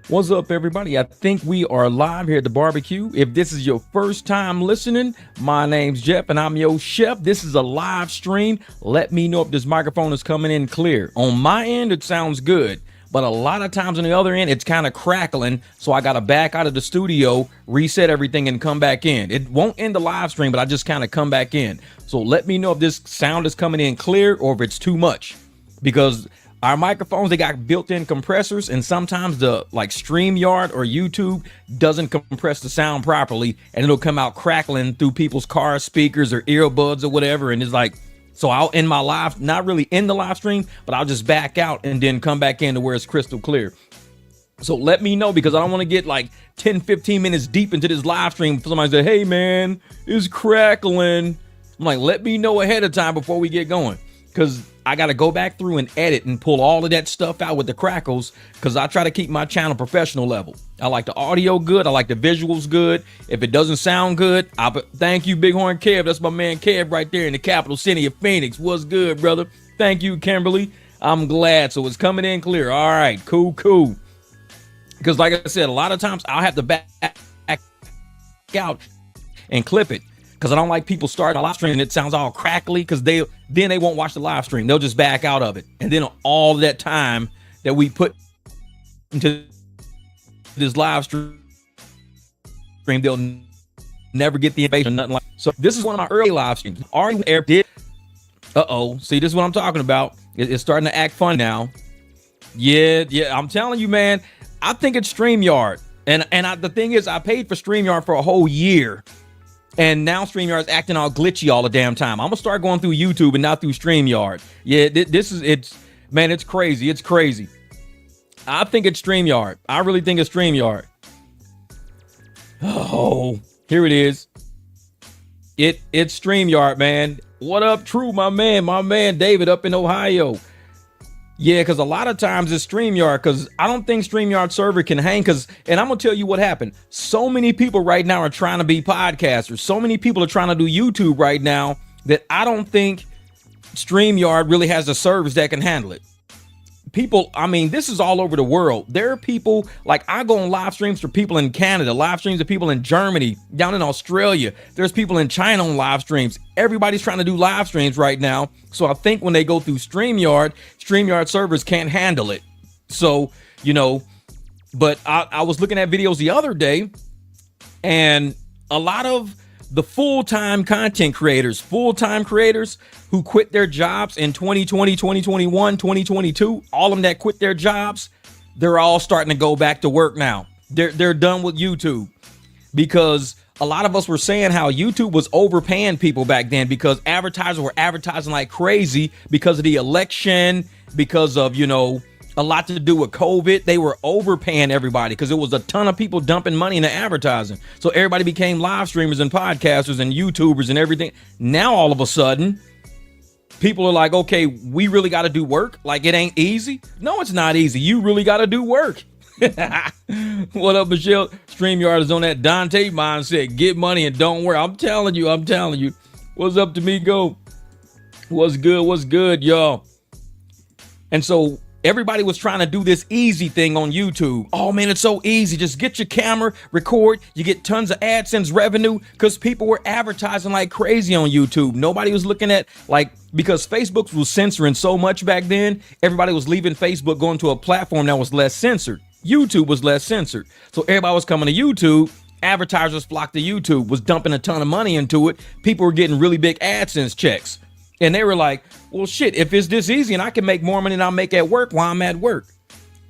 What's up, everybody? I think we are live here at the barbecue. If this is your first time listening, my name's Jeff and I'm your chef. This is a live stream. Let me know if this microphone is coming in clear. On my end, it sounds good, but a lot of times on the other end, it's kind of crackling. So I got to back out of the studio, reset everything and come back in. It won't end the live stream, but I just kind of come back in. So let me know if this sound is coming in clear or if it's too much, because our microphones, they got built-in compressors, and sometimes the StreamYard or YouTube doesn't compress the sound properly, and it'll come out crackling through people's car speakers or earbuds or whatever. And it's like, so I'll end my live, not really end the live stream, but I'll just back out and then come back in to where it's crystal clear. So let me know, because I don't want to get like 10, 15 minutes deep into this live stream. Somebody say, hey man, it's crackling. I'm like, let me know ahead of time before we get going, because I got to go back through and edit and pull all of that stuff out with the crackles, because I try to keep my channel professional level. I like the audio good. I like the visuals good. If it doesn't sound good, thank you, Bighorn Kev. That's my man Kev right there in the capital city of Phoenix. What's good, brother? Thank you, Kimberly. I'm glad. So it's coming in clear. All right, cool. Because like I said, a lot of times I'll have to back out and clip it, because I don't like people starting a live stream and it sounds all crackly, because then they won't watch the live stream. They'll just back out of it. And then all that time that we put into this live stream, they'll never get the information, nothing like. So this is one of my early live streams. Already air did. See, this is what I'm talking about. It's starting to act fun now. Yeah, I'm telling you, man. I think it's StreamYard. And the thing is, I paid for StreamYard for a whole year. And now StreamYard is acting all glitchy all the damn time. I'm going to start going through YouTube and not through StreamYard. Yeah, it's crazy. It's crazy. I think it's StreamYard. I really think it's StreamYard. Oh, here it is. It's StreamYard, man. What up, True, my man David up in Ohio. Yeah, because a lot of times it's StreamYard, because I don't think StreamYard server can hang, and I'm going to tell you what happened. So many people right now are trying to be podcasters. So many people are trying to do YouTube right now that I don't think StreamYard really has a service that can handle it. People, I mean, this is all over the world. There are people, like I go on live streams for people in Canada, live streams of people in Germany, down in Australia. There's people in China on live streams. Everybody's trying to do live streams right now. So I think when they go through StreamYard servers can't handle it. So, but I was looking at videos the other day, and a lot of the full-time content creators, who quit their jobs in 2020, 2021, 2022, all of them that quit their jobs, they're all starting to go back to work now. They're done with YouTube, because a lot of us were saying how YouTube was overpaying people back then, because advertisers were advertising like crazy because of the election, because of, a lot to do with COVID. They were overpaying everybody because it was a ton of people dumping money into advertising. So everybody became live streamers and podcasters and YouTubers and everything. Now, all of a sudden, people are like, okay, we really got to do work. Like, it ain't easy. No, it's not easy. You really got to do work. What up, Michelle? StreamYard is on that Dante mindset. Get money and don't work. I'm telling you. What's up, D'Amigo? What's good, y'all? And so everybody was trying to do this easy thing on YouTube. Oh man, it's so easy. Just get your camera, record. You get tons of AdSense revenue, because people were advertising like crazy on YouTube. Nobody was looking at, because Facebook was censoring so much back then, everybody was leaving Facebook, going to a platform that was less censored. YouTube was less censored. So everybody was coming to YouTube. Advertisers flocked to YouTube, was dumping a ton of money into it. People were getting really big AdSense checks. And they were like, well, shit, if it's this easy and I can make more money than I make at work while I'm at work.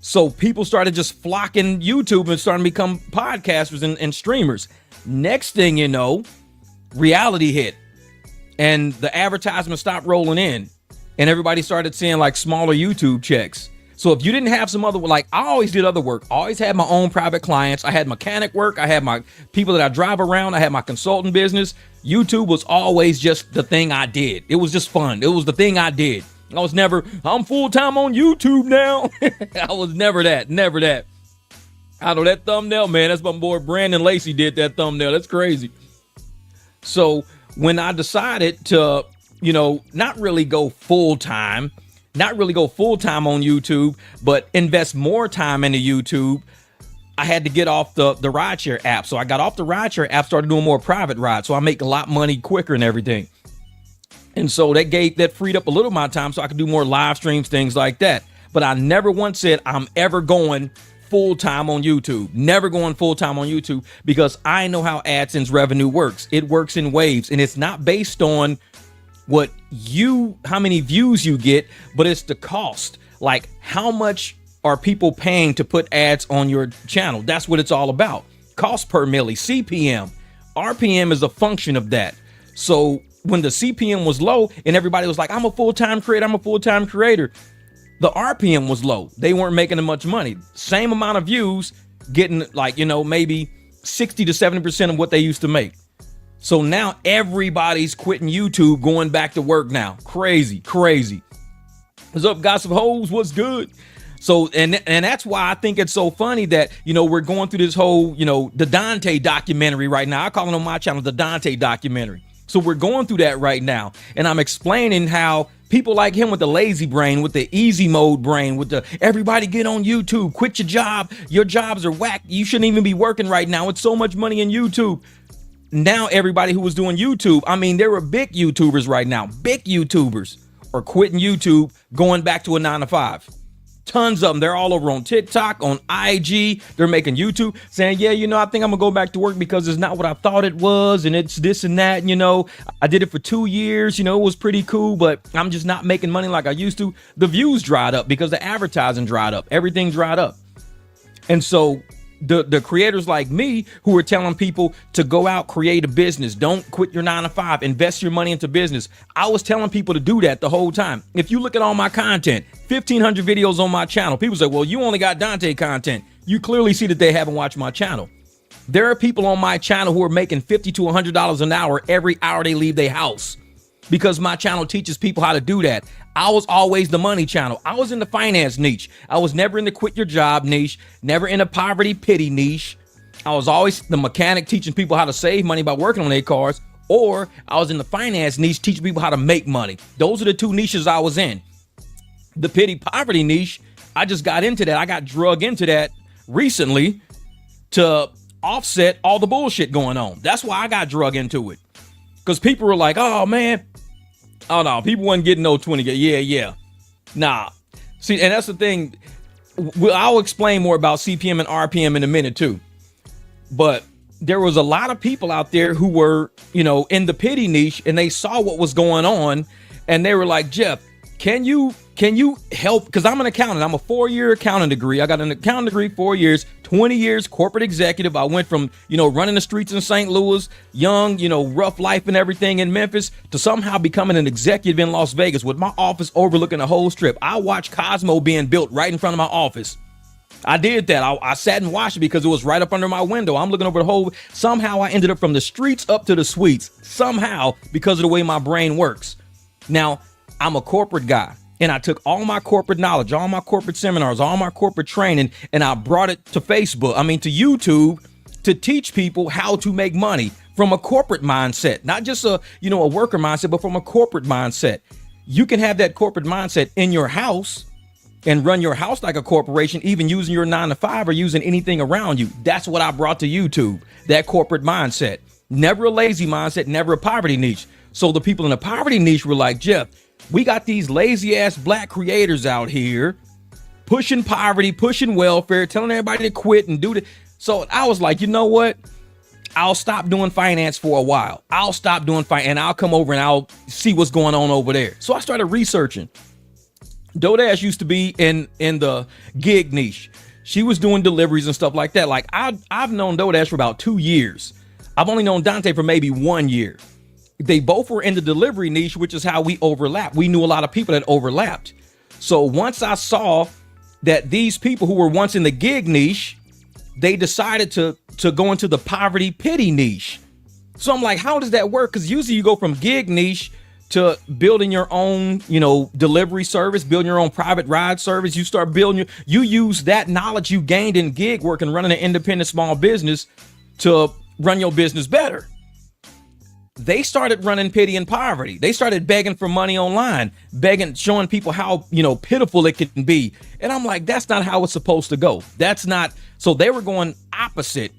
So people started just flocking YouTube and starting to become podcasters and streamers. Next thing you know, reality hit, and the advertisements stopped rolling in, and everybody started seeing like smaller YouTube checks. So if you didn't have some other, I always did other work. I always had my own private clients. I had mechanic work. I had my people that I drive around. I had my consulting business. YouTube was always just the thing I did. It was just fun. It was the thing I did. I was never, I'm full-time on YouTube now. I was never that. I know that thumbnail, man. That's my boy Brandon Lacey did that thumbnail. That's crazy. So when I decided to, not really go full-time on YouTube, but invest more time into YouTube, I had to get off the rideshare app. So I got off the rideshare app, started doing more private rides. So I make a lot of money quicker and everything. And so that freed up a little of my time so I could do more live streams, things like that. But I never once said I'm ever going full time on YouTube, never going full time on YouTube, because I know how AdSense revenue works. It works in waves, and it's not based on how many views you get, but it's the cost. Like, how much are people paying to put ads on your channel? That's what it's all about. Cost per milli, CPM. RPM is a function of that. So when the CPM was low and everybody was like, I'm a full-time creator, the RPM was low. They weren't making much money. Same amount of views, getting like, maybe 60 to 70% of what they used to make. So now everybody's quitting YouTube, going back to work now. Crazy. What's up, Gossip Hoes? What's good? So, and that's why I think it's so funny that, we're going through this whole, the Dante documentary right now. I call it on my channel, the Dante documentary. So we're going through that right now. And I'm explaining how people like him with the lazy brain, with the easy mode brain, with the everybody get on YouTube, quit your job. Your jobs are whack. You shouldn't even be working right now. It's so much money in YouTube. Now, everybody who was doing YouTube, there were big YouTubers right now. Big YouTubers are quitting YouTube, going back to a 9-to-5. Tons of them. They're all over on TikTok, on IG. They're making YouTube saying, yeah, I think I'm gonna go back to work because it's not what I thought it was. And it's this and that. I did it for 2 years. It was pretty cool, but I'm just not making money like I used to. The views dried up because the advertising dried up. Everything dried up. And so the creators like me who are telling people to go out, create a business, don't quit your 9-to-5, invest your money into business. I was telling people to do that the whole time. If you look at all my content, 1,500 videos on my channel, people say, well, you only got Dante content. You clearly see that they haven't watched my channel. There are people on my channel who are making $50 to $100 an hour every hour they leave their house, because my channel teaches people how to do that. I was always the money channel. I was in the finance niche. I was never in the quit your job niche, never in the poverty pity niche. I was always the mechanic teaching people how to save money by working on their cars, or I was in the finance niche teaching people how to make money. Those are the two niches I was in. The pity poverty niche, I just got into that. I got drug into that recently to offset all the bullshit going on. That's why I got drug into it. Because people were like, oh man, oh no, people wasn't getting no 20. Yeah. Nah. See, and that's the thing. I'll explain more about CPM and RPM in a minute too. But there was a lot of people out there who were, in the pity niche, and they saw what was going on, and they were like, Jeff, can you help? Because I'm an accountant. I'm a 4-year accounting degree. I got an accounting degree, 4 years, 20 years corporate executive. I went from, running the streets in St. Louis, young, rough life and everything in Memphis, to somehow becoming an executive in Las Vegas with my office overlooking the whole strip. I watched Cosmo being built right in front of my office. I did that. I sat and watched it because it was right up under my window. I'm looking over the whole. Somehow I ended up from the streets up to the suites. Somehow, because of the way my brain works. Now, I'm a corporate guy, and I took all my corporate knowledge, all my corporate seminars, all my corporate training, and I brought it to to YouTube, to teach people how to make money from a corporate mindset, not just a worker mindset, but from a corporate mindset. You can have that corporate mindset in your house and run your house like a corporation, even using your 9-to-5 or using anything around you. That's what I brought to YouTube, that corporate mindset. Never a lazy mindset, never a poverty niche. So the people in the poverty niche were like, Jeff, we got these lazy ass black creators out here pushing poverty, pushing welfare, telling everybody to quit and do that. So I was like, you know what? I'll stop doing finance for a while. I'll stop doing finance and I'll come over and I'll see what's going on over there. So I started researching. DoorDash used to be in the gig niche. She was doing deliveries and stuff like that. Like I've known DoorDash for about 2 years. I've only known Dante for maybe 1 year. They both were in the delivery niche, which is how we overlapped. We knew a lot of people that overlapped. So once I saw that these people who were once in the gig niche, they decided to go into the poverty pity niche. So I'm like, how does that work? Because usually you go from gig niche to building your own, delivery service, building your own private ride service. You start building, you use that knowledge you gained in gig work and running an independent small business to run your business better. they started running pity and poverty. They started begging for money online, begging, showing people how, pitiful it can be. And I'm like, that's not how it's supposed to go. That's not. So they were going opposite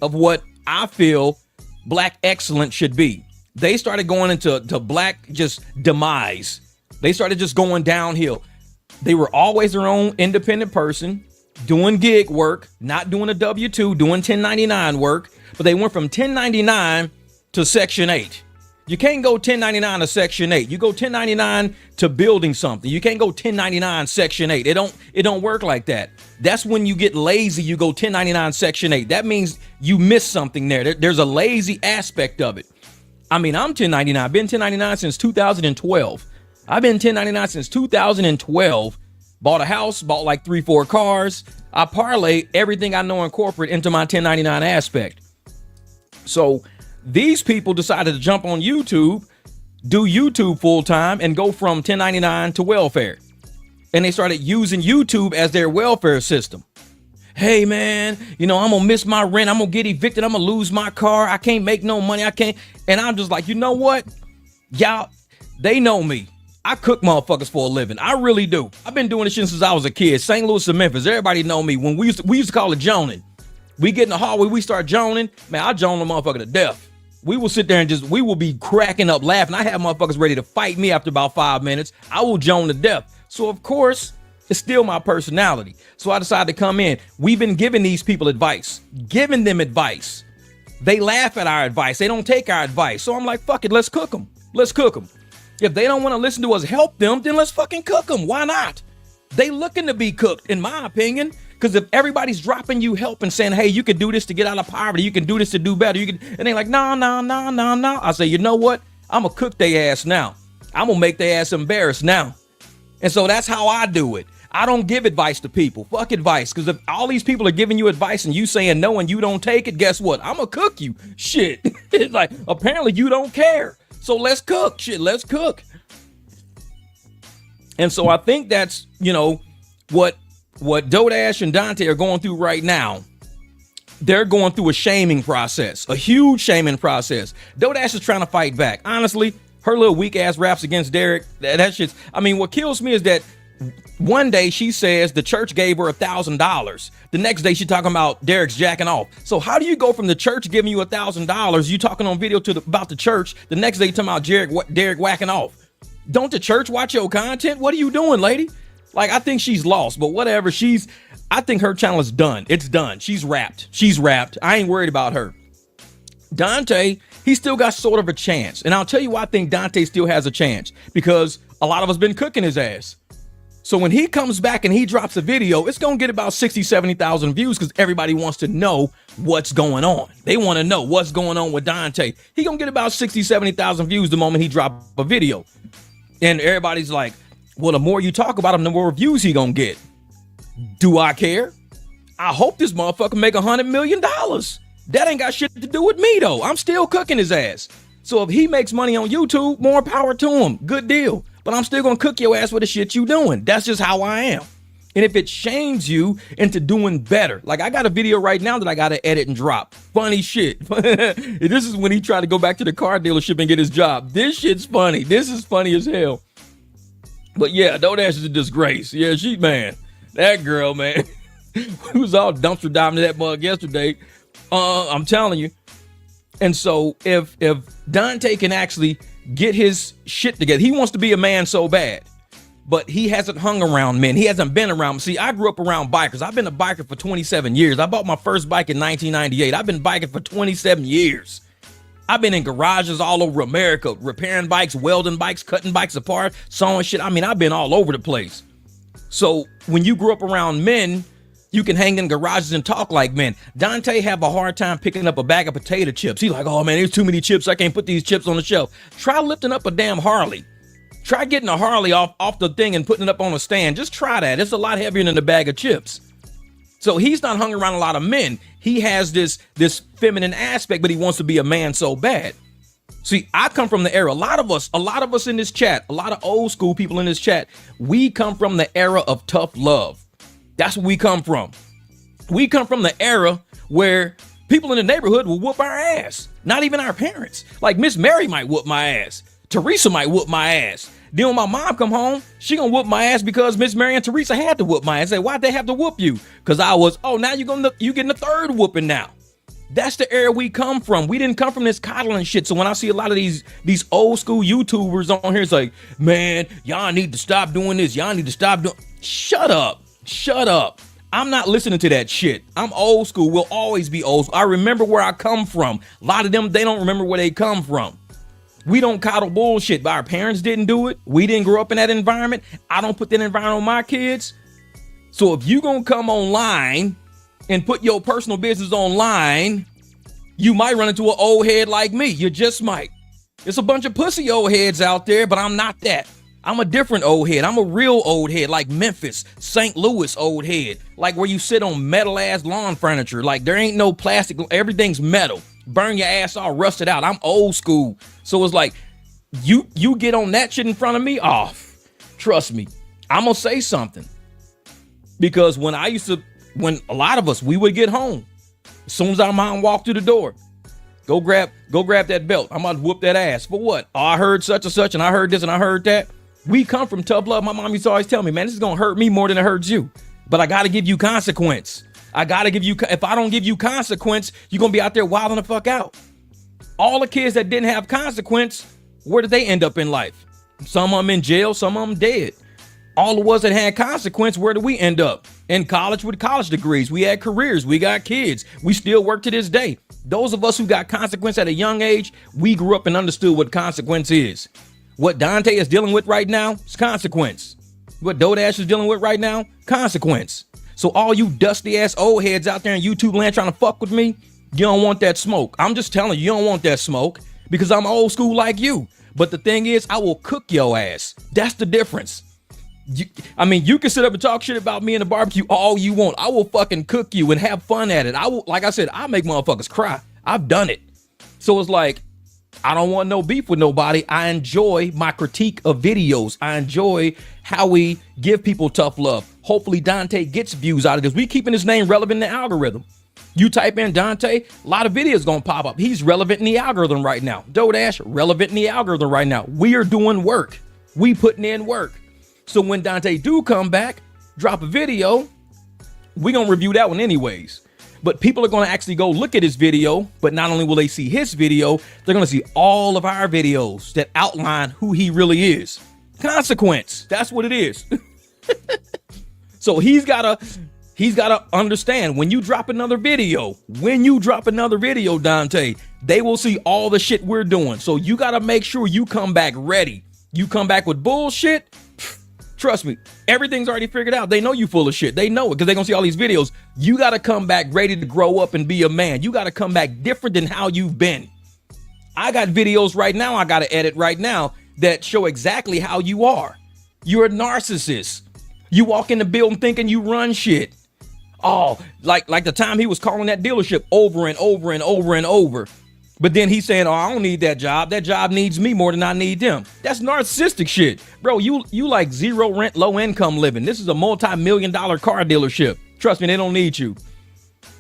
of what I feel black excellence should be. They started going into black just demise. They started just going downhill. They were always their own independent person, doing gig work, not doing a W-2, doing 1099 work. But they went from 1099 to Section 8. You can't go 1099 to Section 8. You go 1099 to building something. You can't go 1099 Section 8. It don't work like that. That's when you get lazy. You go 1099 Section 8. That means you miss something there. There's a lazy aspect of it. I mean, I'm 1099. I've been 1099 since 2012. I've been 1099 since 2012. Bought a house, bought like 3-4 cars. I parlay everything I know in corporate into my 1099 aspect. So these people decided to jump on YouTube, do YouTube full time, and go from 1099 to welfare. And they started using YouTube as their welfare system. Hey, man, I'm going to miss my rent. I'm going to get evicted. I'm going to lose my car. I can't make no money. I can't. And I'm just like, you know what? Y'all, they know me. I cook motherfuckers for a living. I really do. I've been doing this shit since I was a kid. St. Louis and Memphis. Everybody know me. When we used to call it joning. We get in the hallway, we start joning. Man, I joan the motherfucker to death. We will sit there and we will be cracking up laughing. I have motherfuckers ready to fight me after about 5 minutes. I will joan to death. So of course, it's still my personality. So I decided to come in. We've been giving these people advice, giving them advice. They laugh at our advice. They don't take our advice. So I'm like, fuck it, let's cook them. Let's cook them. If they don't want to listen to us help them, then let's fucking cook them. Why not? They looking to be cooked, in my opinion. Because if everybody's dropping you help and saying, hey, you can do this to get out of poverty, you can do this to do better, and they're like, no. I say, you know what? I'm going to cook their ass now. I'm going to make their ass embarrassed now. And so that's how I do it. I don't give advice to people. Fuck advice. Because if all these people are giving you advice and you saying no and you don't take it, guess what? I'm going to cook you. Shit. It's like, apparently you don't care. So let's cook. Shit, let's cook. And so I think that's, what Dodash and Dante are going through right now. They're going through a shaming process, a huge shaming process. Dodash is trying to fight back. Honestly, her little weak ass raps against Derek, that shit's, what kills me is that one day she says the church gave her $1,000. The next day she talking about Derek's jacking off. So how do you go from the church giving you $1,000, you talking on video about the church, the next day you talking about Derek whacking off? Don't the church watch your content? What are you doing, lady? Like, I think she's lost, but whatever. I think her channel is done. It's done. She's wrapped. I ain't worried about her. Dante, he still got sort of a chance. And I'll tell you why I think Dante still has a chance. Because a lot of us been cooking his ass. So when he comes back and he drops a video, it's going to get about 60, 70,000 views because everybody wants to know what's going on. They want to know what's going on with Dante. He going to get about 60, 70,000 views the moment he drop a video. And everybody's like, well, the more you talk about him, the more views he gonna get. Do I care? I hope this motherfucker make $100 million. That ain't got shit to do with me, though. I'm still cooking his ass. So if he makes money on YouTube, more power to him. Good deal. But I'm still gonna cook your ass with the shit you doing. That's just how I am. And if it shames you into doing better, like I got a video right now that I gotta edit and drop. Funny shit. This is when he tried to go back to the car dealership and get his job. This shit's funny. This is funny as hell. But yeah, Dodash is a disgrace. Yeah, that girl, man. We was all dumpster diving to that mug yesterday. I'm telling you. And so if Dante can actually get his shit together, he wants to be a man so bad, but he hasn't hung around men. He hasn't been around. See, I grew up around bikers. I've been a biker for 27 years. I bought my first bike in 1998. I've been biking for 27 years. I've been in garages all over America, repairing bikes, welding bikes, cutting bikes apart, sawing shit. I've been all over the place. So when you grew up around men, you can hang in garages and talk like men. Dante have a hard time picking up a bag of potato chips. He's like, oh man, there's too many chips. I can't put these chips on the shelf. Try lifting up a damn Harley. Try getting a Harley off the thing and putting it up on a stand. Just try that. It's a lot heavier than a bag of chips. So he's not hung around a lot of men. He has this feminine aspect, but he wants to be a man so bad. See, I come from the era, a lot of us in this chat, a lot of old school people in this chat, we come from the era of tough love. That's where we come from. We come from the era where People in the neighborhood will whoop our ass. Not even our parents. Like Miss Mary might whoop my ass. Teresa might whoop my ass. Then when my mom come home, she gonna whoop my ass because Miss Mary and Teresa had to whoop my ass. Say, why'd they have to whoop you? Because I was, now you getting the third whooping now. That's the era we come from. We didn't come from this coddling shit. So when I see a lot of these old school YouTubers on here, it's like, man, y'all need to stop doing this. Y'all need to stop doing. Shut up. Shut up. I'm not listening to that shit. I'm old school. We'll always be old school. I remember where I come from. A lot of them, they don't remember where they come from. We don't coddle bullshit, but our parents didn't do it. We didn't grow up in that environment. I don't put that environment on my kids. So if you gonna come online and put your personal business online, you might run into an old head like me. You just might. There's a bunch of pussy old heads out there, but I'm not that. I'm a different old head. I'm a real old head, like Memphis, St. Louis old head, like where you sit on metal ass lawn furniture. Like there ain't no plastic. Everything's metal. Burn your ass all rusted out. I'm old school. So it's like, you get on that shit in front of me. Oh, trust me, I'm gonna say something. Because when a lot of us, we would get home. As soon as our mom walked through the door, go grab that belt. I'm about to whoop that ass. For what? Oh, I heard such and such, and I heard this and I heard that. We come from tough love. My mom used to always tell me, man, this is gonna hurt me more than it hurts you. But I gotta give you consequence. If I don't give you consequence, you're gonna be out there wilding the fuck out. All the kids that didn't have consequence, where did they end up in life? Some of them in jail, some of them dead. All the ones that had consequence, where did we end up? In college with college degrees. We had careers, we got kids. We still work to this day. Those of us who got consequence at a young age, we grew up and understood what consequence is. What Dante is dealing with right now is consequence. What Dodash is dealing with right now, consequence. So all you dusty ass old heads out there in YouTube land trying to fuck with me, you don't want that smoke. I'm just telling you, you don't want that smoke because I'm old school like you. But the thing is, I will cook your ass. That's the difference. You can sit up and talk shit about me in the barbecue all you want. I will fucking cook you and have fun at it. Like I said, I make motherfuckers cry. I've done it. So it's like, I don't want no beef with nobody. I enjoy my critique of videos. I enjoy how we give people tough love. Hopefully Dante gets views out of this. We keeping his name relevant in the algorithm. You type in Dante, a lot of videos gonna pop up. He's relevant in the algorithm right now. Dodash, relevant in the algorithm right now. We are doing work. We putting in work. So when Dante do come back, drop a video, we gonna review that one anyways. But people are gonna actually go look at his video, but not only will they see his video, they're gonna see all of our videos that outline who he really is. Consequence, that's what it is. So he's gotta understand when you drop another video, Dante, they will see all the shit we're doing. So you gotta make sure you come back ready. You come back with bullshit, trust me, everything's already figured out. They know you full of shit. They know it because they're gonna see all these videos. You gotta come back ready to grow up and be a man. You gotta come back different than how you've been. I got videos right now I gotta edit right now that show exactly how you are. You're a narcissist. You walk in the building thinking you run shit. Oh, like the time he was calling that dealership over and over and over and over. But then he's saying, oh, I don't need that job. That job needs me more than I need them. That's narcissistic shit. Bro, you like zero rent, low income living. This is a multi-million-dollar car dealership. Trust me, they don't need you.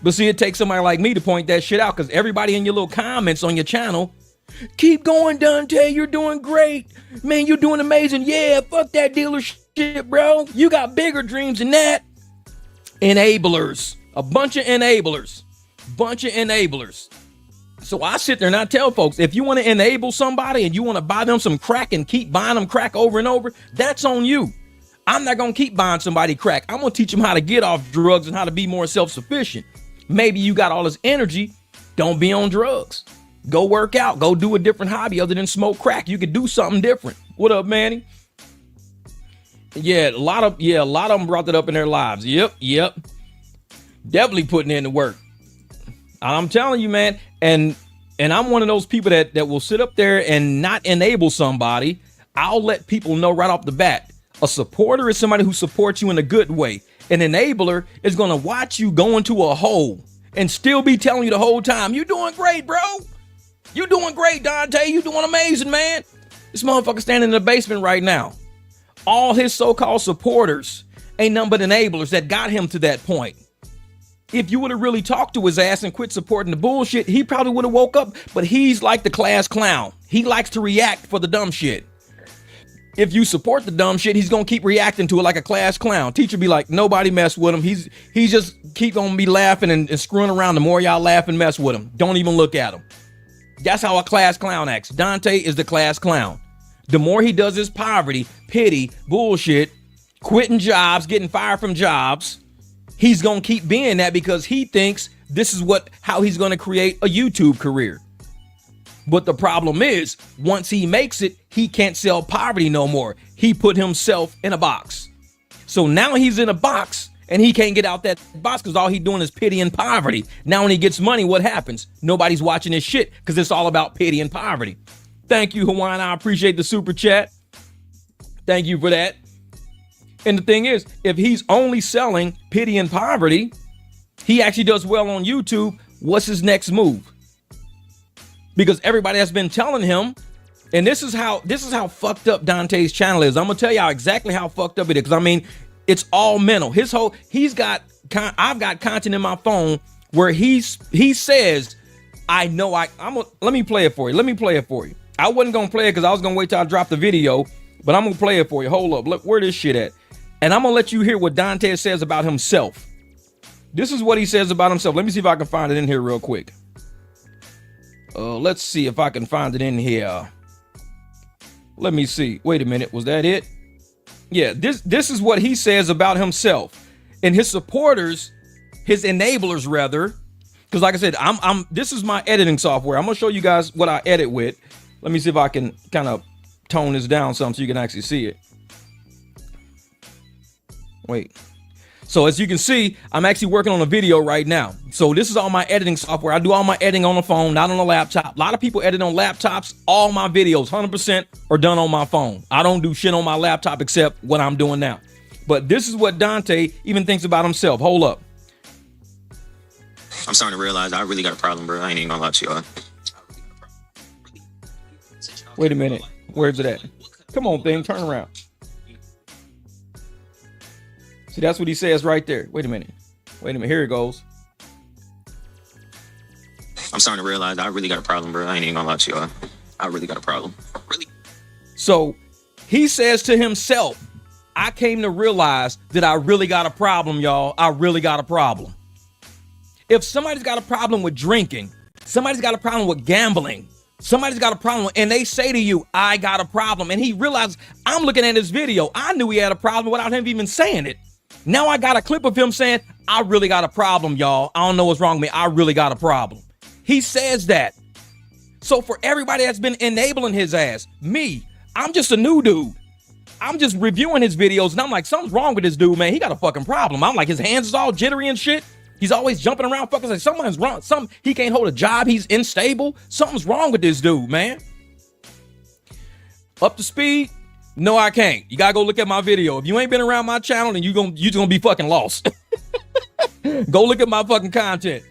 But see, it takes somebody like me to point that shit out because everybody in your little comments on your channel, keep going, Dante. You're doing great. Man, you're doing amazing. Yeah, fuck that dealership, bro. You got bigger dreams than that. Enablers. A bunch of enablers. So I sit there and I tell folks, if you want to enable somebody and you want to buy them some crack and keep buying them crack over and over, that's on you. I'm not going to keep buying somebody crack. I'm going to teach them how to get off drugs and how to be more self-sufficient. Maybe you got all this energy. Don't be on drugs. Go work out. Go do a different hobby other than smoke crack. You could do something different. What up, Manny? Yeah, a lot of them brought that up in their lives. Yep. Definitely putting in the work. I'm telling you, man. And I'm one of those people that will sit up there and not enable somebody. I'll let people know right off the bat. A supporter is somebody who supports you in a good way. An enabler is going to watch you go into a hole and still be telling you the whole time, you doing great, bro. You doing great, Dante. You doing amazing, man. This motherfucker standing in the basement right now. All his so-called supporters ain't nothing but enablers that got him to that point. if you would have really talked to his ass and quit supporting the bullshit, he probably would have woke up. But he's like the class clown. He likes to react for the dumb shit. If you support the dumb shit, he's gonna keep reacting to it like a class clown. Teacher be like, nobody mess with him. He's just keep gonna be laughing and screwing around. The more y'all laugh and mess with him, don't even look at him. That's how a class clown acts. Dante is the class clown. The more he does his poverty, pity, bullshit, quitting jobs, getting fired from jobs, he's gonna keep being that because he thinks this is how he's gonna create a YouTube career. But the problem is, once he makes it, he can't sell poverty no more. He put himself in a box. So now he's in a box and he can't get out that box because all he's doing is pity and poverty. Now when he gets money, what happens? Nobody's watching his shit because it's all about pity and poverty. Thank you, Hawaiian. I appreciate the super chat. Thank you for that. And the thing is, if he's only selling pity and poverty, he actually does well on YouTube. What's his next move? Because everybody has been telling him, and this is how fucked up Dante's channel is. I'm gonna tell y'all exactly how fucked up it is. Because I mean, it's all mental. I've got content in my phone where he says, let me play it for you. I wasn't gonna play it because I was gonna wait till I drop the video, but I'm gonna play it for you. Hold up, look where this shit at. And I'm gonna let you hear what Dante says about himself. This is what he says about himself. Let me see if I can find it in here real quick. Let's see if I can find it in here. Let me see. Wait a minute. Was that it? Yeah, this is what he says about himself and his supporters, his enablers rather. Because like I said, this is my editing software. I'm gonna show you guys what I edit with. Let me see if I can kind of tone this down some so you can actually see it. Wait. So as you can see, I'm actually working on a video right now. So this is all my editing software. I do all my editing on the phone, not on a laptop. A lot of people edit on laptops. All my videos, 100% are done on my phone. I don't do shit on my laptop except what I'm doing now. But this is what Dante even thinks about himself. Hold up. I'm starting to realize I really got a problem, bro. I ain't even gonna lie to y'all. Wait a minute. Where's it at? Come on, thing. Turn around. See, that's what he says right there. Wait a minute. Here it goes. I'm starting to realize I really got a problem, bro. I ain't even gonna lie to y'all. I really got a problem. Really? So he says to himself, I came to realize that I really got a problem, y'all. I really got a problem. If somebody's got a problem with drinking, somebody's got a problem with gambling, somebody's got a problem, and they say to you, I got a problem, and he realizes, I'm looking at his video. I knew he had a problem without him even saying it. Now I got a clip of him saying, I really got a problem, y'all. I don't know what's wrong with me. I really got a problem. He says that. So for everybody that's been enabling his ass, me, I'm just a new dude. I'm just reviewing his videos and I'm like, something's wrong with this dude, man. He got a fucking problem. I'm like, his hands is all jittery and shit. He's always jumping around fucking like something's wrong. He can't hold a job. He's unstable. Something's wrong with this dude, man. Up to speed? No, I can't. You gotta go look at my video. If you ain't been around my channel, then you're gonna be fucking lost. Go look at my fucking content.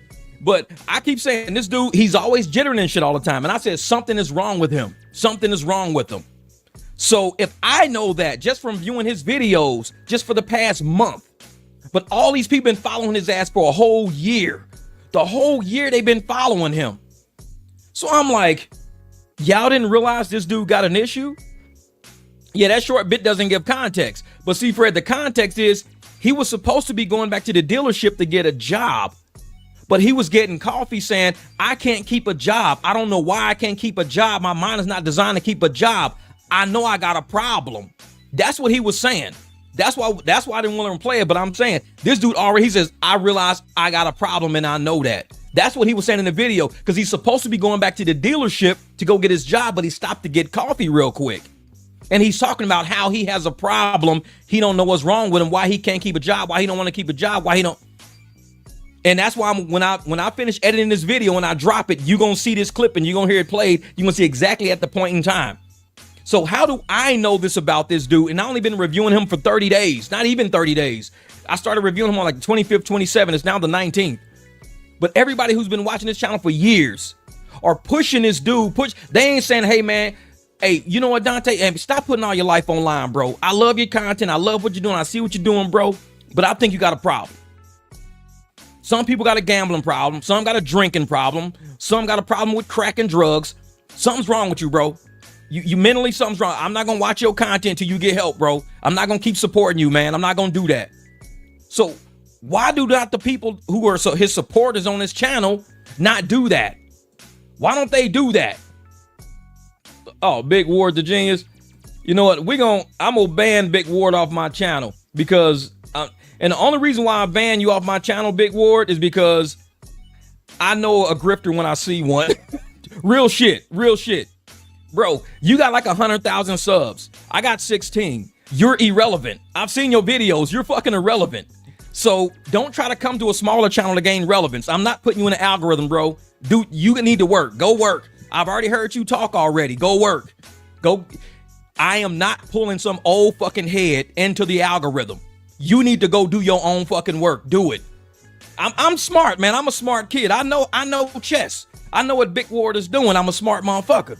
But I keep saying this dude, he's always jittering and shit all the time. And I said something is wrong with him. Something is wrong with him. So if I know that just from viewing his videos just for the past month, but all these people been following his ass for a whole year. The whole year they've been following him. So I'm like, y'all didn't realize this dude got an issue? Yeah, that short bit doesn't give context. But see, Fred, the context is he was supposed to be going back to the dealership to get a job. But he was getting coffee saying, I can't keep a job. I don't know why I can't keep a job. My mind is not designed to keep a job. I know I got a problem. That's what he was saying. That's why I didn't want him to play it. But I'm saying this dude already, he says, I realize I got a problem and I know that. That's what he was saying in the video because he's supposed to be going back to the dealership to go get his job, but he stopped to get coffee real quick. And he's talking about how he has a problem. He don't know what's wrong with him, why he can't keep a job, why he don't want to keep a job, why he don't. And that's why when I finish editing this video and I drop it, you're going to see this clip and you're going to hear it played. You're going to see exactly at the point in time. So how do I know this about this dude? And I only been reviewing him for 30 days, not even 30 days. I started reviewing him on like the 25th, 27th. It's now the 19th. But everybody who's been watching this channel for years are pushing this dude. They ain't saying, hey, man, hey, you know what, Dante? Hey, stop putting all your life online, bro. I love your content. I love what you're doing. I see what you're doing, bro. But I think you got a problem. Some people got a gambling problem. Some got a drinking problem. Some got a problem with crack and drugs. Something's wrong with you, bro. You mentally, something's wrong. I'm not going to watch your content till you get help, bro. I'm not going to keep supporting you, man. I'm not going to do that. So why do not the people who are his supporters on this channel not do that? Why don't they do that? Oh, Big Ward the genius. You know what? I'm going to ban Big Ward off my channel because, and the only reason why I ban you off my channel, Big Ward, is because I know a grifter when I see one. Real shit. Bro, you got like 100,000 subs. I got 16. You're irrelevant. I've seen your videos. You're fucking irrelevant. So don't try to come to a smaller channel to gain relevance. I'm not putting you in the algorithm, bro. Dude, you need to work. Go work. I've already heard you talk already. Go work. Go. I am not pulling some old fucking head into the algorithm. You need to go do your own fucking work. Do it. I'm smart, man. I'm a smart kid. I know chess. I know what Big Ward is doing. I'm a smart motherfucker.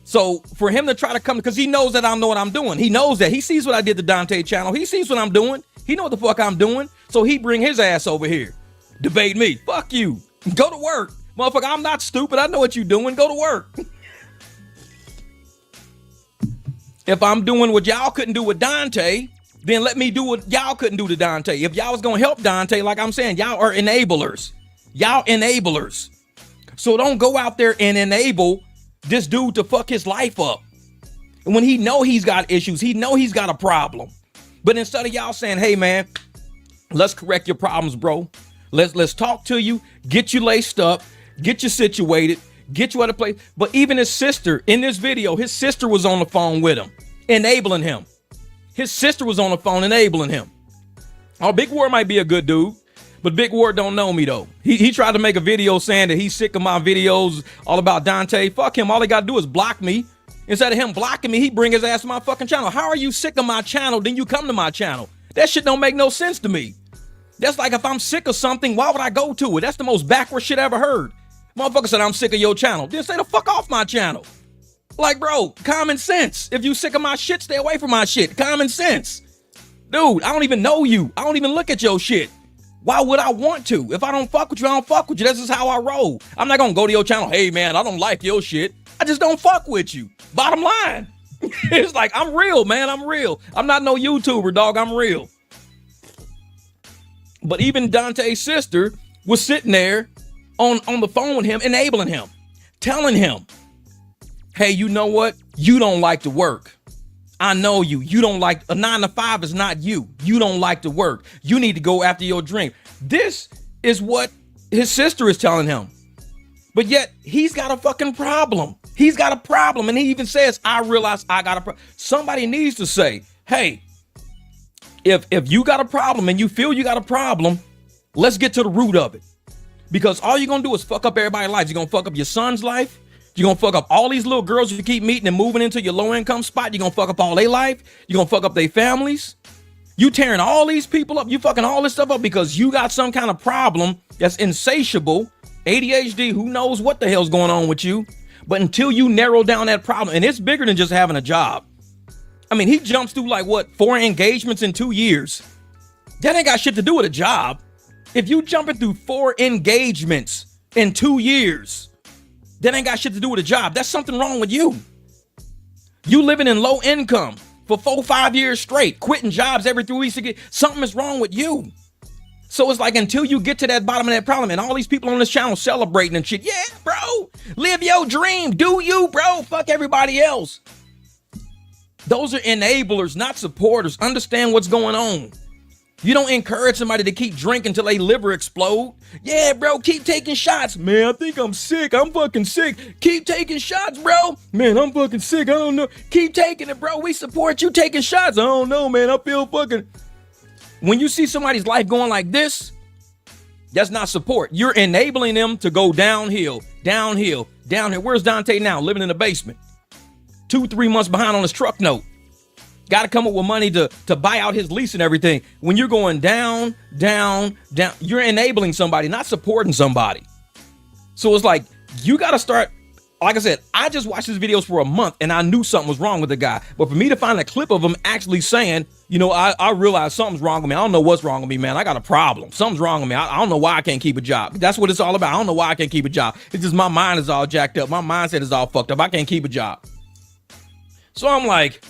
So for him to try to come, because he knows that I know what I'm doing. He knows that. He sees what I did to Dante channel. He sees what I'm doing. He know what the fuck I'm doing. So he bring his ass over here. Debate me. Fuck you. Go to work. Motherfucker, I'm not stupid. I know what you doing. Go to work. If I'm doing what y'all couldn't do with Dante, then let me do what y'all couldn't do to Dante. If y'all was going to help Dante, like I'm saying, y'all are enablers. Y'all enablers. So don't go out there and enable this dude to fuck his life up. And when he know he's got issues, he know he's got a problem. But instead of y'all saying, hey man, let's correct your problems, bro. Let's talk to you, get you laced up, get you situated, get you out of place. But even his sister in this video, his sister was on the phone with him, enabling him. His sister was on the phone enabling him. Oh, Big Ward might be a good dude, but Big Ward don't know me though. He tried to make a video saying that he's sick of my videos all about Dante. Fuck him. All he got to do is block me. Instead of him blocking me, he bring his ass to my fucking channel. How are you sick of my channel? Then you come to my channel. That shit don't make no sense to me. That's like if I'm sick of something, why would I go to it? That's the most backward shit I ever heard. Motherfucker said, I'm sick of your channel. Then say the fuck off my channel. Like, bro, common sense. If you sick of my shit, stay away from my shit. Common sense. Dude, I don't even know you. I don't even look at your shit. Why would I want to? If I don't fuck with you, I don't fuck with you. This is how I roll. I'm not gonna go to your channel. Hey man, I don't like your shit. I just don't fuck with you. Bottom line. It's like, I'm real, man. I'm real. I'm not no YouTuber, dog. I'm real. But even Dante's sister was sitting there on the phone with him, enabling him, telling him, hey, you know what? You don't like to work. I know you. You don't like, a 9 to 5 is not you. You don't like to work. You need to go after your dream. This is what his sister is telling him. But yet he's got a fucking problem. He's got a problem. And he even says, I realize I got a problem. Somebody needs to say, hey, if you got a problem and you feel you got a problem, let's get to the root of it. Because all you're going to do is fuck up everybody's life. You're going to fuck up your son's life. You're going to fuck up all these little girls you keep meeting and moving into your low income spot. You're going to fuck up all their life. You're going to fuck up their families. You tearing all these people up. You fucking all this stuff up because you got some kind of problem that's insatiable. ADHD, who knows what the hell's going on with you. But until you narrow down that problem, and it's bigger than just having a job. I mean, he jumps through like what, 4 engagements in 2 years. That ain't got shit to do with a job. If you jumping through 4 engagements in 2 years, that ain't got shit to do with a job. That's something wrong with you. You living in low income for 4-5 years straight, quitting jobs every 3 weeks to get, something is wrong with you. So it's like until you get to that bottom of that problem, and all these people on this channel celebrating and shit, yeah, bro, live your dream, do you, bro, fuck everybody else. Those are enablers, not supporters. Understand what's going on. You don't encourage somebody to keep drinking till they liver explode. Yeah, bro, keep taking shots. Man, I think I'm sick. I'm fucking sick. Keep taking shots, bro. Man, I'm fucking sick. I don't know. Keep taking it, bro. We support you taking shots. I don't know, man. I feel fucking... When you see somebody's life going like this, that's not support. You're enabling them to go downhill, downhill, downhill. Where's Dante now? Living in the basement. 2-3 months behind on his truck note. Got to come up with money to buy out his lease and everything. When you're going down, down, down, you're enabling somebody, not supporting somebody. So it's like, you got to start like I said, I just watched his videos for a month and I knew something was wrong with the guy. But for me to find a clip of him actually saying, you know, I realized something's wrong with me. I don't know what's wrong with me, man. I got a problem. Something's wrong with me. I don't know why I can't keep a job. That's what it's all about. I don't know why I can't keep a job. It's just my mind is all jacked up. My mindset is all fucked up. I can't keep a job. So I'm like,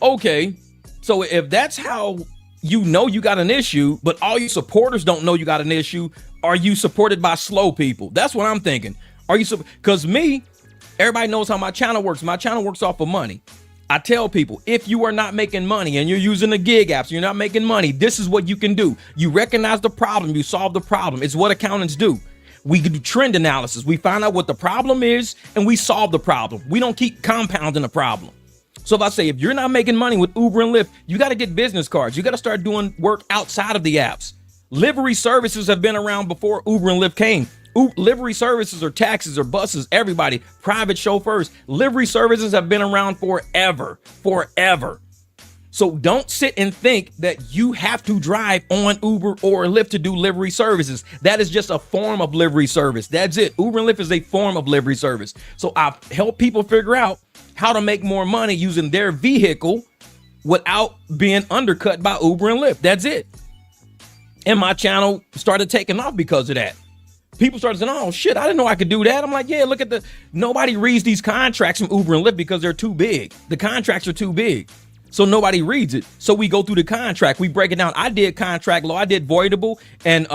okay, so if that's how you know you got an issue, but all your supporters don't know you got an issue, are you supported by slow people? That's what I'm thinking. Are you, because me, everybody knows how my channel works. My channel works off of money. I tell people, if you are not making money and you're using the gig apps, you're not making money, this is what you can do. You recognize the problem, you solve the problem. It's what accountants do. We do trend analysis. We find out what the problem is and we solve the problem. We don't keep compounding the problem. So if I say, if you're not making money with Uber and Lyft, you got to get business cards. You got to start doing work outside of the apps. Livery services have been around before Uber and Lyft came. Livery services or taxis or buses, everybody, private chauffeurs, livery services have been around forever. So don't sit and think that you have to drive on Uber or Lyft to do livery services. That is just a form of livery service. That's it. Uber and Lyft is a form of livery service. So I help people figure out how to make more money using their vehicle without being undercut by Uber and Lyft. That's it. And my channel started taking off because of that. People started saying, oh shit, I didn't know I could do that. I'm like, yeah, look at nobody reads these contracts from Uber and Lyft because they're too big. The contracts are too big. So nobody reads it. So we go through the contract. We break it down. I did contract law. I did voidable and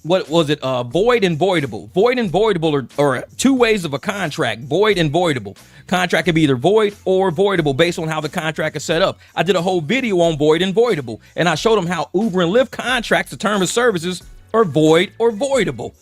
what was it? Void and voidable. Void and voidable are two ways of a contract. Void and voidable. Contract can be either void or voidable based on how the contract is set up. I did a whole video on void and voidable, and I showed them how Uber and Lyft contracts, the term of services, are void or voidable.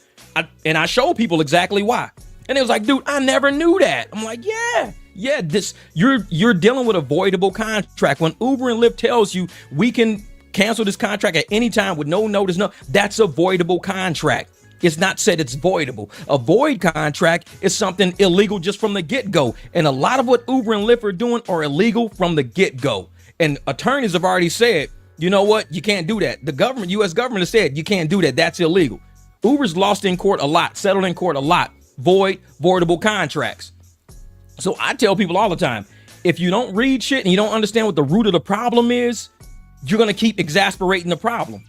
And I showed people exactly why. And it was like, dude, I never knew that. I'm like, yeah, you're dealing with a voidable contract. When Uber and Lyft tells you we can cancel this contract at any time with no notice, that's a voidable contract. It's not said it's voidable. A void contract is something illegal just from the get-go. And a lot of what Uber and Lyft are doing are illegal from the get-go. And attorneys have already said, you know what? You can't do that. The government, U.S. government has said you can't do that. That's illegal. Uber's lost in court a lot, settled in court a lot. Voidable contracts. So I tell people all the time, if you don't read shit and you don't understand what the root of the problem is, you're going to keep exasperating the problem.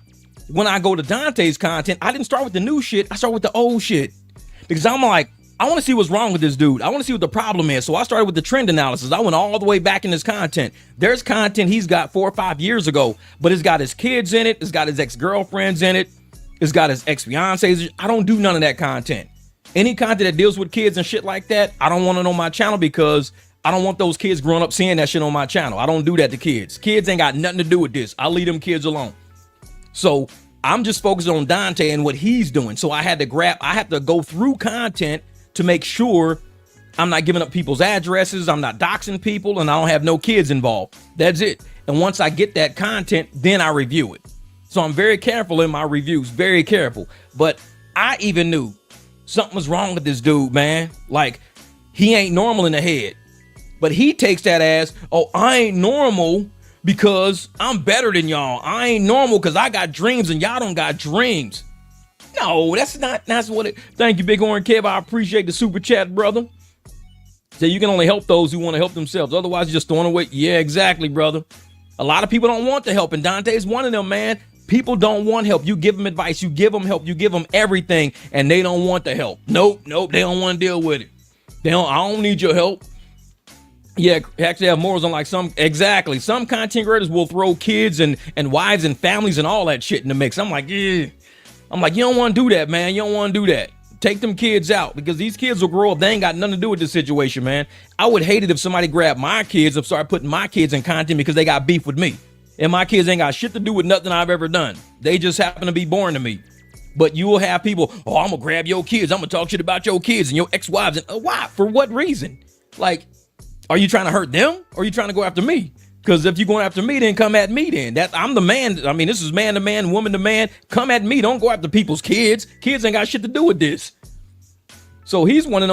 When I go to Dante's content, I didn't start with the new shit. I started with the old shit because I'm like, I want to see what's wrong with this dude. I want to see what the problem is. So I started with the trend analysis. I went all the way back in his content. There's content he's got 4 or 5 years ago, but it's got his kids in it. It's got his ex-girlfriends in it. It's got his ex-fiancés. I don't do none of that content. Any content that deals with kids and shit like that, I don't want it on my channel because I don't want those kids growing up seeing that shit on my channel. I don't do that to kids. Kids ain't got nothing to do with this. I leave them kids alone. So I'm just focused on Dante and what he's doing. So I had to go through content to make sure I'm not giving up people's addresses. I'm not doxing people and I don't have no kids involved. That's it. And once I get that content, then I review it. So I'm very careful in my reviews, very careful. But I even knew something was wrong with this dude, man. Like, he ain't normal in the head. But he takes that as, oh, I ain't normal because I'm better than y'all. I ain't normal because I got dreams and y'all don't got dreams. No, that's what it. Thank you, Big Orange Kev. I appreciate the super chat, brother. So you can only help those who want to help themselves. Otherwise, you're just throwing away. Yeah, exactly, brother. A lot of people don't want the help, and Dante's one of them, man. People don't want help. You give them advice, you give them help, you give them everything, and they don't want the help. Nope, they don't want to deal with it. I don't need your help. Yeah, actually have morals on like some content creators will throw kids and wives and families and all that shit in the mix. I'm like, yeah. I'm like, you don't want to do that, man. You don't want to do that. Take them kids out because these kids will grow up. They ain't got nothing to do with this situation, man. I would hate it if somebody grabbed my kids and started putting my kids in content because they got beef with me. And my kids ain't got shit to do with nothing I've ever done. They just happen to be born to me. But you will have people, oh, I'm going to grab your kids. I'm going to talk shit about your kids and your ex-wives. And why? For what reason? Like, are you trying to hurt them or are you trying to go after me? Because if you're going after me, then come at me then. I'm the man. I mean, this is man to man, woman to man. Come at me. Don't go after people's kids. Kids ain't got shit to do with this. So he's one of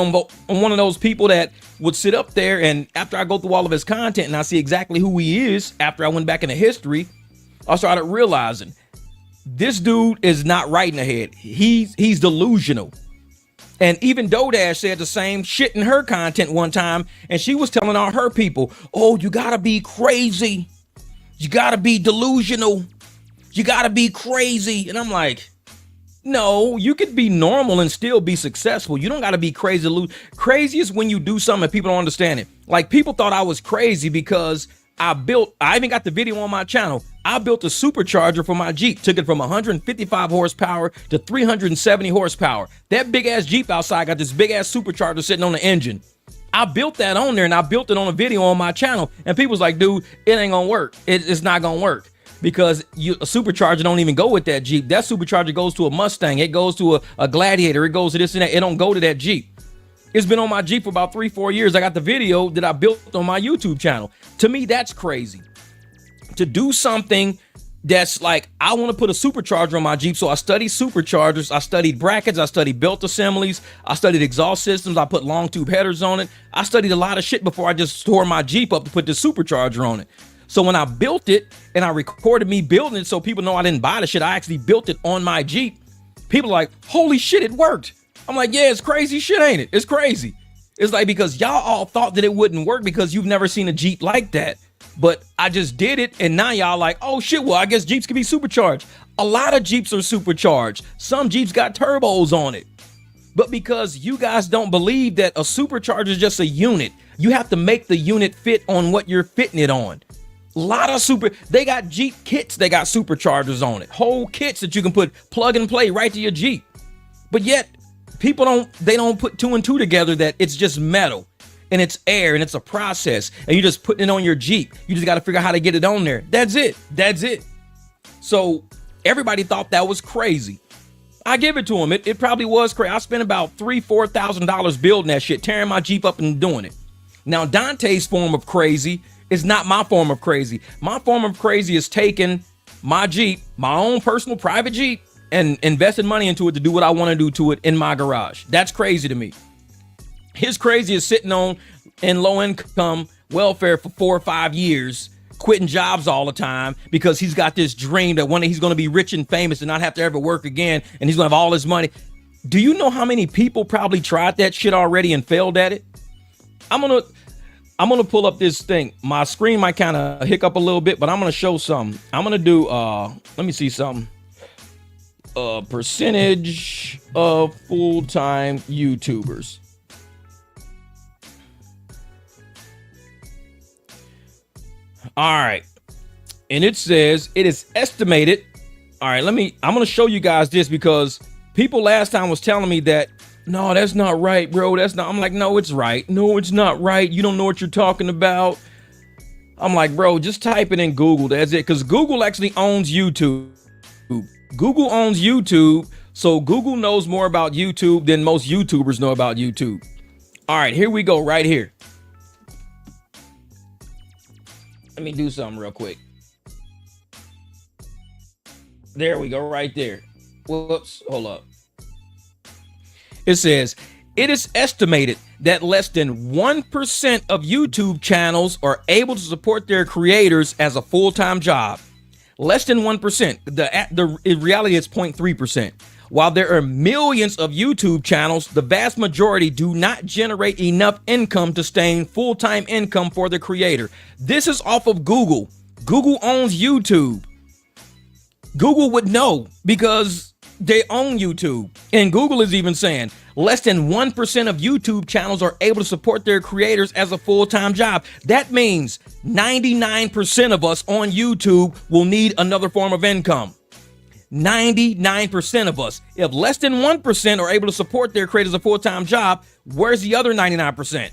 those people that would sit up there, and after I go through all of his content and I see exactly who he is, after I went back into history, I started realizing this dude is not right in the head. He's delusional. And even Dodash said the same shit in her content one time. And she was telling all her people, oh, you got to be crazy. You got to be delusional. You got to be crazy. And I'm like, no, you could be normal and still be successful. You don't got to be crazy. Crazy is when you do something and people don't understand it. Like, people thought I was crazy because I even got the video on my channel. I built a supercharger for my Jeep, took it from 155 horsepower to 370 horsepower. That big ass Jeep outside got this big ass supercharger sitting on the engine. I built that on there, and I built it on a video on my channel. And people was like, dude, it ain't gonna work. It's not gonna work. Because a supercharger don't even go with that Jeep. That supercharger goes to a Mustang. It goes to a Gladiator. It goes to this and that. It don't go to that Jeep. It's been on my Jeep for about 3-4 years. I got the video that I built on my YouTube channel. To me, that's crazy. To do something that's like, I want to put a supercharger on my Jeep. So I studied superchargers. I studied brackets. I studied belt assemblies. I studied exhaust systems. I put long tube headers on it. I studied a lot of shit before I just tore my Jeep up to put the supercharger on it. So when I built it and I recorded me building it so people know I didn't buy the shit, I actually built it on my Jeep. People are like, holy shit, it worked. I'm like, yeah, it's crazy shit, ain't it? It's crazy. It's like, because y'all all thought that it wouldn't work because you've never seen a Jeep like that. But I just did it, and now y'all like, oh shit, well, I guess Jeeps can be supercharged. A lot of Jeeps are supercharged. Some Jeeps got turbos on it. But because you guys don't believe that a supercharger is just a unit, you have to make the unit fit on what you're fitting it on. They got Jeep kits, they got superchargers on it. Whole kits that you can put plug and play right to your Jeep. But yet, people don't put two and two together that it's just metal and it's air and it's a process and you're just putting it on your Jeep. You just got to figure out how to get it on there. That's it. So everybody thought that was crazy. I give it to them. It probably was crazy. I spent about $3,000-$4,000 building that shit, tearing my Jeep up and doing it. Now, Dante's form of crazy is not my form of crazy. My form of crazy is taking my Jeep, my own personal private Jeep, and investing money into it to do what I want to do to it in my garage. That's crazy to me. His crazy is sitting in low income welfare for 4 or 5 years, quitting jobs all the time because he's got this dream that one day he's going to be rich and famous and not have to ever work again, and he's going to have all his money. Do you know how many people probably tried that shit already and failed at it? I'm gonna pull up this thing. My screen might kind of hiccup a little bit, but I'm gonna show something. I'm gonna do let me see something. Percentage of full-time YouTubers. All right. And it says it is estimated. All right, I'm gonna show you guys this because people last time was telling me that, no, that's not right, bro. That's not. I'm like, no, it's right. No, it's not right. You don't know what you're talking about. I'm like, bro, just type it in Google. That's it. Because Google actually owns YouTube. Google owns YouTube. So Google knows more about YouTube than most YouTubers know about YouTube. All right, here we go right here. Let me do something real quick. There we go right there. Whoops, hold up. It says, it is estimated that less than 1% of YouTube channels are able to support their creators as a full-time job. Less than 1%. In reality, it's 0.3%. While there are millions of YouTube channels, the vast majority do not generate enough income to sustain full-time income for the creator. This is off of Google. Google owns YouTube. Google would know because they own YouTube. And Google is even saying less than 1% of YouTube channels are able to support their creators as a full-time job. That means 99% of us on YouTube will need another form of income. 99% of us. If less than 1% are able to support their creators as a full-time job, where's the other 99%?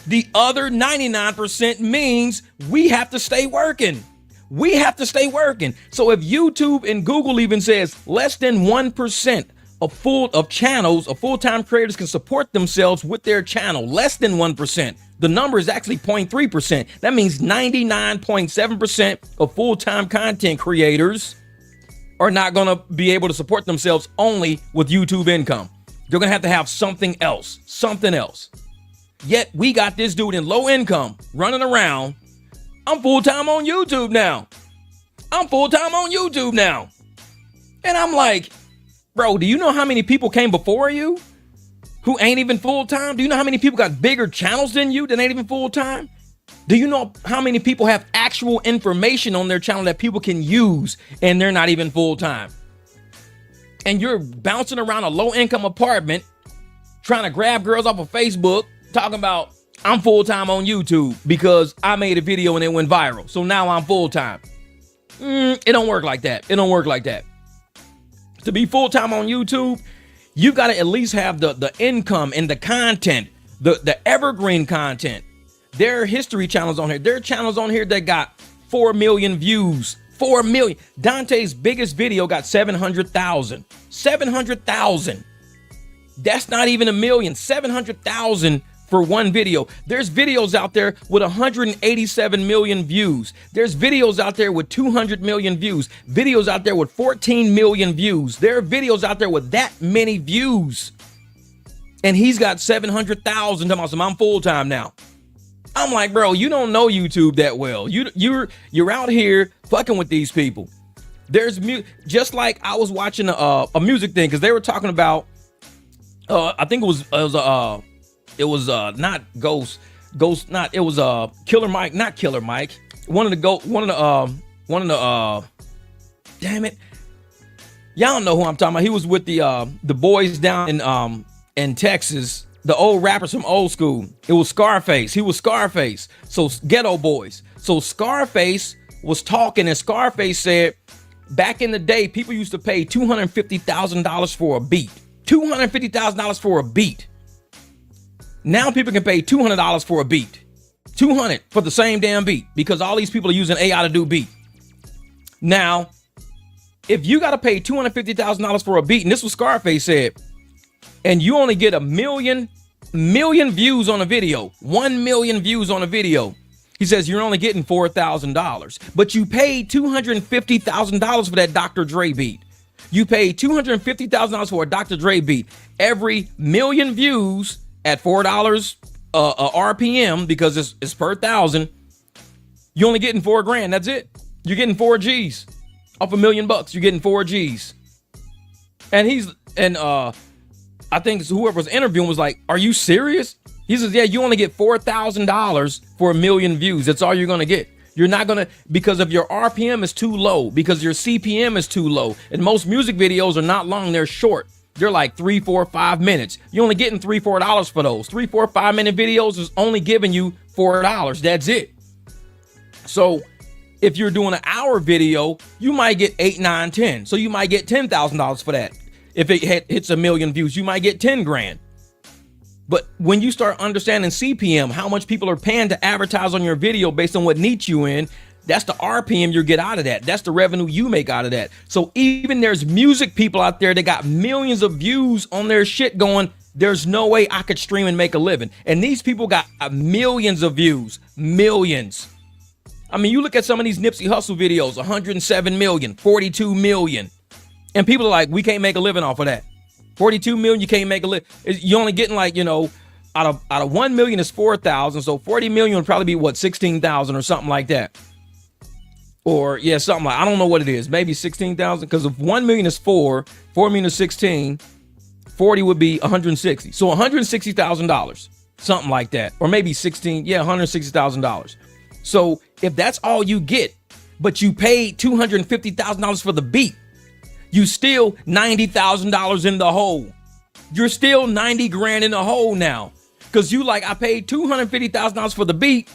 The other 99% means we have to stay working. We have to stay working. So if YouTube and Google even says less than 1% of channels, of full-time creators can support themselves with their channel, less than 1%. The number is actually 0.3%. That means 99.7% of full-time content creators are not going to be able to support themselves only with YouTube income. They're going to have something else, Yet we got this dude in low income running around. I'm full-time on YouTube now. And I'm like, Bro, do you know how many people came before you who ain't even full-time? Do you know how many people got bigger channels than you that ain't even full-time? Do you know how many people have actual information on their channel that people can use and they're not even full-time? And you're bouncing around a low-income apartment trying to grab girls off of Facebook talking about, I'm full-time on YouTube because I made a video and it went viral. So now I'm full-time. It don't work like that. It don't work like that. To be full-time on YouTube, you've got to at least have the income and the content, the evergreen content. There are history channels on here. There are channels on here that got 4 million views. 4 million. Dante's biggest video got 700,000. 700,000. That's not even a million. 700,000 for one video. There's videos out there with 187 million views. There's videos out there with 200 million views. Videos out there with 14 million views. There are videos out there with that many views. And he's got 700,000. I'm full-time now. I'm like, bro, you don't know YouTube that well. You're out here fucking with these people. There's just like I was watching a music thing because they were talking about I think it was not Ghost, it was Killer Mike, not Killer Mike. Damn it. Y'all know who I'm talking about. He was with the boys down in Texas, the old rappers from old school. It was Scarface. He was Scarface. So Ghetto Boys. So Scarface was talking and Scarface said back in the day, people used to pay $250,000 for a beat. $250,000 for a beat. Now people can pay $200 for a beat. $200 for the same damn beat because all these people are using AI to do beat. Now, if you got to pay $250,000 for a beat, and this was Scarface said, and you only get a million views on a video, 1 million views on a video, he says you're only getting $4,000. But you paid $250,000 for that Dr. Dre beat. You paid $250,000 for a Dr. Dre beat. Every million views at $4 RPM because it's per thousand. You're only getting $4,000. That's it. You're getting 4 G's off $1 million. You're getting 4 G's. And I think whoever was interviewing was like, "Are you serious?" He says, "Yeah, you only get $4,000 for 1 million views. That's all you're gonna get. You're not gonna, because of your RPM is too low, because your CPM is too low. And most music videos are not long; they're short. They're like 3, 4, 5 minutes. You're only getting $3, $4 for those. 3, 4, 5 minute videos is only giving you $4. That's it. So if you're doing an hour video, you might get 8, 9, 10. So you might get $10,000 for that. If it hits 1 million views, you might get 10 grand. But when you start understanding CPM, how much people are paying to advertise on your video based on what niche you in, that's the RPM you get out of that. That's the revenue you make out of that. So even there's music people out there that got millions of views on their shit going, there's no way I could stream and make a living. And these people got millions of views, millions. I mean, you look at some of these Nipsey Hussle videos, 107 million, 42 million. And people are like, we can't make a living off of that. 42 million, you can't make a living. You're only getting like, out of 1 million is 4,000. So 40 million would probably be what, 16,000 or something like that. Or yeah, something like, I don't know what it is. Maybe 16,000. Because if 1 million is 4 million is 16, 40 would be 160. So $160,000, something like that. Or maybe 16, yeah, $160,000. So if that's all you get, but you paid $250,000 for the beat, you still $90,000 in the hole. You're still 90 grand in the hole now. Cause you like, I paid $250,000 for the beat.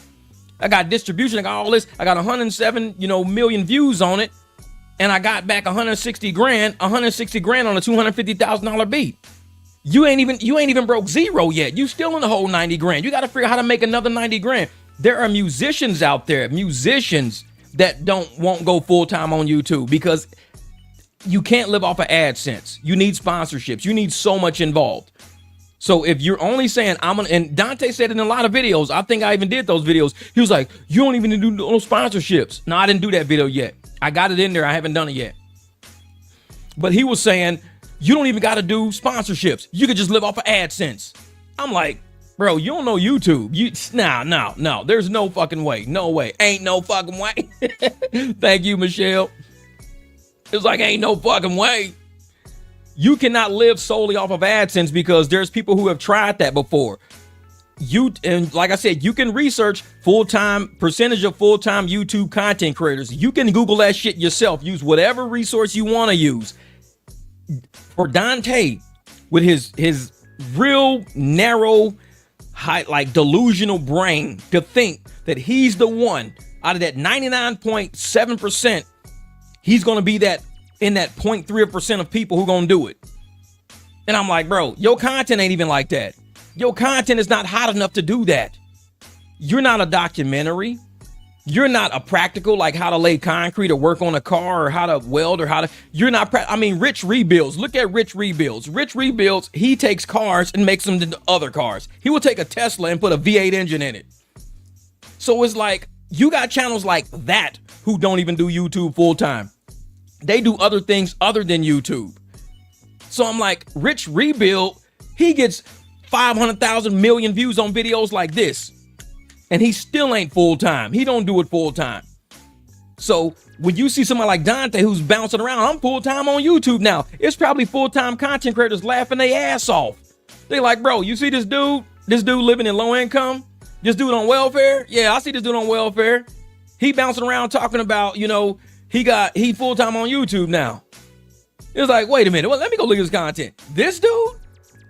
I got distribution, I got all this. I got 107, million views on it. And I got back 160 grand on a $250,000 beat. You ain't even broke zero yet. You still in the whole 90 grand. You got to figure out how to make another 90 grand. There are musicians out there, that won't go full time on YouTube because you can't live off of AdSense. You need sponsorships. You need so much involved. So if you're only saying and Dante said it in a lot of videos, I think I even did those videos. He was like, you don't even do no sponsorships. No, I didn't do that video yet. I got it in there. I haven't done it yet. But he was saying, you don't even got to do sponsorships. You could just live off of AdSense. I'm like, bro, you don't know YouTube. No. There's no fucking way. No way. Ain't no fucking way. Thank you, Michelle. It's like, ain't no fucking way. You cannot live solely off of AdSense because there's people who have tried that before. And like I said, you can research percentage of full-time YouTube content creators. You can Google that shit yourself. Use whatever resource you want to use. For Dante, with his real narrow, like delusional brain, to think that he's the one out of that 99.7%, he's gonna be that in that 0.3% of people who gonna do it. And I'm like, bro, your content ain't even like that. Your content is not hot enough to do that. You're not a documentary. You're not a practical, like how to lay concrete or work on a car or how to weld or how to, you're not, Rich Rebuilds. Look at Rich Rebuilds. Rich Rebuilds, he takes cars and makes them into other cars. He will take a Tesla and put a V8 engine in it. So it's like, you got channels like that who don't even do YouTube full time. They do other things other than YouTube. So I'm like, Rich Rebuild, he gets 500,000 million views on videos like this. And he still ain't full time. He don't do it full time. So when you see somebody like Dante who's bouncing around, I'm full time on YouTube now. It's probably full time content creators laughing their ass off. They like, bro, you see this dude living in low income? This dude on welfare? Yeah, I see this dude on welfare. He bouncing around talking about, he full time on YouTube now. It's like, wait a minute. Well, let me go look at his content. This dude,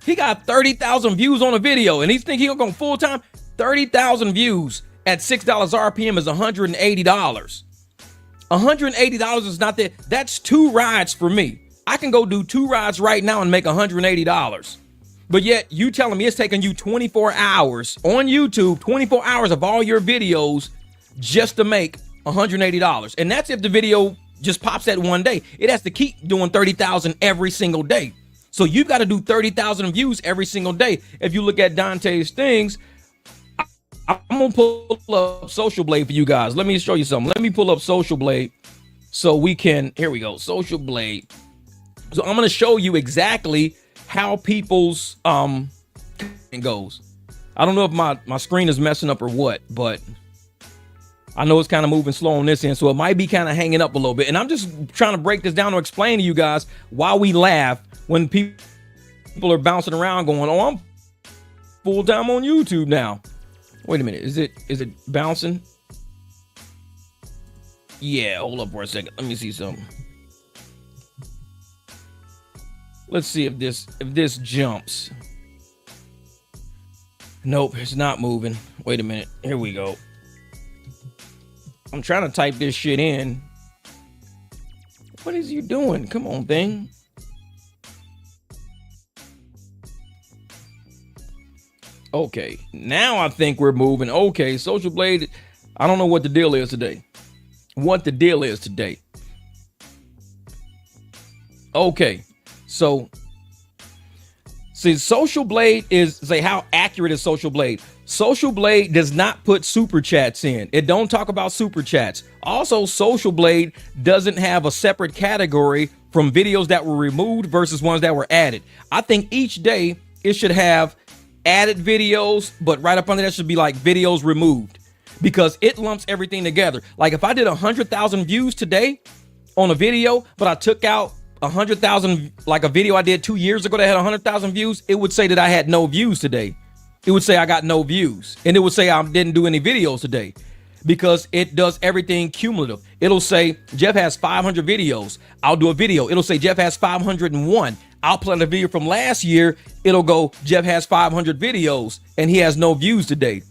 he got 30,000 views on a video and he think he'll go full time. 30,000 views at $6 RPM is $180. $180 is not that. That's 2 rides for me. I can go do 2 rides right now and make $180. But yet you telling me it's taking you 24 hours on YouTube, 24 hours of all your videos just to make $180. And that's if the video just pops that one day. It has to keep doing 30,000 every single day. So you've got to do 30,000 views every single day. If you look at Dante's things, I'm going to pull up Social Blade for you guys. Let me show you something. Let me pull up Social Blade so we can, here we go, Social Blade. So I'm going to show you exactly how people's goes. I don't know if my screen is messing up or what, but I know it's kind of moving slow on this end, so it might be kind of hanging up a little bit. And I'm just trying to break this down to explain to you guys why we laugh when people are bouncing around going, oh, I'm full time on YouTube now. Wait a minute, is it bouncing? Yeah, hold up for a second. Let me see something. Let's see if this jumps. Nope, it's not moving. Wait a minute. Here we go. I'm trying to type this shit in. What is you doing? Come on, thing. Okay, now I think we're moving. Okay, Social Blade, I don't know what the deal is today. Okay, so see, Social Blade how accurate is Social Blade? Social Blade does not put super chats in. It don't talk about super chats. Also, Social Blade doesn't have a separate category from videos that were removed versus ones that were added. I think each day it should have added videos, but right up under that should be like videos removed, because it lumps everything together. Like if I did 100,000 views today on a video, but I took out 100,000, like a video I did 2 years ago that had 100,000 views, it would say that I had no views today. It would say I got no views, and it would say I didn't do any videos today, because it does everything cumulative. It'll say Jeff has 500 videos. I'll do a video. It'll say Jeff has 501. I'll play the video from last year. It'll go, Jeff has 500 videos and he has no views today.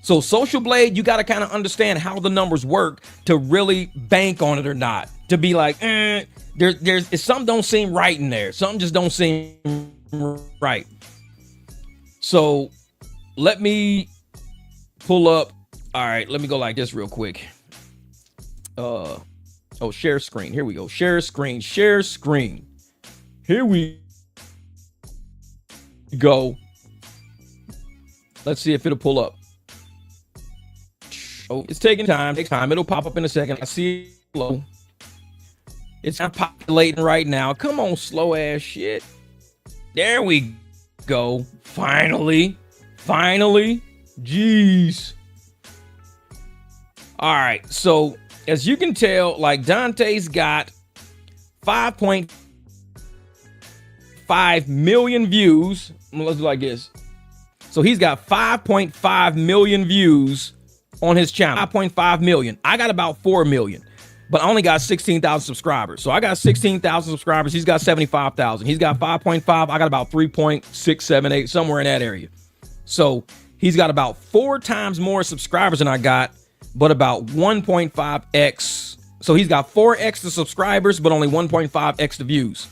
So Social Blade, you got to kind of understand how the numbers work to really bank on it or not. To be like, there's something don't seem right in there. Something just don't seem right. So let me pull up. All right, let me go like this real quick. Share screen. Here we go. Share screen. Here we go. Let's see if it'll pull up. Oh, it's taking time. Takes time. It'll pop up in a second. I see it slow. It's not populating right now. Come on, slow ass shit. There we go. Finally. Jeez. All right. So as you can tell, like Dante's got 5.5 5.5 million views. Let's do like this. So he's got 5.5 million views on his channel. 5.5 million. I got about 4 million, but I only got 16,000 subscribers. So I got 16,000 subscribers. He's got 75,000. He's got 5.5. I got about 3.678, somewhere in that area. So he's got about 4 times more subscribers than I got, but about 1.5x. So he's got 4x the subscribers, but only 1.5x the views.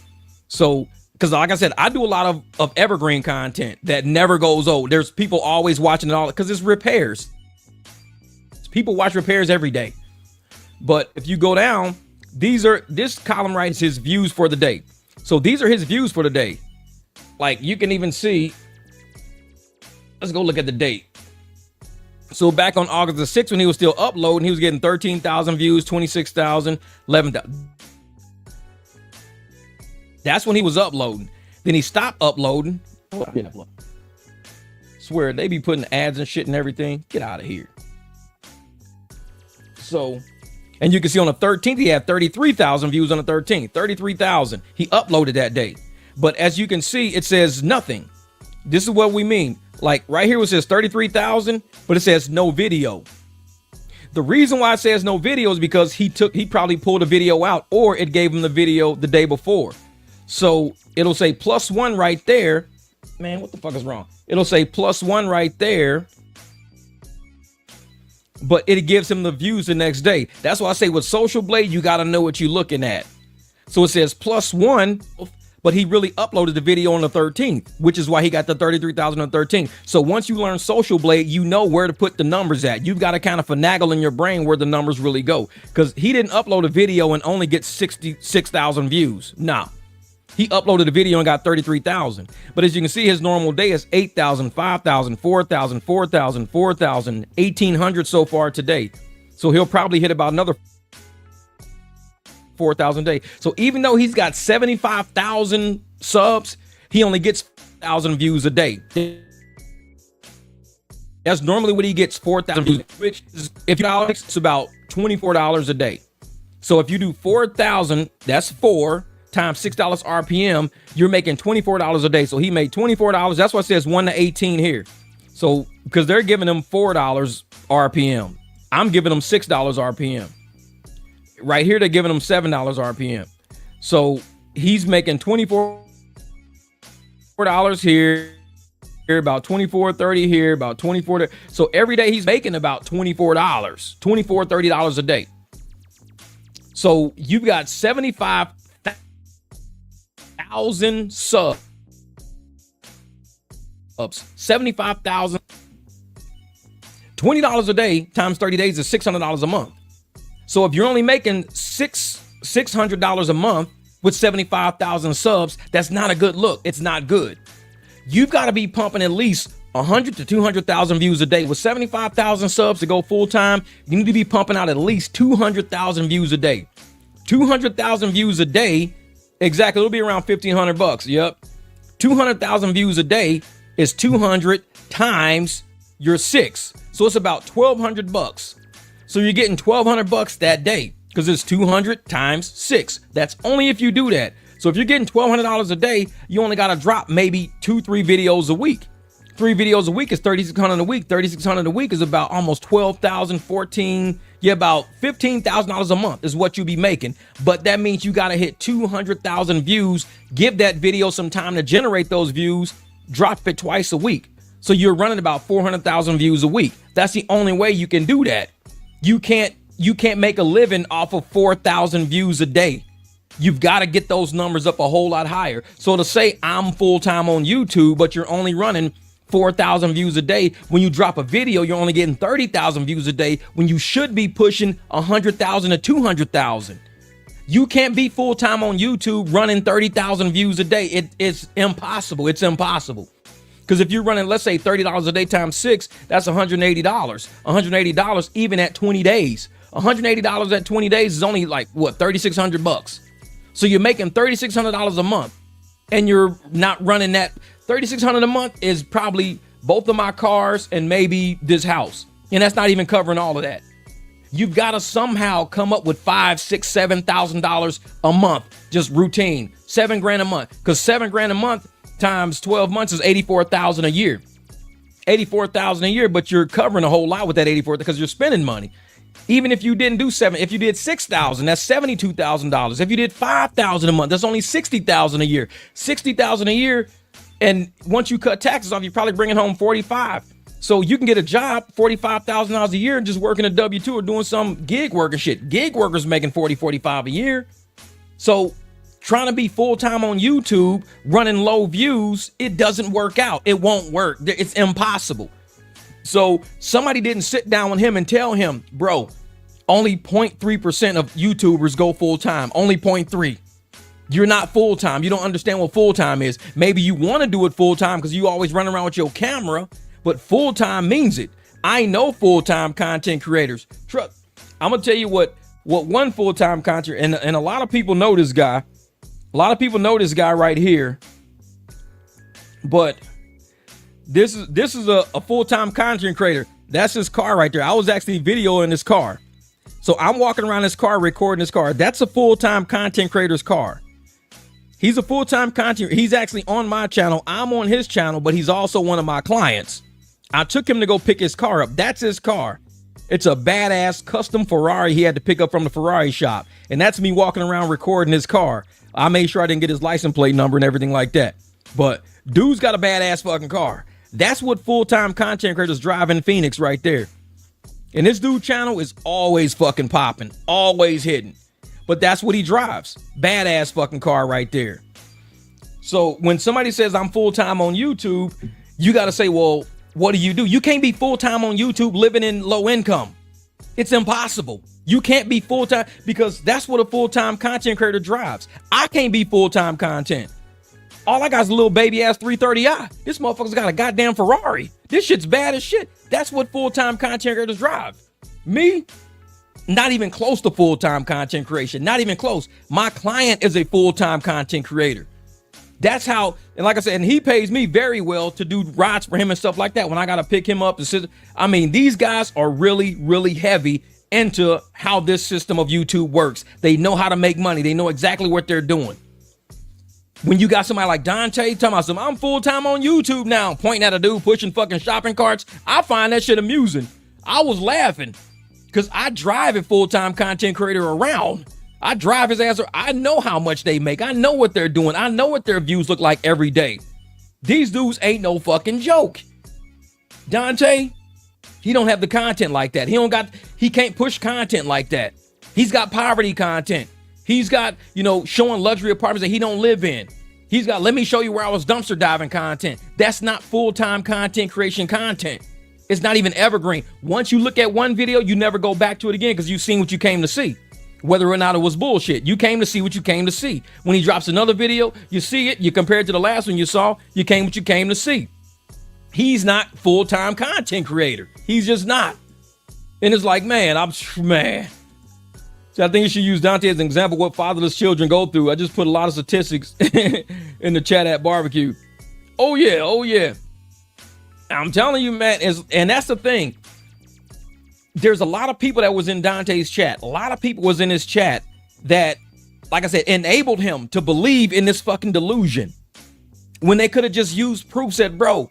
So, because like I said, I do a lot of evergreen content that never goes old. There's people always watching it all because it's repairs. People watch repairs every day. But if you go down, this column right is his views for the day. So these are his views for the day. Like you can even see, let's go look at the date. So back on August the 6th, when he was still uploading, he was getting 13,000 views, 26,000, 11,000. That's when he was uploading. Then he stopped uploading. Swear, they be putting ads and shit and everything. Get out of here. So, and you can see on the 13th, he had 33,000 views on the 13th. 33,000. He uploaded that day. But as you can see, it says nothing. This is what we mean. Like right here, it says 33,000, but it says no video. The reason why it says no video is because he probably pulled a video out, or it gave him the video the day before. So it'll say +1 right there. Man, what the fuck is wrong? It'll say +1 right there, but it gives him the views the next day. That's why I say with Social Blade, you got to know what you're looking at. So it says +1, but he really uploaded the video on the 13th, which is why he got the 33,000 on the 13th. So once you learn Social Blade, you know where to put the numbers at. You've got to kind of finagle in your brain where the numbers really go, because he didn't upload a video and only get 66,000 views. Nah, he uploaded a video and got 33,000. But as you can see, his normal day is 8,000, 5,000, 4,000, 4,000, 4,000, 1,800 so far today. So he'll probably hit about another 4,000 a day. So even though he's got 75,000 subs, he only gets 1,000 views a day. That's normally what he gets, 4,000 views, which is, if you know, it's about $24 a day. So if you do 4,000, that's 4 times $6 RPM, you're making $24 a day. So he made $24. That's why it says 1 to 18 here. So because they're giving him $4 RPM, I'm giving them $6 RPM. Right here, they're giving him $7 RPM. So he's making $24 here, about $24.30 here, about $24. So every day he's making about $24, $30 a day. So you've got 75,000 subs. 75,000. $20 a day times 30 days is $600 a month. So if you're only making $600 a month with 75,000 subs, that's not a good look. It's not good. You've got to be pumping at least 100 to 200,000 views a day. With 75,000 subs to go full time, you need to be pumping out at least 200,000 views a day. 200,000 views a day, exactly. It'll be around $1,500. Yep. 200,000 views a day is 200 times your 6. So it's about $1,200. So you're getting $1,200 that day because it's 200 times 6. That's only if you do that. So if you're getting $1,200 a day, you only got to drop maybe 2-3 videos a week. 3 videos a week is $3,600 a week. $3,600 a week is about almost 12,000, 14, about $15,000 a month is what you'll be making. But that means you got to hit 200,000 views. Give that video some time to generate those views. Drop it twice a week. So you're running about 400,000 views a week. That's the only way you can do that. You can't make a living off of 4,000 views a day. You've got to get those numbers up a whole lot higher. So to say I'm full-time on YouTube, but you're only running 4,000 views a day, when you drop a video, you're only getting 30,000 views a day when you should be pushing 100,000 to 200,000. You can't be full-time on YouTube running 30,000 views a day. It's impossible. It's impossible. Because if you're running, let's say $30 a day times 6, that's $180. $180 even at 20 days. $180 at 20 days is only like what, $3,600. So you're making $3,600 a month, and you're not running that. $3,600 a month is probably both of my cars and maybe this house, and that's not even covering all of that. You've got to somehow come up with $5,000, $6,000, $7,000 a month, just routine, $7,000 a month, because $7,000 a month times 12 months is $84,000 a year. $84,000 a year, but you're covering a whole lot with that 84 because you're spending money. Even if you didn't do if you did 6,000, that's $72,000. If you did 5,000 a month, that's only 60,000 a year. 60,000 a year, and once you cut taxes off, you're probably bringing home 45. So you can get a job, $45,000 a year, and just working a W-2 or doing some gig worker shit. Gig workers making 40, 45 a year. So trying to be full-time on YouTube, running low views, it doesn't work out. It won't work. It's impossible. So somebody didn't sit down with him and tell him, bro, only 0.3% of YouTubers go full-time. Only 0.3. You're not full-time. You don't understand what full-time is. Maybe you want to do it full-time because you always run around with your camera, but full-time means it. I know full-time content creators. I'm going to tell you what one full-time content, and a lot of people know this guy. A lot of people know this guy right here. But this is a full-time content creator. That's his car right there. I was actually videoing this car. So I'm walking around this car, recording this car. That's a full-time content creator's car. He's a full-time content. He's actually on my channel. I'm on his channel, but he's also one of my clients. I took him to go pick his car up. That's his car. It's a badass custom Ferrari he had to pick up from the Ferrari shop. And that's me walking around recording his car. I made sure I didn't get his license plate number and everything like that. But dude's got a badass fucking car. That's what full-time content creators drive in Phoenix right there. And this dude channel is always fucking popping, always hitting. But that's what he drives. Badass fucking car right there. So when somebody says I'm full-time on YouTube, you got to say, well, what do? You can't be full-time on YouTube living in low income. It's impossible. You can't be full-time because that's what a full-time content creator drives. I can't be full-time content. All I got is a little baby ass 330i. This motherfucker's got a goddamn Ferrari. This shit's bad as shit. That's what full-time content creators drive. Me, not even close to full-time content creation. Not even close. My client is a full-time content creator. That's how, and like I said, and he pays me very well to do rides for him and stuff like that when I got to pick him up and sit. I mean, these guys are really, really heavy into how this system of YouTube works. They know how to make money. They know exactly what they're doing. When you got somebody like Dante talking about I'm full-time on YouTube now, pointing at a dude pushing fucking shopping carts, I find that shit amusing. I was laughing because I drive a full-time content creator around. I drive his ass. I know how much they make. I know what they're doing. I know what their views look like every day. These dudes ain't no fucking joke. Dante, he don't have the content like that. He can't push content like that. He's got poverty content. He's got, showing luxury apartments that he don't live in. He's got, let me show you where I was dumpster diving content. That's not full-time content creation content. It's not even evergreen. Once you look at one video, you never go back to it again because you've seen what you came to see. Whether or not it was bullshit, you came to see what you came to see. When he drops another video, you see it, you compare it to the last one you saw, you came what you came to see. He's not full-time content creator. He's just not. And it's like, man. So I think you should use Dante as an example of what fatherless children go through. I just put a lot of statistics in the chat at barbecue. Oh yeah. I'm telling you, man, and that's the thing. There's a lot of people that was in Dante's chat. A lot of people was in his chat that, like I said, enabled him to believe in this fucking delusion. When they could have just used proof, said, bro,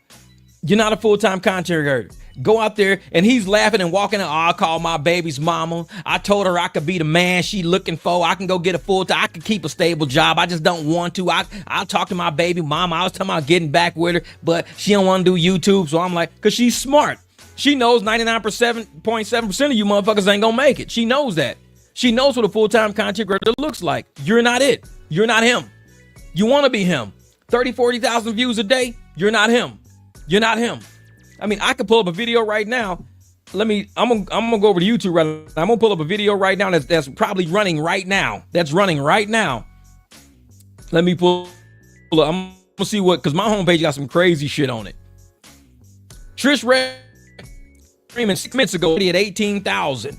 you're not a full-time content creator. Go out there, and he's laughing and walking out. I call my baby's mama. I told her I could be the man she looking for. I can go get a full-time. I can keep a stable job. I just don't want to. I'll talk to my baby mama. I was talking about getting back with her, but she don't want to do YouTube. So I'm like, because she's smart. She knows 99.7% of you motherfuckers ain't gonna make it. She knows that. She knows what a full-time content creator looks like. You're not it. You're not him. You want to be him. 30, 40,000 views a day. You're not him. You're not him. I mean, I could pull up a video right now. I'm gonna go over to YouTube right now. I'm gonna pull up a video right now that's probably running right now. That's running right now. Let me pull up. I'm gonna see because my homepage got some crazy shit on it. Trish Raymond 6 minutes ago he had 18,000.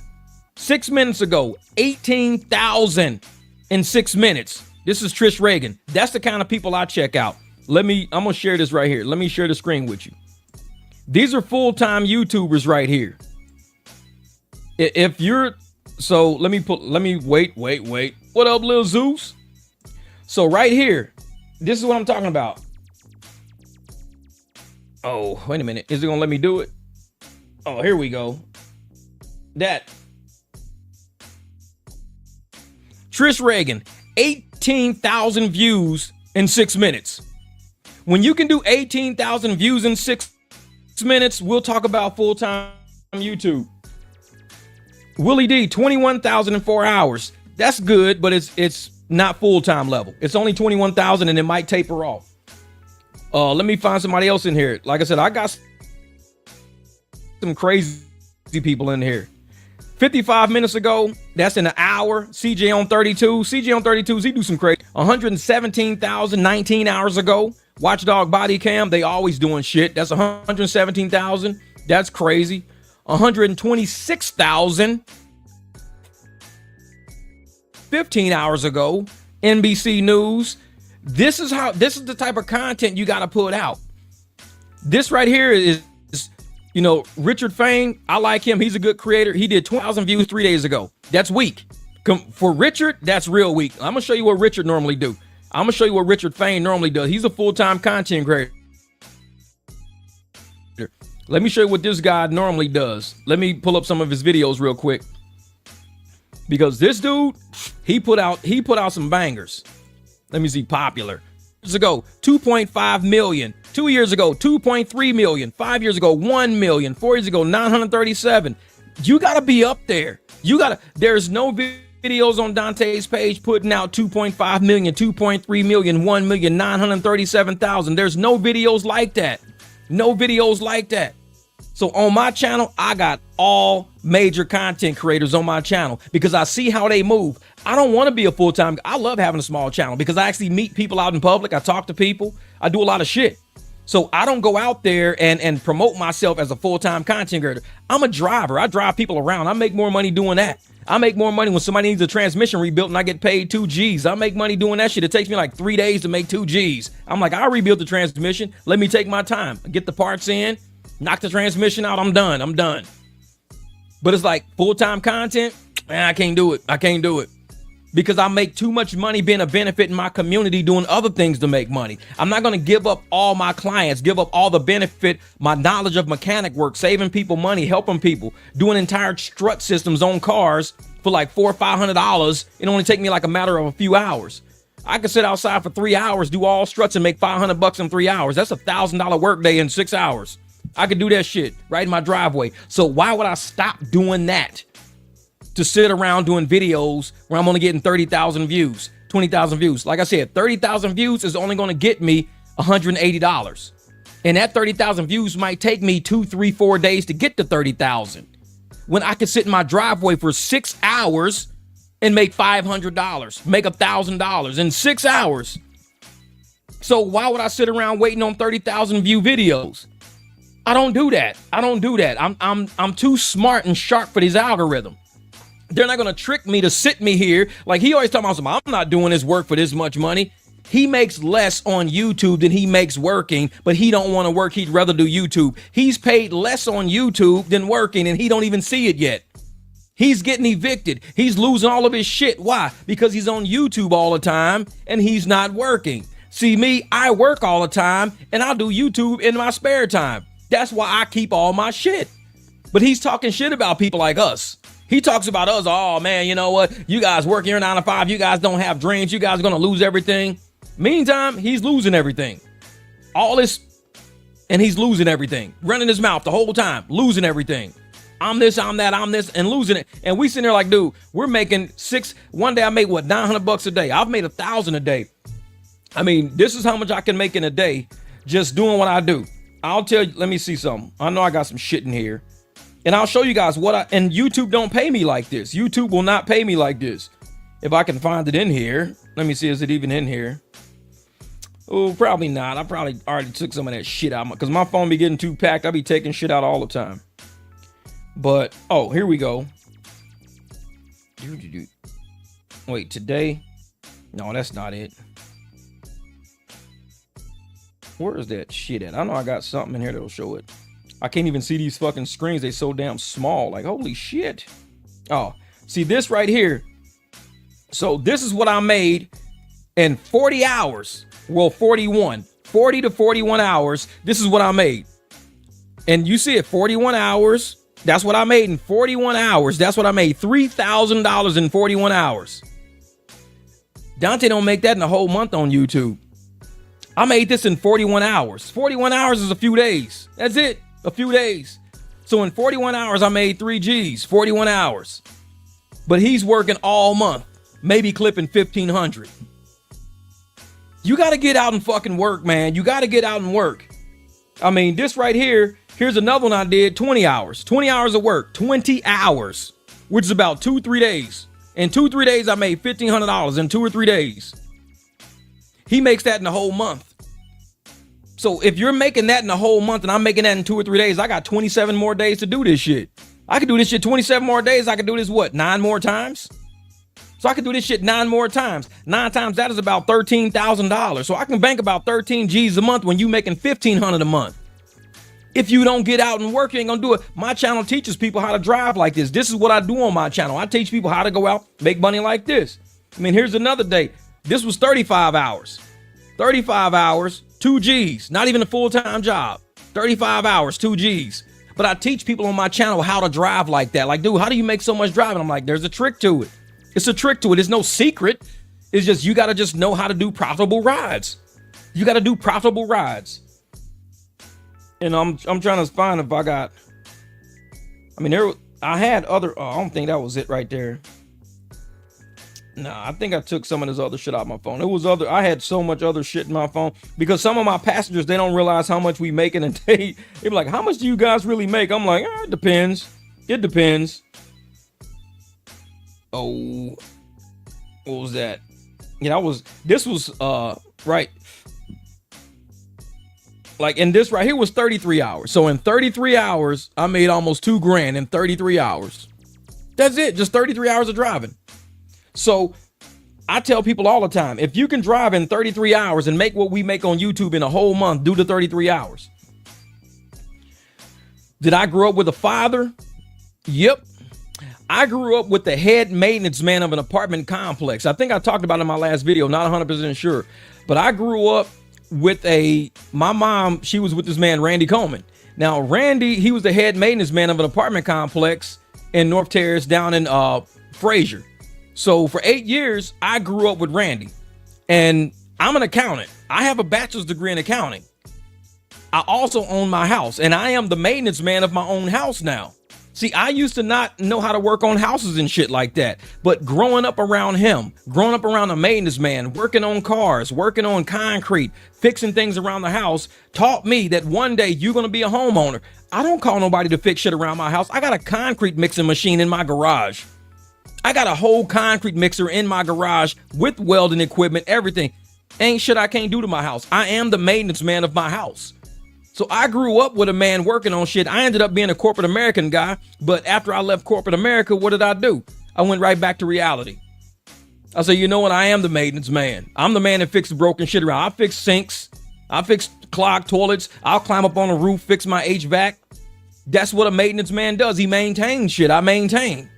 6 minutes ago, 18,000 in 6 minutes. This is Trish Reagan. That's the kind of people I check out. I'm gonna share this right here. Let me share the screen with you. These are full-time YouTubers right here. If you're so let me wait. What up, Lil Zeus? So right here, this is what I'm talking about. Oh, wait a minute. Is it gonna let me do it? Oh, here we go. That Trish Reagan, 18,000 views in 6 minutes. When you can do 18,000 views in 6 minutes, we'll talk about full-time YouTube. Willie D, 21,000 in 4 hours. That's good, but it's not full-time level. It's only 21,000 and it might taper off. Let me find somebody else in here. Like I said, I got some crazy people in here. 55 minutes ago, that's in an hour. CJ on 32. CJ on 32s, he do some crazy. 117,000, 19 hours ago. Watchdog Body Cam, they always doing shit. That's 117,000. That's crazy. 126,000. 15 hours ago. NBC News. This is the type of content you got to put out. This right here is, Richard Fain. I like him. He's a good creator. He did 20,000 views 3 days ago. That's weak. For Richard, that's real weak. I'm going to show you what Richard normally do. I'm going to show you what Richard Fain normally does. He's a full-time content creator. Let me show you what this guy normally does. Let me pull up some of his videos real quick. Because this dude, he put out some bangers. Let me see, popular. Years ago, 2.5 million. 2 years ago, 2.3 million. 5 years ago, 1 million. 4 years ago, 937. You got to be up there. There's no videos on Dante's page putting out 2.5 million, 2.3 million, 1 million, 937,000. There's no videos like that. No videos like that. So on my channel, I got all major content creators on my channel because I see how they move. I don't want to be a full-time. I love having a small channel because I actually meet people out in public. I talk to people. I do a lot of shit. So I don't go out there and promote myself as a full-time content creator. I'm a driver. I drive people around. I make more money doing that. I make more money when somebody needs a transmission rebuilt and I get paid 2 G's. I make money doing that shit. It takes me like 3 days to make 2 G's. I'm like, I'll rebuild the transmission. Let me take my time. Get the parts in. Knock the transmission out. I'm done. But it's like full-time content. I can't do it because I make too much money being a benefit in my community doing other things to make money. I'm not going to give up all my clients, give up all the benefit, my knowledge of mechanic work, saving people money, helping people, doing entire strut systems on cars for like $400 or $500. It only take me like a matter of a few hours. I could sit outside for 3 hours, do all struts and make $500 in 3 hours. That's $1,000 workday in 6 hours. I could do that shit right in my driveway. So why would I stop doing that to sit around doing videos where I'm only getting 30,000 views, 20,000 views? Like I said, 30,000 views is only going to get me $180. And that 30,000 views might take me 2, 3, 4 days to get to 30,000. When I could sit in my driveway for 6 hours and make $500, make $1,000 in 6 hours. So why would I sit around waiting on 30,000 view videos? I don't do that. I'm too smart and sharp for this algorithm. They're not gonna trick me to sit me here. Like he always talking about, I'm not doing this work for this much money. He makes less on YouTube than he makes working, but he don't want to work. He'd rather do YouTube. He's paid less on YouTube than working, and he don't even see it yet. He's getting evicted. He's losing all of his shit. Why? Because he's on YouTube all the time and he's not working. See me, I work all the time and I'll do YouTube in my spare time. That's why I keep all my shit. But he's talking shit about people like us. He talks about us. Oh man, you know what? You guys work your 9 to 5. You guys don't have dreams. You guys are going to lose everything. Meantime, he's losing everything. All this, and he's losing everything. Running his mouth the whole time, losing everything. I'm this, I'm that, I'm this, and losing it. And we sitting there like, dude, we're making one day I make what, $900 a day. I've made $1,000 a day. I mean, this is how much I can make in a day just doing what I do. I'll tell you, let me see something. I know I got some shit in here. And I'll show you guys and YouTube don't pay me like this. YouTube will not pay me like this. If I can find it in here. Let me see, is it even in here? Oh, probably not. I probably already took some of that shit out because my phone be getting too packed. I be taking shit out all the time. But, oh, here we go. Wait, today? No, that's not it. Where is that shit at? I know I got something in here that'll show it. I can't even see these fucking screens. They so damn small. Like, holy shit. Oh, see this right here. So this is what I made in 40 hours. Well, 40 to 41 hours. This is what I made. And you see it, 41 hours. That's what I made in 41 hours. That's what I made, $3,000 in 41 hours. Dante don't make that in a whole month on YouTube. I made this in 41 hours. 41 hours is a few days. That's it, a few days. So in 41 hours, I made 3 G's, 41 hours. But he's working all month, maybe clipping 1,500. You got to get out and fucking work, man. You got to get out and work. I mean, this right here, here's another one I did, 20 hours. 20 hours of work, 20 hours, which is about 2-3 days. In 2-3 days, I made $1,500 in 2 or 3 days. He makes that in a whole month. So if you're making that in a whole month and I'm making that in 2 or 3 days, I got 27 more days to do this shit. I could do this shit 27 more days. I could do this, what, 9 more times? So I could do this shit 9 more times. 9 times that is about $13,000. So I can bank about 13 G's a month when you making 1,500 a month. If you don't get out and work, you ain't gonna do it. My channel teaches people how to drive like this. This is what I do on my channel. I teach people how to go out, make money like this. I mean, here's another day. This was 35 hours. 35 hours, 2 G's, not even a full-time job. 35 hours, 2 G's. But I teach people on my channel how to drive like that. Like, dude, how do you make so much driving? I'm like, there's a trick to it. It's a trick to it. It's no secret. It's just, you got to just know how to do profitable rides. You got to do profitable rides. And I'm trying to find if I got, I mean, I had other, I don't think that was it right there. Nah, I think I took some of this other shit out of my phone. I had so much other shit in my phone because some of my passengers, they don't realize how much we make in a day. They be like, how much do you guys really make? I'm like, it depends. It depends. Oh, what was that? Yeah, this was right. Like, and this right here was 33 hours. So in 33 hours, I made almost $2,000 in 33 hours. That's it. Just 33 hours of driving. So I tell people all the time, if you can drive in 33 hours and make what we make on YouTube in a whole month, do the 33 hours. Did I grow up with a father? Yep. I grew up with the head maintenance man of an apartment complex. I think I talked about it in my last video, not 100% sure. But I grew up with my mom, she was with this man, Randy Coleman. Now, Randy, he was the head maintenance man of an apartment complex in North Terrace down in Fraser. So for 8 years, I grew up with Randy. And I'm an accountant. I have a bachelor's degree in accounting. I also own my house, and I am the maintenance man of my own house now. See, I used to not know how to work on houses and shit like that. But growing up around him, growing up around a maintenance man, working on cars, working on concrete, fixing things around the house, taught me that one day you're going to be a homeowner. I don't call nobody to fix shit around my house. I got a concrete mixing machine in my garage. I got a whole concrete mixer in my garage with welding equipment, everything. Ain't shit I can't do to my house. I am the maintenance man of my house. So I grew up with a man working on shit. I ended up being a corporate American guy, but after I left corporate America, what did I do? I went right back to reality. I said, you know what? I am the maintenance man. I'm the man that fixes broken shit around. I fix sinks. I fix clogged toilets. I'll climb up on a roof, fix my HVAC. That's what a maintenance man does. He maintains shit. I maintain.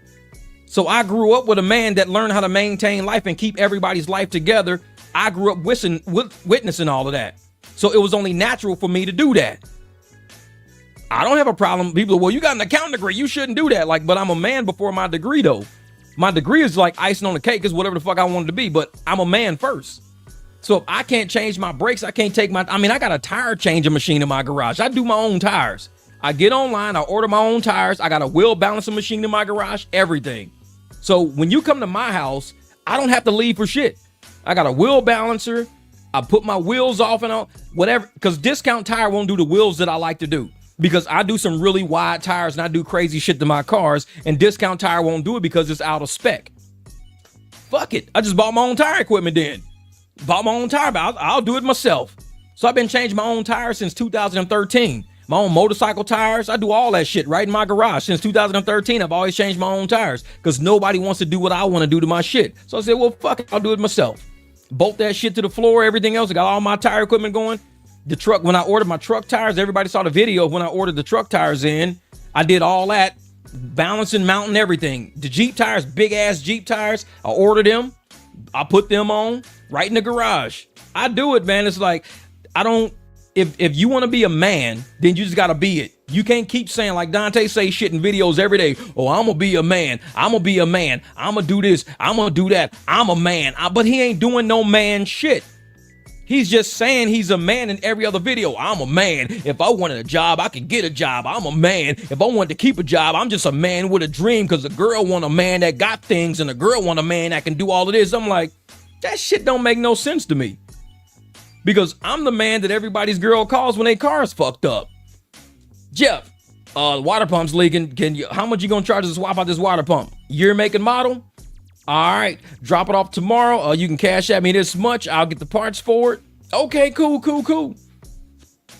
So I grew up with a man that learned how to maintain life and keep everybody's life together. I grew up witnessing all of that. So it was only natural for me to do that. I don't have a problem. People, well, you got an accounting degree. You shouldn't do that. Like, but I'm a man before my degree, though. My degree is like icing on the cake, is whatever the fuck I wanted to be. But I'm a man first. So if I can't change my brakes, I can't take I got a tire changing machine in my garage. I do my own tires. I get online, I order my own tires. I got a wheel balancing machine in my garage, everything. So when you come to my house, I don't have to leave for shit. I got a wheel balancer. I put my wheels off and on, whatever, because Discount Tire won't do the wheels that I like to do. Because I do some really wide tires and I do crazy shit to my cars, and Discount Tire won't do it because it's out of spec. Fuck it. I just bought my own tire equipment then. Bought my own tire, but I'll do it myself. So I've been changing my own tires since 2013. My own motorcycle tires. I do all that shit right in my garage. Since 2013, I've always changed my own tires because nobody wants to do what I want to do to my shit. So I said, well, fuck it. I'll do it myself. Bolt that shit to the floor, everything else. I got all my tire equipment going. The truck, when I ordered my truck tires, everybody saw the video of when I ordered the truck tires in. I did all that. balancing, mounting, everything. The Jeep tires, big ass Jeep tires, I order them. I put them on right in the garage. I do it, man. It's like, I don't, if you want to be a man, then you just got to be it. You can't keep saying, like Dante say shit in videos every day. Oh, I'm going to be a man. I'm going to be a man. I'm going to do this. I'm going to do that. I'm a man. But he ain't doing no man shit. He's just saying he's a man in every other video. I'm a man. If I wanted a job, I could get a job. I'm a man. If I wanted to keep a job, I'm just a man with a dream, because the girl want a man that got things and the girl want a man that can do all of this. I'm like, that shit don't make no sense to me. Because I'm the man that everybody's girl calls when their car's fucked up. Jeff, the water pump's leaking. How much you gonna charge to swap out this water pump? Year, make, and model? All right, drop it off tomorrow. You can cash at me this much. I'll get the parts for it. Okay, cool.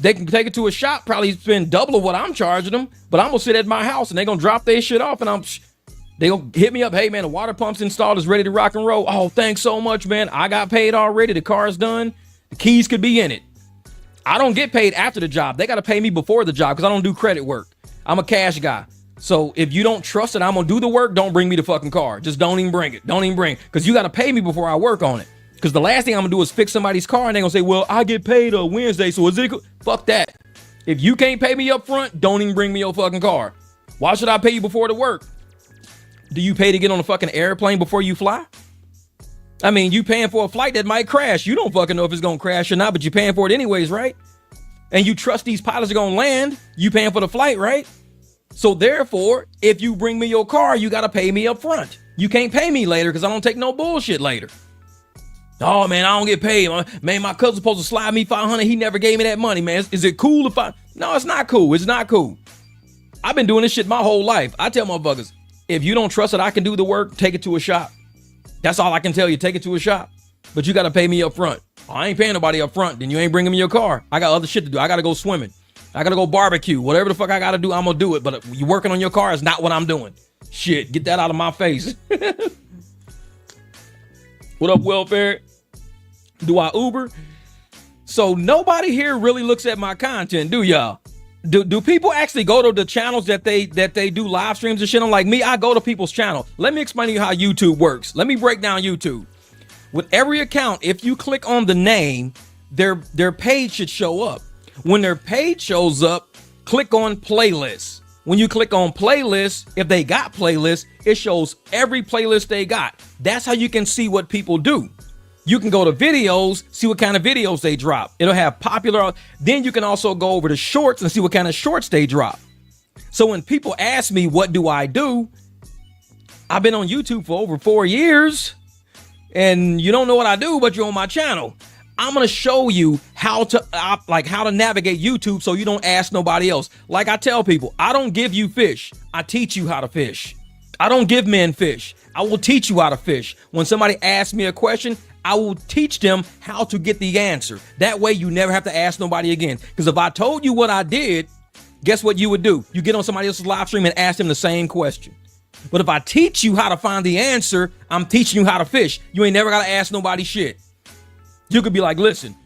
They can take it to a shop, probably spend double of what I'm charging them, but I'm gonna sit at my house and they're gonna drop their shit off, and they gonna hit me up. Hey man, the water pump's installed, is ready to rock and roll. Oh, thanks so much, man. I got paid already. The car's done. The keys could be in it. I don't get paid after the job. They got to pay me before the job, because I don't do credit work. I'm a cash guy. So if you don't trust that I'm going to do the work, don't bring me the fucking car. Just don't even bring it. Don't even bring it. Because you got to pay me before I work on it. Because the last thing I'm going to do is fix somebody's car and they're going to say, well, I get paid on Wednesday, so is it cool? Fuck that. If you can't pay me up front, don't even bring me your fucking car. Why should I pay you before the work? Do you pay to get on a fucking airplane before you fly? I mean, you paying for a flight that might crash. You don't fucking know if it's going to crash or not, but you're paying for it anyways, right? And you trust these pilots are going to land. You paying for the flight, right? So therefore, if you bring me your car, you got to pay me up front. You can't pay me later, because I don't take no bullshit later. Oh, man, I don't get paid. Man, my cousin's supposed to slide me $500. He never gave me that money, man. Is it cool if I... No, it's not cool. It's not cool. I've been doing this shit my whole life. I tell motherfuckers, if you don't trust that I can do the work, take it to a shop. That's all I can tell you. Take it to a shop. But you got to pay me up front. I ain't paying nobody up front. Then you ain't bringing me your car. I got other shit to do. I got to go swimming. I got to go barbecue. Whatever the fuck I got to do, I'm going to do it. But you working on your car is not what I'm doing. Shit, get that out of my face. What up, welfare? Do I Uber? So nobody here really looks at my content, do y'all? Do people actually go to the channels that they do live streams and shit on? Like me, I go to people's channel. Let me explain to you how YouTube works. Let me break down YouTube. With every account, if you click on the name, their page should show up. When their page shows up, click on playlists. When you click on playlists, if they got playlists, it shows every playlist they got. That's how you can see what people do. You can go to videos, see what kind of videos they drop. It'll have popular. Then you can also go over to shorts and see what kind of shorts they drop. So when people ask me, what do? I've been on YouTube for over 4 years, and you don't know what I do, but you're on my channel. I'm going to show you how to navigate YouTube so you don't ask nobody else. Like I tell people, I don't give you fish. I teach you how to fish. I don't give men fish. I will teach you how to fish. When somebody asks me a question, I will teach them how to get the answer. That way you never have to ask nobody again. Because if I told you what I did, guess what you would do? You get on somebody else's live stream and ask them the same question. But if I teach you how to find the answer, I'm teaching you how to fish. You ain't never got to ask nobody shit. You could be like, listen,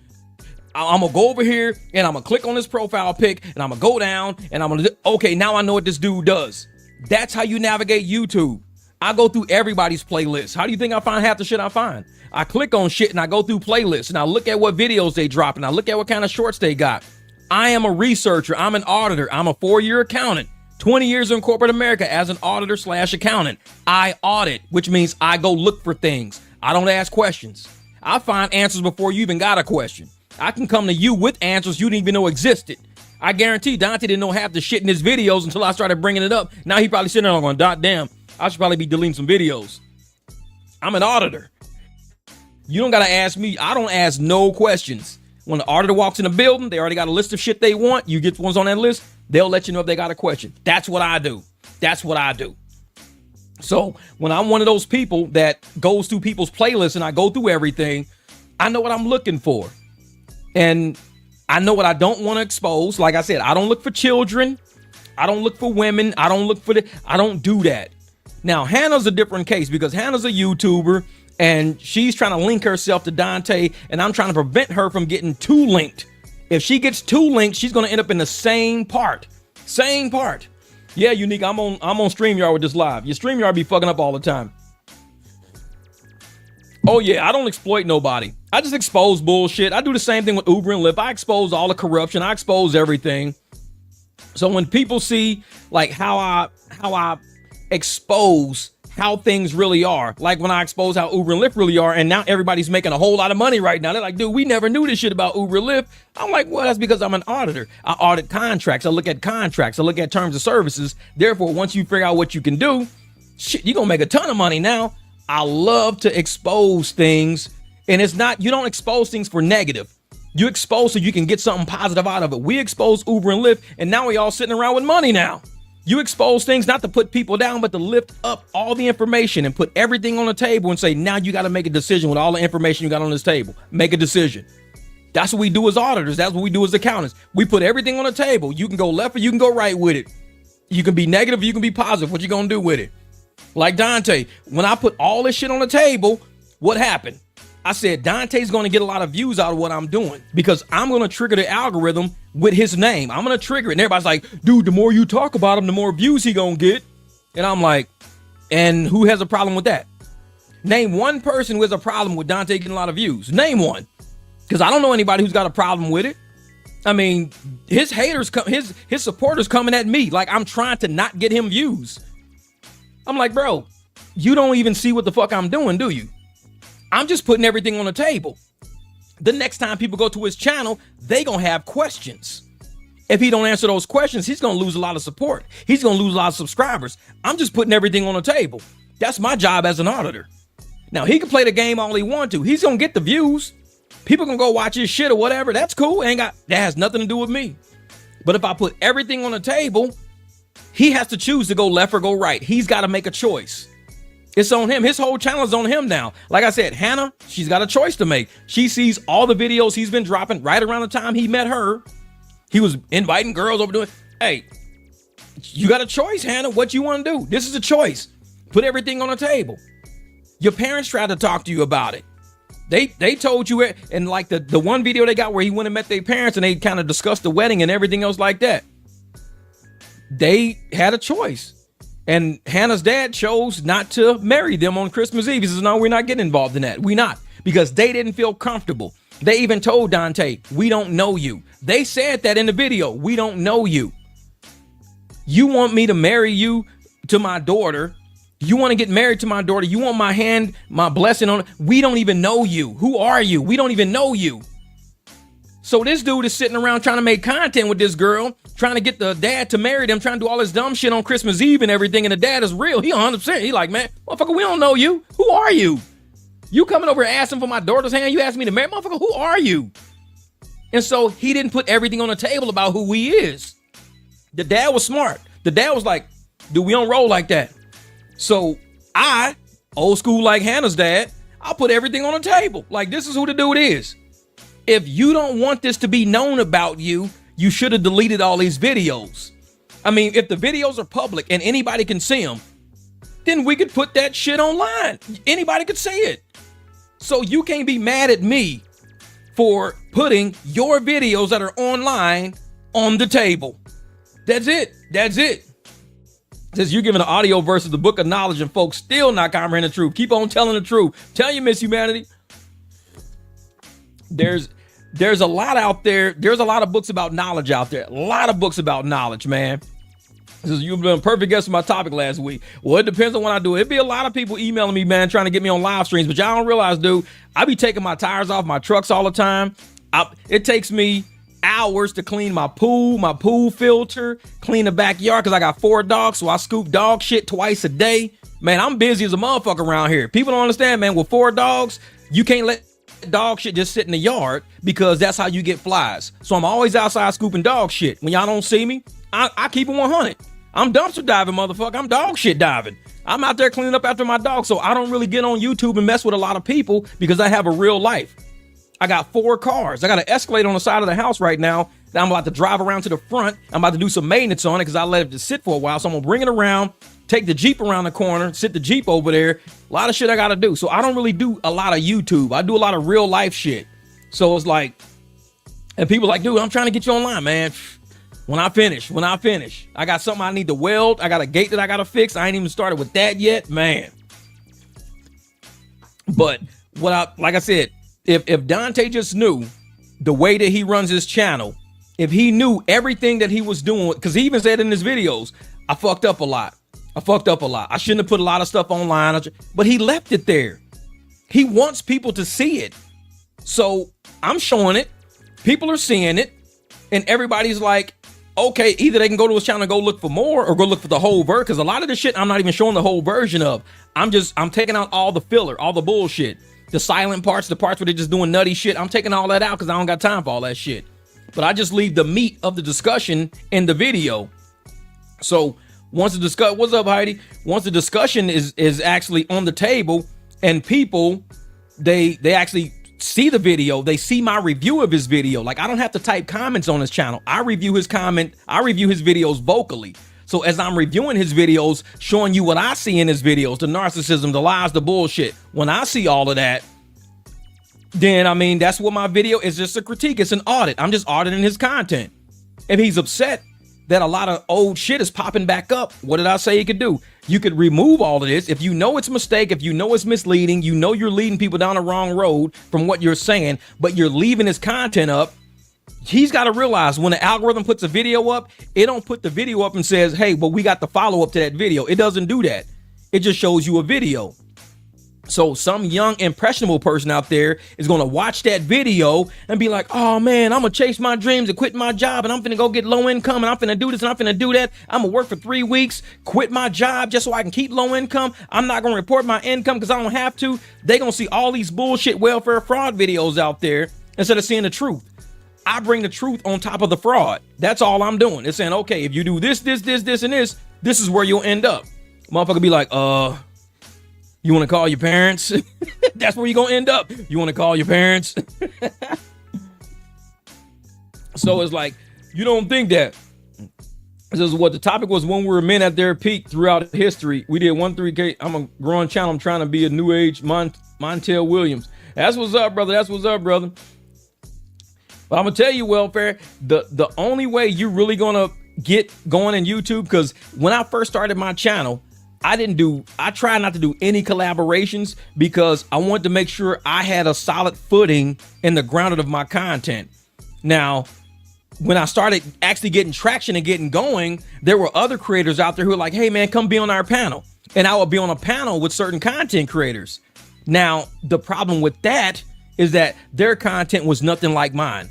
I'm going to go over here and I'm going to click on this profile pic and I'm going to go down and I'm going to, okay, now I know what this dude does. That's how you navigate YouTube. I go through everybody's playlist. How do you think I find half the shit I find? I click on shit and I go through playlists and I look at what videos they drop and I look at what kind of shorts they got. I am a researcher. I'm an auditor. I'm a 4-year accountant. 20 years in corporate America as an auditor/accountant. I audit, which means I go look for things. I don't ask questions. I find answers before you even got a question. I can come to you with answers you didn't even know existed. I guarantee Dante didn't know half the shit in his videos until I started bringing it up. Now he probably sitting there going, damn, I should probably be deleting some videos. I'm an auditor. You don't got to ask me. I don't ask no questions. When the auditor walks in the building, they already got a list of shit they want. You get the ones on that list, they'll let you know if they got a question. That's what I do. That's what I do. So when I'm one of those people that goes through people's playlists and I go through everything, I know what I'm looking for. And I know what I don't want to expose. Like I said, I don't look for children. I don't look for women. I don't do that. Now, Hannah's a different case because Hannah's a YouTuber and she's trying to link herself to Dante, and I'm trying to prevent her from getting too linked. If she gets too linked, she's going to end up in the same part. Yeah, Unique, I'm on StreamYard with this live. Your StreamYard be fucking up all the time. Oh yeah, I don't exploit nobody. I just expose bullshit. I do the same thing with Uber and Lyft. I expose all the corruption. I expose everything. So when people see like how I expose how things really are, like when I expose how Uber and Lyft really are, and now everybody's making a whole lot of money right now. They're like, dude, we never knew this shit about Uber and Lyft. I'm like, well, that's because I'm an auditor. I audit contracts. I look at contracts. I look at terms of services. Therefore, once you figure out what you can do, shit, you're gonna make a ton of money now. I love to expose things, and it's not, you don't expose things for negative. You expose so you can get something positive out of it. We expose Uber and Lyft, and now we all sitting around with money now. You expose things not to put people down, but to lift up all the information and put everything on the table and say, now you got to make a decision with all the information you got on this table. Make a decision. That's what we do as auditors. That's what we do as accountants. We put everything on the table. You can go left or you can go right with it. You can be negative, you can be positive. What you gonna do with it? Like Dante, when I put all this shit on the table, what happened? I said, Dante's going to get a lot of views out of what I'm doing because I'm going to trigger the algorithm with his name. I'm going to trigger it. And everybody's like, dude, the more you talk about him, the more views he going to get. And I'm like, and who has a problem with that? Name one person who has a problem with Dante getting a lot of views. Name one. Because I don't know anybody who's got a problem with it. I mean, his haters, his supporters coming at me like I'm trying to not get him views. I'm like, bro, you don't even see what the fuck I'm doing, do you? I'm just putting everything on the table. The next time people go to his channel, they gonna have questions. If he don't answer those questions, he's gonna lose a lot of support. He's gonna lose a lot of subscribers. I'm just putting everything on the table. That's my job as an auditor. Now, he can play the game all he wants to. He's gonna get the views. People can go watch his shit or whatever. That's cool. That has nothing to do with me. But if I put everything on the table, he has to choose to go left or go right. He's got to make a choice. It's on him. His whole channel is on him now. Like I said, Hannah, she's got a choice to make. She sees all the videos he's been dropping right around the time he met her. He was inviting girls over to it. Hey, you got a choice, Hannah. What you want to do? This is a choice. Put everything on the table. Your parents tried to talk to you about it. They told you it. And like the one video they got where he went and met their parents and they kind of discussed the wedding and everything else like that. They had a choice. And Hannah's dad chose not to marry them on Christmas Eve. He says, no, we're not getting involved in that. We're not. Because they didn't feel comfortable. They even told Dante, we don't know you. They said that in the video. We don't know you. You want me to marry you to my daughter. You want to get married to my daughter. You want my hand, my blessing on it. We don't even know you. Who are you? We don't even know you. So this dude is sitting around trying to make content with this girl, trying to get the dad to marry them, trying to do all this dumb shit on Christmas Eve and everything. And the dad is real. He 100%. He like, man, motherfucker, we don't know you. Who are you? You coming over asking for my daughter's hand? You asked me to marry? Motherfucker, who are you? And so he didn't put everything on the table about who he is. The dad was smart. The dad was like, dude, we don't roll like that. So I, old school like Hannah's dad, I'll put everything on the table. Like, this is who the dude is. If you don't want this to be known about you, you should have deleted all these videos. I mean, if the videos are public and anybody can see them, then we could put that shit online. Anybody could see it. So you can't be mad at me for putting your videos that are online on the table. That's it. That's it. Says you're giving the audio versus the book of knowledge and folks still not comprehending the truth. Keep on telling the truth. Tell you, Miss Humanity. There's a lot out there. There's a lot of books about knowledge out there. A lot of books about knowledge, man. This is, you've been a perfect guest for my topic last week. Well, it depends on what I do. It'd be a lot of people emailing me, man, trying to get me on live streams. But y'all don't realize, dude, I be taking my tires off my trucks all the time. It takes me hours to clean my pool filter, clean the backyard because I got 4 dogs, so I scoop dog shit twice a day. Man, I'm busy as a motherfucker around here. People don't understand, man. With 4 dogs, you can't let dog shit just sit in the yard because that's how you get flies. So I'm always outside scooping dog shit. When y'all don't see me, I keep it 100. I'm dumpster diving, motherfucker. I'm dog shit diving. I'm out there cleaning up after my dog, so I don't really get on YouTube and mess with a lot of people because I have a real life. I got 4 cars. I got an Escalade on the side of the house right now that I'm about to drive around to the front. I'm about to do some maintenance on it because I let it just sit for a while. So I'm going to bring it around, take the Jeep around the corner, sit the Jeep over there. A lot of shit I got to do. So I don't really do a lot of YouTube. I do a lot of real life shit. So it's like, and people like, dude, I'm trying to get you online, man. When I finish, I got something I need to weld. I got a gate that I got to fix. I ain't even started with that yet, man. But like I said, if Dante just knew the way that he runs his channel, if he knew everything that he was doing, because he even said in his videos, I fucked up a lot. I shouldn't have put a lot of stuff online, but he left it there. He wants people to see it. So I'm showing it. People are seeing it. And everybody's like, okay, either they can go to his channel and go look for more or go look for the whole version. Because a lot of this shit I'm not even showing the whole version of. I'm taking out all the filler, all the bullshit. The silent parts, the parts where they're just doing nutty shit. I'm taking all that out because I don't got time for all that shit. But I just leave the meat of the discussion in the video. So once what's up, Heidi? Once the discussion is actually on the table and people, they actually see the video, they see my review of his video. Like, I don't have to type comments on his channel. I review his videos vocally. So as I'm reviewing his videos, showing you what I see in his videos, the narcissism, the lies, the bullshit, when I see all of that, then I mean, that's what my video is, just a critique. It's an audit. I'm just auditing his content. If he's upset that a lot of old shit is popping back up, what did I say he could do? You could remove all of this. If you know it's a mistake, if you know it's misleading, you know you're leading people down the wrong road from what you're saying, but you're leaving his content up. He's got to realize when the algorithm puts a video up, it don't put the video up and says, hey, well, we got the follow up to that video. It doesn't do that. It just shows you a video. So some young impressionable person out there is going to watch that video and be like, oh man, I'm going to chase my dreams and quit my job and I'm going to go get low income and I'm going to do this and I'm going to do that. I'm going to work for 3 weeks, quit my job just so I can keep low income. I'm not going to report my income because I don't have to. They're going to see all these bullshit welfare fraud videos out there instead of seeing the truth. I bring the truth on top of the fraud. That's all I'm doing. It's saying, okay, if you do this, and this is where you'll end up. Motherfucker be like, you want to call your parents? That's where you're going to end up. You want to call your parents? So it's like, you don't think that. This is what the topic was: when were men at their peak throughout history. We did 1-3K. I'm a growing channel. I'm trying to be a new age Montel Williams. That's what's up, brother. That's what's up, brother. But I'm going to tell you, welfare, the only way you're really going to get going in YouTube, because when I first started my channel, I tried not to do any collaborations because I wanted to make sure I had a solid footing in the grounded of my content. Now, when I started actually getting traction and getting going, there were other creators out there who were like, hey man, come be on our panel. And I would be on a panel with certain content creators. Now, the problem with that is that their content was nothing like mine.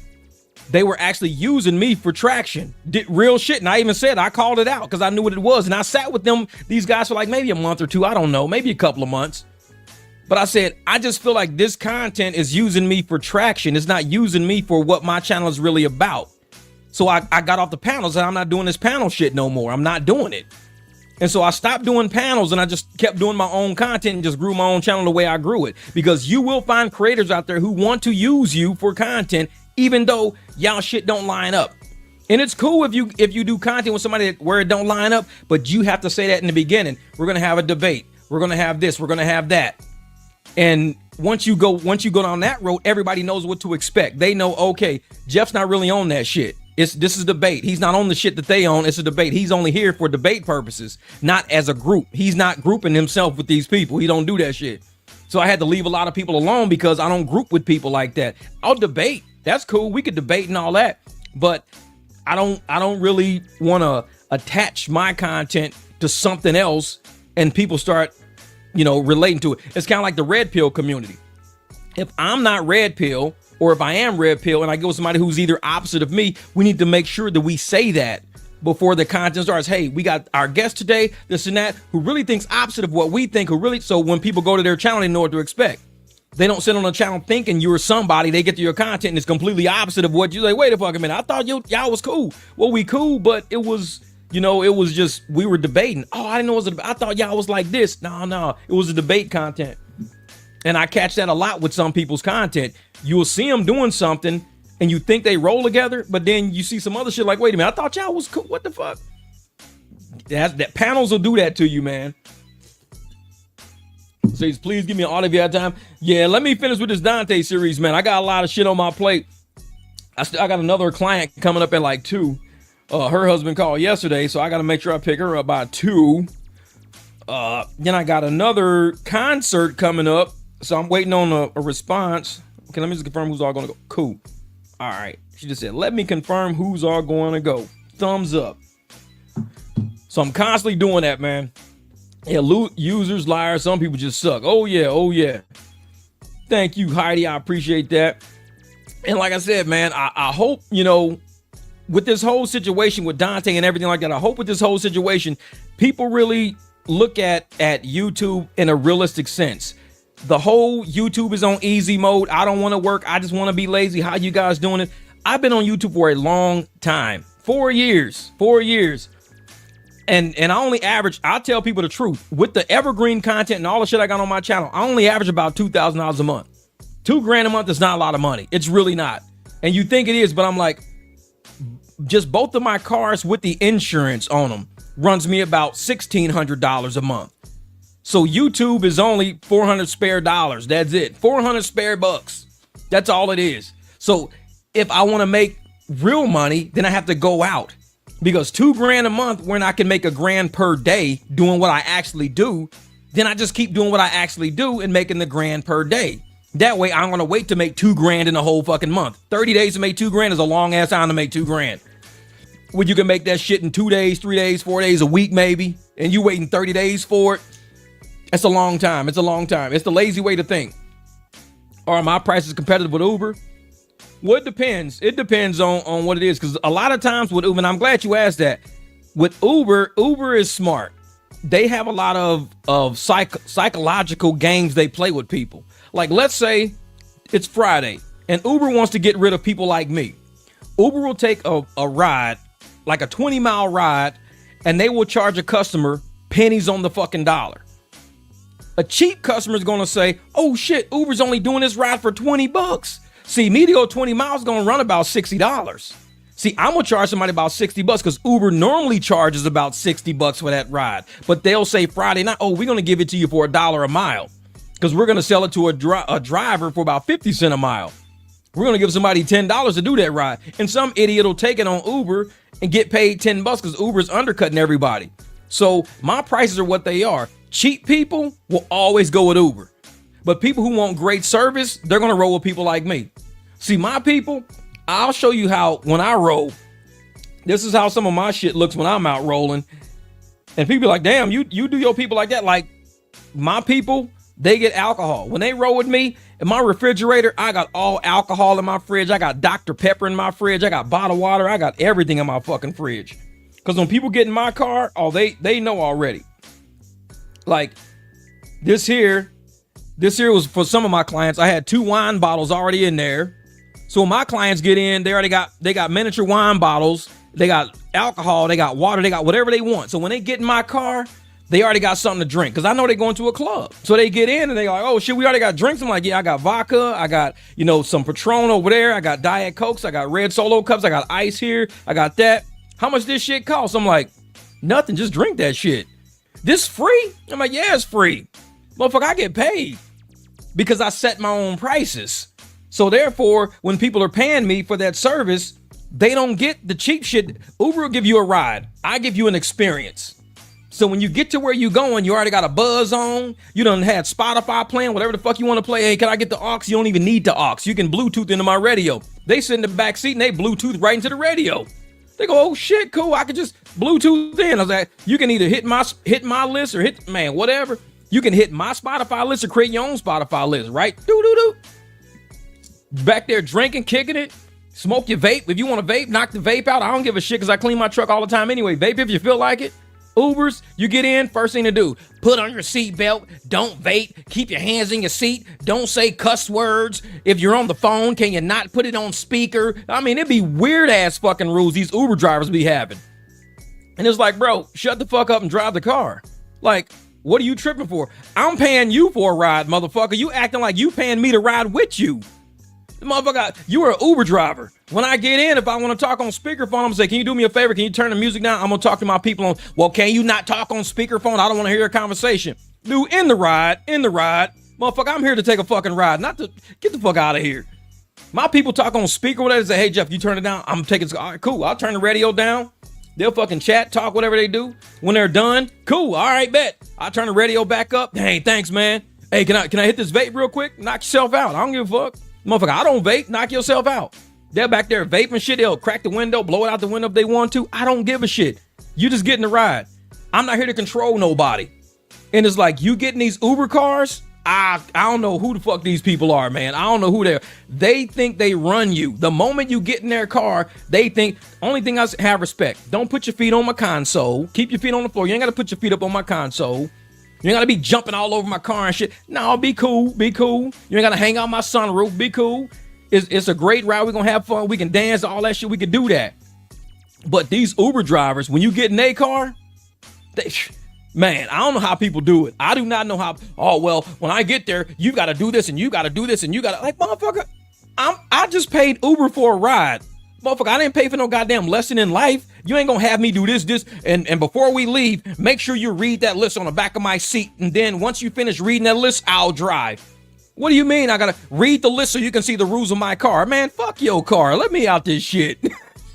They were actually using me for traction. Did real shit. And I even said, I called it out because I knew what it was. And I sat with them, these guys, for like maybe a month or two. I don't know, maybe a couple of months. But I said, I just feel like this content is using me for traction. It's not using me for what my channel is really about. So I got off the panels and I'm not doing this panel shit no more. I'm not doing it. And so I stopped doing panels and I just kept doing my own content and just grew my own channel the way I grew it. Because you will find creators out there who want to use you for content, even though y'all shit don't line up. And it's cool if you do content with somebody where it don't line up, but you have to say that in the beginning. We're going to have a debate. We're going to have this. We're going to have that. And once you go down that road, everybody knows what to expect. They know, okay, Jeff's not really on that shit. This is debate. He's not on the shit that they own. It's a debate. He's only here for debate purposes, not as a group. He's not grouping himself with these people. He don't do that shit. So I had to leave a lot of people alone because I don't group with people like that. I'll debate. That's cool. We could debate and all that, but I don't really want to attach my content to something else and people start, relating to it. It's kind of like the red pill community. If I'm not red pill, or if I am red pill and I go with somebody who's either opposite of me, we need to make sure that we say that before the content starts. Hey, we got our guest today, this and that, who really thinks opposite of what we think, so when people go to their channel, they know what to expect. They don't sit on the channel thinking you're somebody. They get to your content and it's completely opposite of what you like. Wait a fucking minute. I thought y'all was cool. Well, we cool, but it was, it was just, we were debating. Oh, I didn't know it was a debate. I thought y'all was like this. No, it was a debate content. And I catch that a lot with some people's content. You'll see them doing something and you think they roll together, but then you see some other shit like, wait a minute, I thought y'all was cool. What the fuck? That panels will do that to you, man. Says, please give me an audit if you have time. Yeah, let me finish with this Dante series, man. I got a lot of shit on my plate. I got another client coming up at like 2. Her husband called yesterday, so I got to make sure I pick her up by 2. Then I got another concert coming up, so I'm waiting on a response. Okay, let me just confirm who's all going to go. Cool. All right. She just said, let me confirm who's all going to go. Thumbs up. So I'm constantly doing that, man. Yeah, users, liars, some people just suck. Oh, yeah. Oh, yeah. Thank you, Heidi. I appreciate that. And like I said, man, I hope, with this whole situation with Dante and everything like that, I hope with this whole situation, people really look at YouTube in a realistic sense. The whole YouTube is on easy mode. I don't want to work. I just want to be lazy. How you guys doing it? I've been on YouTube for a long time. 4 years. 4 years. And I only average, I'll tell people the truth. With the evergreen content and all the shit I got on my channel, I only average about $2,000 a month. $2,000 a month is not a lot of money. It's really not. And you think it is, but I'm like, just both of my cars with the insurance on them runs me about $1,600 a month. So YouTube is only $400 spare dollars. That's it. 400 spare bucks. That's all it is. So if I want to make real money, then I have to go out, because $2,000 a month when I can make $1,000 per day doing what I actually do, then I just keep doing what I actually do and making the $1,000 per day. That way I'm going to wait to make $2,000 in a whole fucking month. 30 days to make $2,000 is a long ass time to make $2,000. When you can make that shit in 2 days, 3 days, 4 days, a week maybe, and you waiting 30 days for it. It's a long time. It's a long time. It's the lazy way to think. Are my prices competitive with Uber? Well, it depends. It depends on what it is. Because a lot of times with Uber, and I'm glad you asked that. With Uber is smart. They have a lot of psychological games they play with people. Like, let's say it's Friday and Uber wants to get rid of people like me. Uber will take a ride, like a 20-mile ride, and they will charge a customer pennies on the fucking dollar. A cheap customer is going to say, oh shit, Uber's only doing this ride for 20 bucks. See, me to go 20 miles is going to run about $60. See, I'm going to charge somebody about 60 bucks because Uber normally charges about 60 bucks for that ride. But they'll say Friday night, oh, we're going to give it to you for $1 a mile because we're going to sell it to a driver for about 50 cents a mile. We're going to give somebody $10 to do that ride. And some idiot will take it on Uber and get paid 10 bucks because Uber's undercutting everybody. So my prices are what they are. Cheap people will always go with Uber. But people who want great service, they're going to roll with people like me. See, my people, I'll show you how when I roll. This is how some of my shit looks when I'm out rolling. And people are like, damn, you do your people like that. Like, my people, they get alcohol. When they roll with me, in my refrigerator, I got all alcohol in my fridge. I got Dr. Pepper in my fridge. I got bottled water. I got everything in my fucking fridge. Because when people get in my car, oh, they know already. Like, this here was for some of my clients. I had 2 wine bottles already in there. So when my clients get in, they got miniature wine bottles, they got alcohol, they got water, they got whatever they want. So when they get in my car, they already got something to drink because I know they're going to a club. So they get in and they're like, oh shit, we already got drinks. I'm like, yeah, I got vodka, I got, some Patron over there, I got Diet Cokes, I got red Solo cups, I got ice here, I got that. How much this shit cost? I'm like, nothing, just drink that shit. This free? I'm like, yeah, it's free. Motherfucker, I get paid because I set my own prices. So therefore, when people are paying me for that service, they don't get the cheap shit. Uber will give you a ride. I give you an experience. So when you get to where you going, you already got a buzz on. You done had Spotify playing, whatever the fuck you want to play. Hey, can I get the aux? You don't even need the aux. You can Bluetooth into my radio. They sit in the back seat and they Bluetooth right into the radio. They go, oh shit, cool. I could just Bluetooth in. I was like, you can either hit my list or whatever. You can hit my Spotify list or create your own Spotify list, right? Do. Back there drinking, kicking it, smoke your vape. If you want to vape, knock the vape out. I don't give a shit because I clean my truck all the time anyway. Vape if you feel like it. Ubers, you get in, first thing to do, put on your seatbelt, don't vape, keep your hands in your seat, don't say cuss words. If you're on the phone, can you not put it on speaker? I mean, it'd be weird ass fucking rules these Uber drivers be having. And it's like, bro, shut the fuck up and drive the car. Like, what are you tripping for? I'm paying you for a ride, motherfucker. You acting like you paying me to ride with you. Motherfucker, you are an Uber driver. When I get in, if I want to talk on speakerphone, I'm going to say, can you do me a favor? Can you turn the music down? I'm going to talk to my people on, well, can you not talk on speakerphone? I don't want to hear a conversation. Dude, in the ride. Motherfucker, I'm here to take a fucking ride, not to get the fuck out of here. My people talk on speaker, whatever, say, hey, Jeff, you turn it down. I'm taking, all right, cool. I'll turn the radio down. They'll fucking chat, talk, whatever they do. When they're done, cool. All right, bet. I turn the radio back up. Hey, thanks, man. Hey, can I hit this vape real quick? Knock yourself out. I don't give a fuck. Motherfucker, I don't vape. Knock yourself out. They're back there vaping shit. They'll crack the window, blow it out the window if they want to. I don't give a shit. You just getting the ride. I'm not here to control nobody. And it's like, you getting these Uber cars? I don't know who the fuck these people are, man. I don't know who they are. They think they run you. The moment you get in their car, they think, only thing I have respect. Don't put your feet on my console. Keep your feet on the floor. You ain't got to put your feet up on my console. You ain't got to be jumping all over my car and shit. No, be cool. Be cool. You ain't got to hang out my sunroof. Be cool. It's a great ride. We're going to have fun. We can dance, all that shit. We can do that. But these Uber drivers, when you get in their car, man, I don't know how people do it. I do not know how. Oh, well, when I get there, you got to do this and you got to do this and you got to, like, motherfucker, I just paid Uber for a ride. Motherfucker, I didn't pay for no goddamn lesson in life. You ain't gonna have me do this, and before we leave, make sure you read that list on the back of my seat. And then once you finish reading that list, I'll drive. What do you mean I gotta read the list so you can see the rules of my car? Man, fuck your car. Let me out this shit.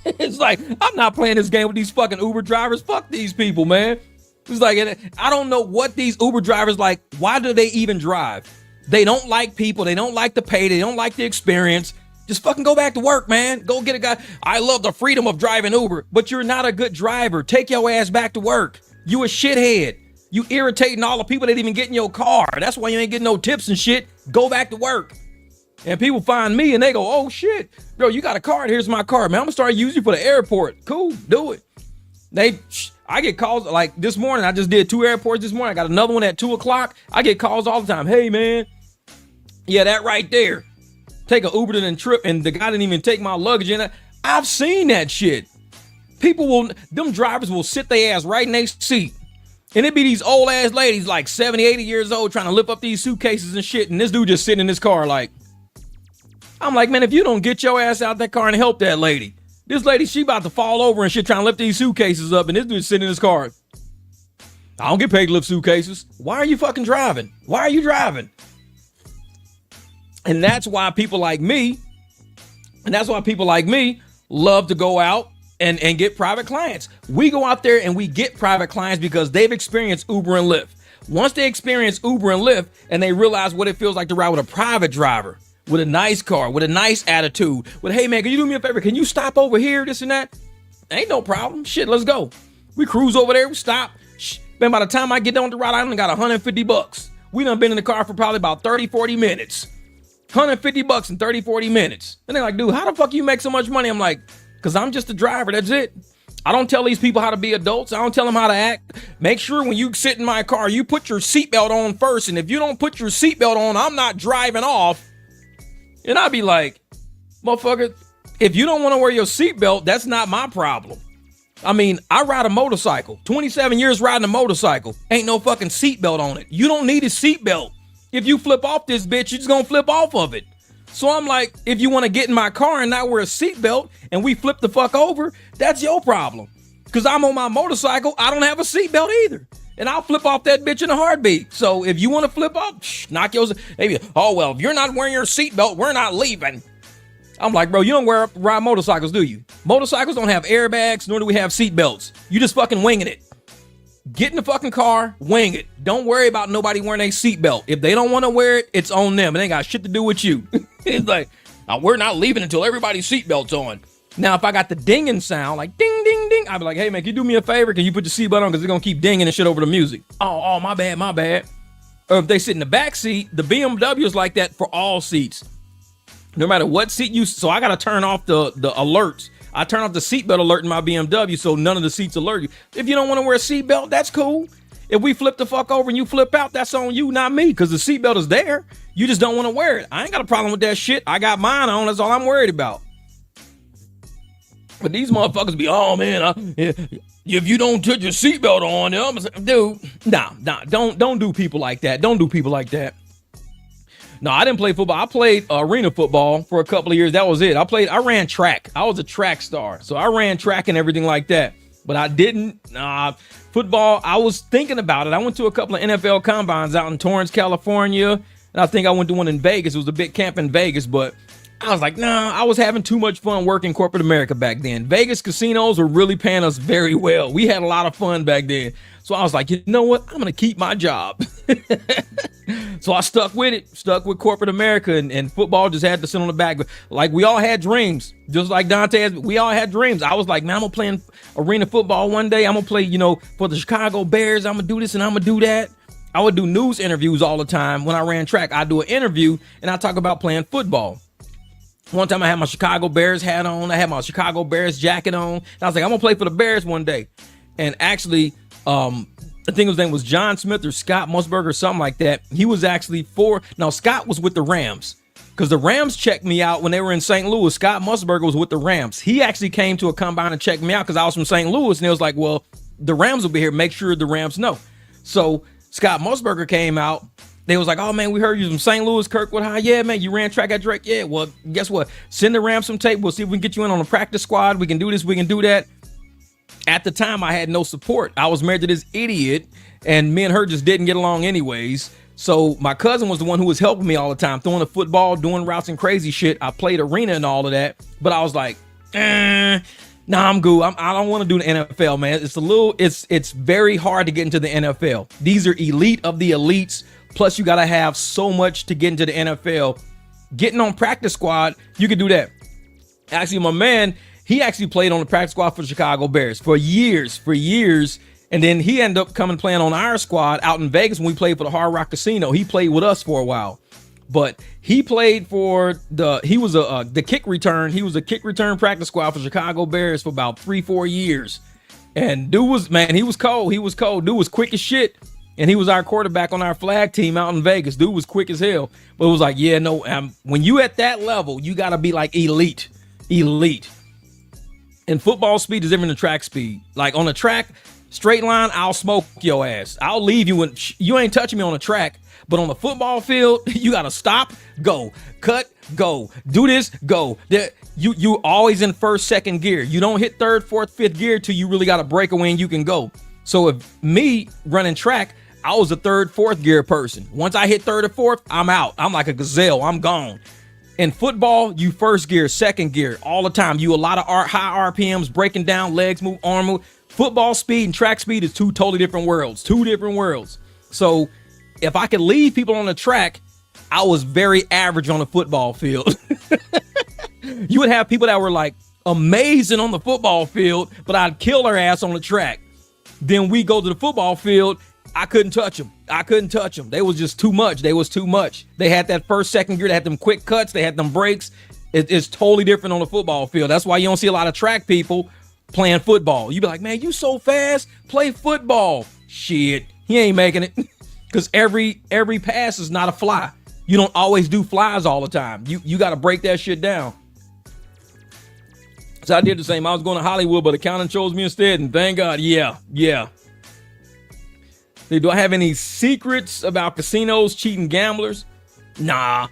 It's like, I'm not playing this game with these fucking Uber drivers. Fuck these people, man. It's like, I don't know what these Uber drivers like. Why do they even drive? They don't like people. They don't like the pay. They don't like the experience. Just fucking go back to work, man. Go get a guy. I love the freedom of driving Uber, but you're not a good driver. Take your ass back to work. You a shithead. You irritating all the people that even get in your car. That's why you ain't getting no tips and shit. Go back to work. And people find me and they go, oh shit, bro, you got a card. Here's my card, man. I'm gonna start using you for the airport. Cool, do it. I get calls like this morning. I just did 2 airports this morning. I got another one at 2:00. I get calls all the time. Hey man, yeah, that right there. Take an Uber to the trip and the guy didn't even take my luggage in. I've seen that shit. Them drivers will sit their ass right in their seat. And it be these old ass ladies like 70, 80 years old trying to lift up these suitcases and shit. And this dude just sitting in his car like, I'm like, man, if you don't get your ass out that car and help that lady, this lady, she about to fall over and shit trying to lift these suitcases up. And this dude sitting in his car. I don't get paid to lift suitcases. Why are you fucking driving? Why are you driving? And that's why people like me, love to go out and get private clients. We go out there and we get private clients because they've experienced Uber and Lyft. Once they experience Uber and Lyft and they realize what it feels like to ride with a private driver, with a nice car, with a nice attitude, with, hey man, can you do me a favor? Can you stop over here, this and that? Ain't no problem. Shit, let's go. We cruise over there, we stop. Man, by the time I get on the ride, I only got $150. We done been in the car for probably about 30, 40 minutes. $150 in 30, 40 minutes. And they're like, dude, how the fuck you make so much money? I'm like, because I'm just a driver. That's it. I don't tell these people how to be adults. I don't tell them how to act. Make sure when you sit in my car, you put your seatbelt on first. And if you don't put your seatbelt on, I'm not driving off. And I'd be like, motherfucker, if you don't want to wear your seatbelt, that's not my problem. I mean, I ride a motorcycle. 27 years riding a motorcycle. Ain't no fucking seatbelt on it. You don't need a seatbelt. If you flip off this bitch, you're just gonna flip off of it. So I'm like, if you want to get in my car and not wear a seatbelt and we flip the fuck over, that's your problem. Because I'm on my motorcycle, I don't have a seatbelt either. And I'll flip off that bitch in a heartbeat. So if you want to flip off, knock yours. Maybe, oh, well, if you're not wearing your seatbelt, we're not leaving. I'm like, bro, you don't ride motorcycles, do you? Motorcycles don't have airbags, nor do we have seatbelts. You just fucking winging it. Get in the fucking car, wing it. Don't worry about nobody wearing a seatbelt. If they don't want to wear it, it's on them. It ain't got shit to do with you. It's like, we're not leaving until everybody's seatbelt's on. Now, if I got the dinging sound, like ding, ding, ding, I'd be like, hey, man, can you do me a favor? Can you put your seatbelt on? Because they're going to keep dinging and shit over the music. Oh, my bad, my bad. Or if they sit in the back seat, the BMW is like that for all seats. No matter what seat you, so I got to turn off the alerts. I turn off the seatbelt alert in my BMW so none of the seats alert you. If you don't want to wear a seatbelt, that's cool. If we flip the fuck over and you flip out, that's on you, not me, because the seatbelt is there. You just don't want to wear it. I ain't got a problem with that shit. I got mine on. That's all I'm worried about. But these motherfuckers be, oh man, if you don't put your seatbelt on, I'm gonna say, dude, nah, don't do people like that. Don't do people like that. No, I didn't play football. I played arena football for a couple of years. That was it. I ran track. I was a track star. So I ran track and everything like that. But I didn't. Football, I was thinking about it. I went to a couple of NFL combines out in Torrance, California. And I think I went to one in Vegas. It was a big camp in Vegas. But I was like, nah, I was having too much fun working corporate America back then. Vegas casinos were really paying us very well. We had a lot of fun back then. So I was like, you know what? I'm going to keep my job. So I stuck with corporate America, and football just had to sit on the back. Like, we all had dreams, just like Dante, we all had dreams. I was like, man, I'm going to play in arena football one day. I'm going to play, for the Chicago Bears. I'm going to do this and I'm going to do that. I would do news interviews all the time. When I ran track, I'd do an interview and I'd talk about playing football. One time I had my Chicago Bears hat on. I had my Chicago Bears jacket on. And I was like, I'm going to play for the Bears one day. And actually, I think his name was John Smith or Scott Musburger or something like that. He was actually Scott was with the Rams, because the Rams checked me out when they were in St. Louis. Scott Musburger was with the Rams. He actually came to a combine and checked me out because I was from St. Louis. And it was like, well, the Rams will be here. Make sure the Rams know. So Scott Musburger came out. They was like, oh, man, we heard you from St. Louis, Kirkwood High. Yeah, man, you ran track at Drake. Yeah, well, guess what? Send the Rams some tape. We'll see if we can get you in on the practice squad. We can do this. We can do that. At the time, I had no support. I was married to this idiot, and me and her just didn't get along anyways. So my cousin was the one who was helping me all the time, throwing the football, doing routes and crazy shit. I played arena and all of that. But I was like, nah, I'm good. I don't want to do the NFL, man. It's very hard to get into the NFL. These are elite of the elites. Plus, you got to have so much to get into the NFL. Getting on practice squad, you can do that. Actually, my man, he actually played on the practice squad for the Chicago Bears for years. And then he ended up coming playing on our squad out in Vegas when we played for the Hard Rock Casino. He played with us for a while. But he played for the kick return. He was a kick return practice squad for Chicago Bears for about 3-4 years. And he was cold. Dude was quick as shit. And he was our quarterback on our flag team out in Vegas. Dude was quick as hell. But it was like, yeah, no, when you at that level, you got to be like elite. And football speed is different than track speed. Like on a track, straight line, I'll smoke your ass. I'll leave you when you ain't touching me on the track. But on the football field, you got to stop, go, cut, go, do this, go. You always in first, second gear. You don't hit third, fourth, fifth gear till you really got a breakaway and you can go. So if me running track, I was a third, fourth gear person. Once I hit third or fourth, I'm out. I'm like a gazelle. I'm gone. In football, you first gear, second gear all the time. You a lot of high RPMs, breaking down, legs move, arm move. Football speed and track speed is two totally different worlds. So if I could leave people on the track, I was very average on the football field. You would have people that were like amazing on the football field, but I'd kill their ass on the track. Then we go to the football field. I couldn't touch them. They was just too much. They had that first, second gear. They had them quick cuts. They had them breaks. It's totally different on the football field. That's why you don't see a lot of track people playing football. You be like, man, you so fast. Play football. Shit, he ain't making it. Because every pass is not a fly. You don't always do flies all the time. You got to break that shit down. So I did the same. I was going to Hollywood, but accounting chose me instead. And thank God. Yeah. Do I have any secrets about casinos, cheating gamblers? Nah.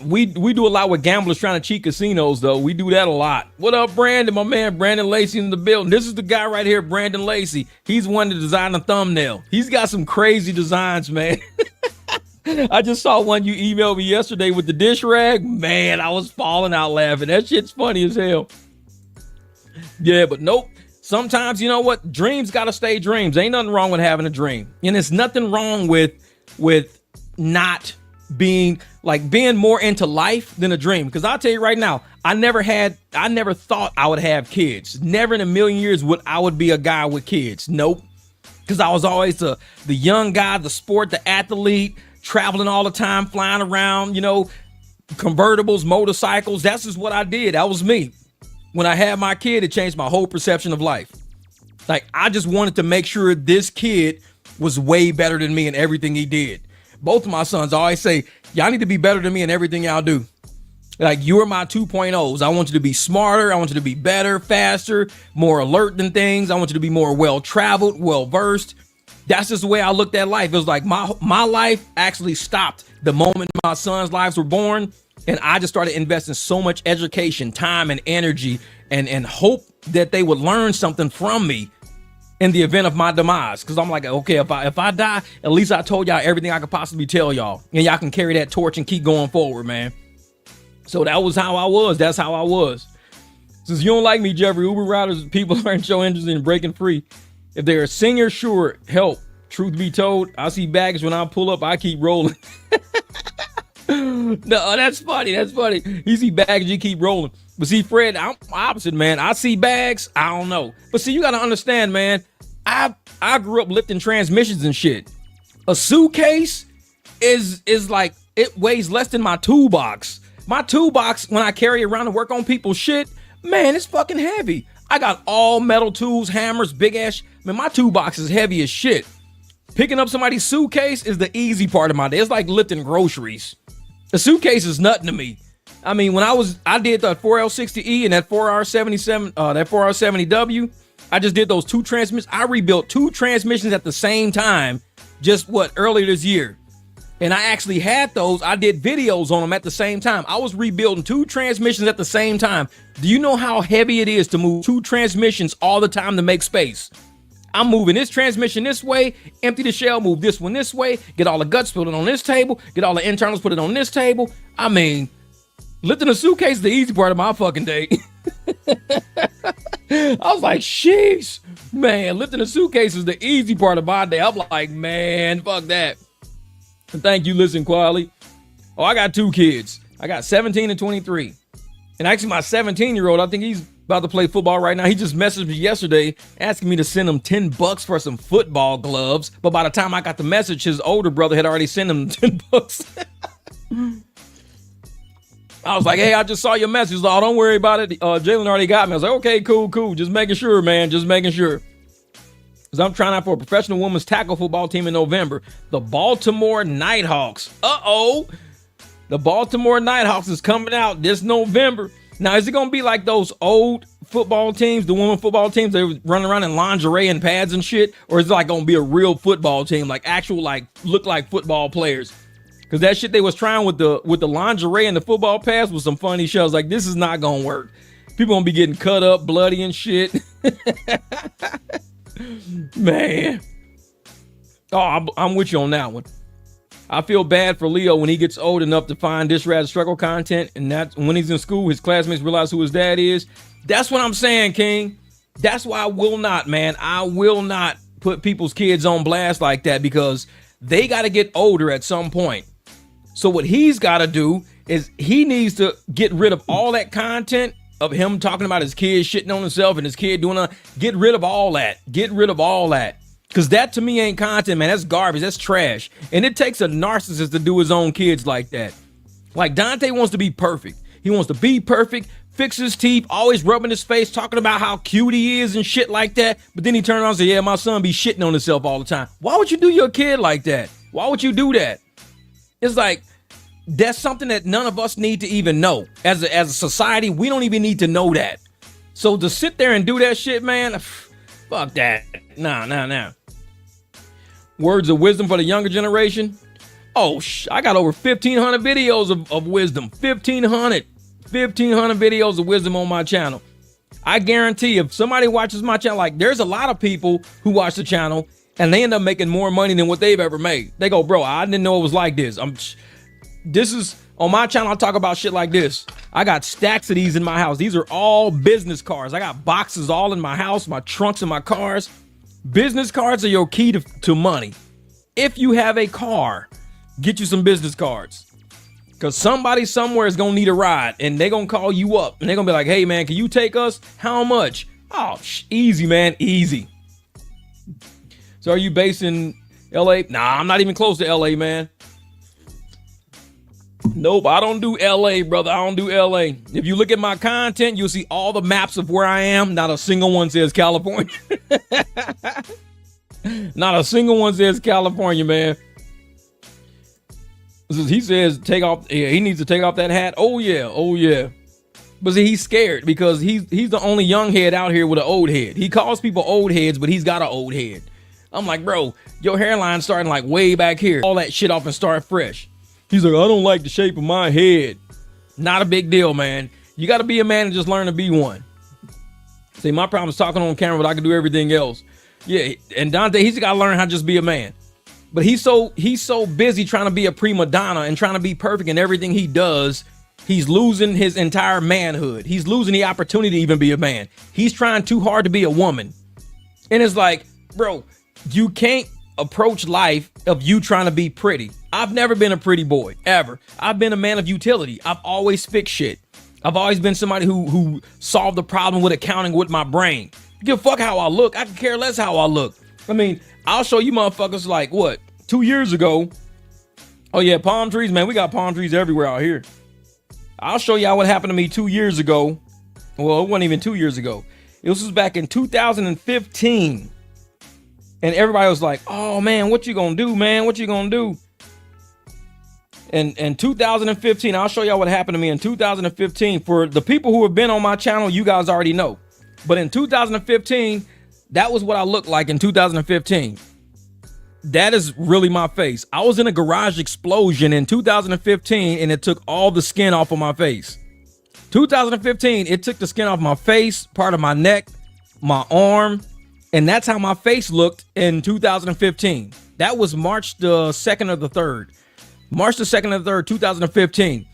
We do a lot with gamblers trying to cheat casinos, though. We do that a lot. What up, Brandon? My man, Brandon Lacey in the building. This is the guy right here, Brandon Lacey. He's one to design the thumbnail. He's got some crazy designs, man. I just saw one you emailed me yesterday with the dish rag. Man, I was falling out laughing. That shit's funny as hell. Yeah, but nope. Sometimes, you know what? Dreams got to stay dreams. Ain't nothing wrong with having a dream. And there's nothing wrong with not being more into life than a dream. Because I'll tell you right now, I never thought I would have kids. Never in a million years I would be a guy with kids. Nope. Because I was always the young guy, the sport, the athlete, traveling all the time, flying around, convertibles, motorcycles. That's just what I did. That was me. When I had my kid, it changed my whole perception of life. Like, I just wanted to make sure this kid was way better than me in everything he did. Both of my sons always say, y'all need to be better than me in everything y'all do. Like, you're my 2.0s. I want you to be smarter. I want you to be better, faster, more alert than things. I want you to be more well-traveled, well-versed. That's just the way I looked at life. It was like my life actually stopped the moment my sons' lives were born. And I just started investing so much education, time, and energy, and hope that they would learn something from me in the event of my demise. Because I'm like, okay, if I die, at least I told y'all everything I could possibly tell y'all. And y'all can carry that torch and keep going forward, man. So that was how I was. That's how I was. Since you don't like me, Jeffrey, Uber riders, people aren't so interested in breaking free. If they're senior, sure, help. Truth be told, I see baggage when I pull up, I keep rolling. No, that's funny. That's funny. You see bags, you keep rolling. But see, Fred, I'm opposite, man. I see bags, I don't know. But see, you gotta understand, man. I grew up lifting transmissions and shit. A suitcase is like, it weighs less than my toolbox. My toolbox, when I carry it around to work on people's shit, man, it's fucking heavy. I got all metal tools, hammers, big ass. Man, my toolbox is heavy as shit. Picking up somebody's suitcase is the easy part of my day. It's like lifting groceries. A suitcase is nothing to me. I mean, when I did the 4L60E and that 4R77, that 4R70W, I just did those two transmissions. I rebuilt two transmissions at the same time, just earlier this year. And I actually had those. I did videos on them at the same time. I was rebuilding two transmissions at the same time. Do you know how heavy it is to move two transmissions all the time to make space? I'm moving this transmission this way, empty the shell, move this one this way, get all the guts, put it on this table, get all the internals, put it on this table. I mean, lifting a suitcase is the easy part of my fucking day. I was like, sheesh, man, lifting a suitcase is the easy part of my day. I'm like, man, fuck that. And thank you, listen, Quali. Oh, I got two kids. I got 17 and 23. And actually, my 17-year-old, I think he's about to play football right now. He just messaged me yesterday asking me to send him $10 for some football gloves. But by the time I got the message, his older brother had already sent him $10. I was like, hey, I just saw your message. Oh, don't worry about it. Jalen already got me. I was like, okay, cool. Just making sure, man. Just making sure. Because I'm trying out for a professional women's tackle football team in November. The Baltimore Nighthawks. Uh-oh. The Baltimore Nighthawks is coming out this November. Now, is it going to be like those old football teams, the women football teams, they run around in lingerie and pads and shit? Or is it like going to be a real football team, like actual, like, look like football players? Because that shit they was trying with the lingerie and the football pads was some funny shit. I was like, this is not going to work. People going to be getting cut up, bloody and shit. Man. Oh, I'm with you on that one. I feel bad for Leo when he gets old enough to find this rad struggle content, and that's when he's in school, his classmates realize who his dad is. That's what I'm saying, King. That's why I will not, man. I will not put people's kids on blast like that because they got to get older at some point. So what he's got to do is he needs to get rid of all that content of him talking about his kid shitting on himself and his kid doing a, get rid of all that. Get rid of all that. Because that to me ain't content, man. That's garbage. That's trash. And it takes a narcissist to do his own kids like that. Like Dante wants to be perfect. He wants to be perfect, fix his teeth, always rubbing his face, talking about how cute he is and shit like that. But then he turned around and said, yeah, my son be shitting on himself all the time. Why would you do your kid like that? Why would you do that? It's like, that's something that none of us need to even know. As a society, we don't even need to know that. So to sit there and do that shit, man, fuck that. Nah. Words of wisdom for the younger generation. Oh, I got over 1,500 videos of wisdom. 1,500 videos of wisdom on my channel. I guarantee if somebody watches my channel, like there's a lot of people who watch the channel and they end up making more money than what they've ever made. They go, bro, I didn't know it was like this. This is on my channel. I talk about shit like this. I got stacks of these in my house. These are all business cards. I got boxes all in my house, my trunks in my cars. Business cards are your key to money. If you have a car, get you some business cards. Because somebody somewhere is going to need a ride and they're going to call you up and they're going to be like, hey, man, can you take us? How much? Oh, easy, man. Easy. So are you based in LA? Nah, I'm not even close to LA, man. Nope, I don't do LA, brother. I don't do LA. If you look at my content, you'll see all the maps of where I am. Not a single one says California. Not a single one says California, man. He says take off. Yeah, he needs to take off that hat. Oh yeah. But see, he's scared because he's the only young head out here with an old head. He calls people old heads, but he's got an old head. I'm like, bro, your hairline's starting like way back here. All that shit off and start fresh. He's like, I don't like the shape of my head. Not a big deal, man. You got to be a man and just learn to be one. See, my problem is talking on camera, but I can do everything else. Yeah, and Dante, he's got to learn how to just be a man. But he's so busy trying to be a prima donna and trying to be perfect in everything he does. He's losing his entire manhood. He's losing the opportunity to even be a man. He's trying too hard to be a woman. And it's like, bro, you can't approach life of you trying to be pretty. I've never been a pretty boy, ever. I've been a man of utility. I've always fixed shit. I've always been somebody who solved the problem with accounting with my brain. Give a fuck how I look. I can care less how I look. I mean, I'll show you motherfuckers like, what, 2 years ago? Oh yeah, palm trees, man. We got palm trees everywhere out here. I'll show y'all what happened to me 2 years ago. Well, it wasn't even 2 years ago. This was back in 2015. And everybody was like, oh man, what you gonna do, man? What you gonna do? And in 2015, I'll show y'all what happened to me in 2015. For the people who have been on my channel, you guys already know. But in 2015, that was what I looked like in 2015. That is really my face. I was in a garage explosion in 2015 and it took all the skin off of my face. 2015, it took the skin off my face, part of my neck, my arm, and that's how my face looked in 2015. That was March the 2nd or the 3rd. March the 2nd or the 3rd, 2015.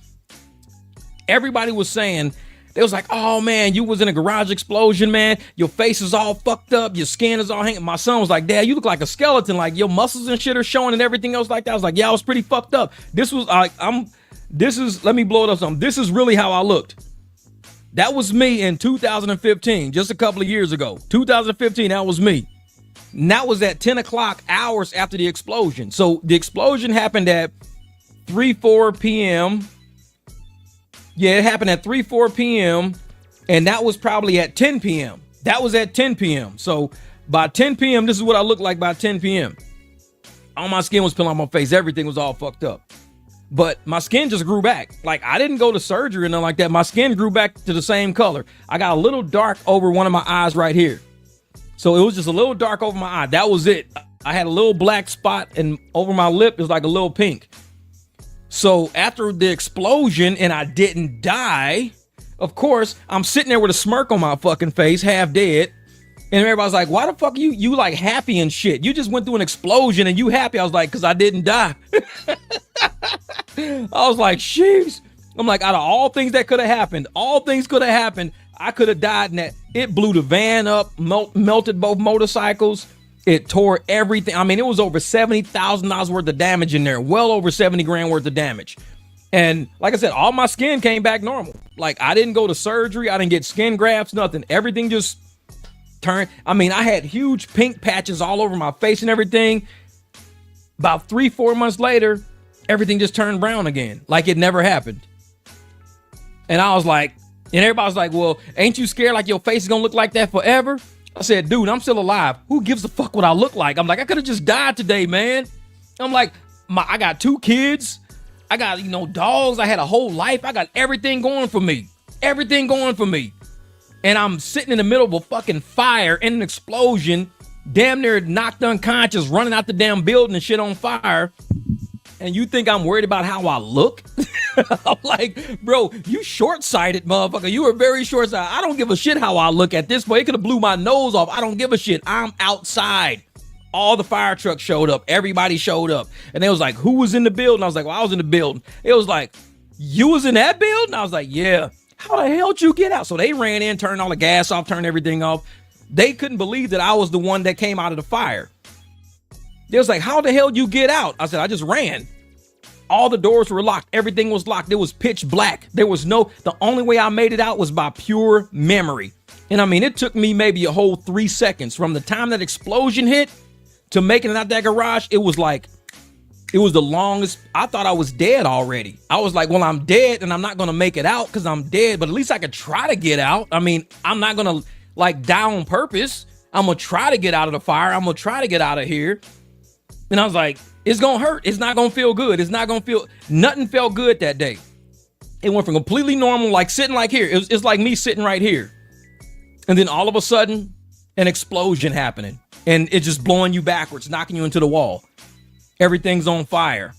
Everybody was saying, they was like, oh man, you was in a garage explosion, man. Your face is all fucked up. Your skin is all hanging. My son was like, Dad, you look like a skeleton. Like your muscles and shit are showing and everything else like that. I was like, yeah, I was pretty fucked up. This was like, let me blow it up something. This is really how I looked. That was me in 2015, just a couple of years ago. 2015, that was me. And that was at 10 o'clock, hours after the explosion. So the explosion happened at 4 p.m. Yeah, it happened at 4 p.m. And that was probably at 10 p.m. That was at 10 p.m. So by 10 p.m., this is what I looked like by 10 p.m. All my skin was peeling off my face. Everything was all fucked up. But my skin just grew back. Like, I didn't go to surgery or nothing like that. My skin grew back to the same color. I got a little dark over one of my eyes right here. So it was just a little dark over my eye. That was it. I had a little black spot, and over my lip, it was like a little pink. So after the explosion and I didn't die, of course, I'm sitting there with a smirk on my fucking face, half dead. And everybody's like, why the fuck are you like happy and shit? You just went through an explosion and you happy. I was like, because I didn't die. I was like, sheesh. I'm like, out of all things that could have happened, all things could have happened. I could have died in that. It blew the van up, melted both motorcycles. It tore everything. I mean, it was over $70,000 worth of damage in there. Well over 70 grand worth of damage. And like I said, all my skin came back normal. Like, I didn't go to surgery. I didn't get skin grafts, nothing. Everything just turned. I mean, I had huge pink patches all over my face and everything. About 3-4 months later, everything just turned brown again. Like it never happened. And I was like, and everybody's like, well, ain't you scared like your face is gonna look like that forever? I said, dude, I'm still alive. Who gives a fuck what I look like? I'm like, I could have just died today, man. I'm like, I got 2 kids. I got, dogs. I had a whole life. I got everything going for me. Everything going for me. And I'm sitting in the middle of a fucking fire in an explosion, damn near knocked unconscious, running out the damn building and shit on fire. And you think I'm worried about how I look? I'm like, bro, you short-sighted, motherfucker. You are very short-sighted. I don't give a shit how I look at this point. It could have blew my nose off. I don't give a shit. I'm outside. All the fire trucks showed up. Everybody showed up. And they was like, who was in the building? I was like, well, I was in the building. It was like, you was in that building? I was like, yeah. How the hell did you get out? So they ran in, turned all the gas off, turned everything off. They couldn't believe that I was the one that came out of the fire. They was like, how the hell did you get out? I said, I just ran. All the doors were locked. Everything was locked. It was pitch black. The only way I made it out was by pure memory. And I mean, it took me maybe a whole 3 seconds from the time that explosion hit to making it out that garage. It was the longest. I thought I was dead already. I was like, well, I'm dead and I'm not going to make it out because I'm dead, but at least I could try to get out. I mean, I'm not going to like die on purpose. I'm going to try to get out of the fire. I'm going to try to get out of here. And I was like, it's going to hurt. It's not going to feel good. Nothing felt good that day. It went from completely normal, like sitting like here. It's like me sitting right here. And then all of a sudden, an explosion happening. And it's just blowing you backwards, knocking you into the wall. Everything's on fire.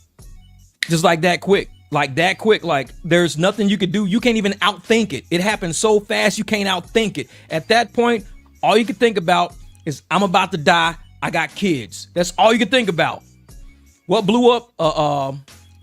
Just like that quick. Like there's nothing you could do. You can't even outthink it. It happened so fast, you can't outthink it. At that point, all you can think about is, I'm about to die. I got kids. That's all you can think about. What blew up?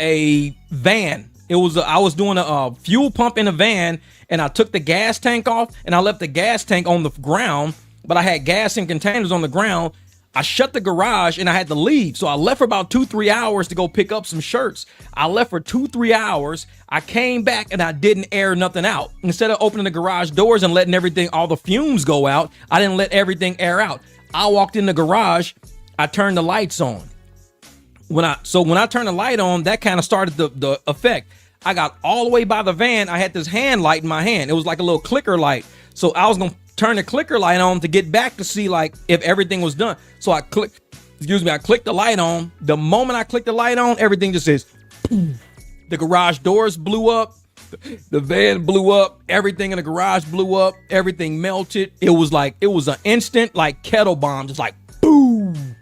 A van I was doing a fuel pump in a van, and I took the gas tank off, and I left the gas tank on the ground, but I had gas in containers on the ground. I shut the garage and I had to leave. So I left for about 2-3 hours to go pick up some shirts. I left for 2-3 hours. I came back and I didn't air nothing out. Instead of opening the garage doors and letting all the fumes go out, I didn't let everything air out. I walked in the garage. I turned the lights on. When I turned the light on, that kind of started the effect. I got all the way by the van. I had this hand light in my hand. It was like a little clicker light. So I was going to turn the clicker light on to get back to see like if everything was done. So I clicked the light on. The moment I clicked the light on, everything just says, boom. The garage doors blew up. The van blew up. Everything in the garage blew up. Everything melted. It was an instant like kettle bomb, just like boom.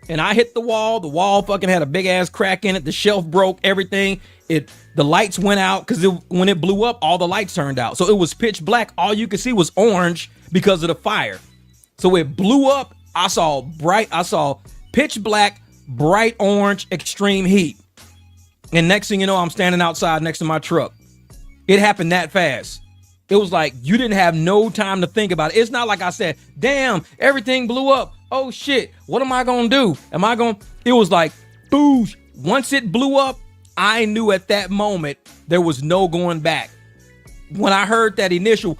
And I hit the wall. The wall fucking had a big ass crack in it. The shelf broke, everything. The lights went out because when it blew up, all the lights turned out. So it was pitch black. All you could see was orange because of the fire. So it blew up. I saw pitch black, bright orange, extreme heat. And next thing you know, I'm standing outside next to my truck. It happened that fast. It was like you didn't have no time to think about it. It's not like I said, damn, everything blew up. Oh shit, what am I gonna do? It was like, boosh. Once it blew up, I knew at that moment there was no going back. When I heard that initial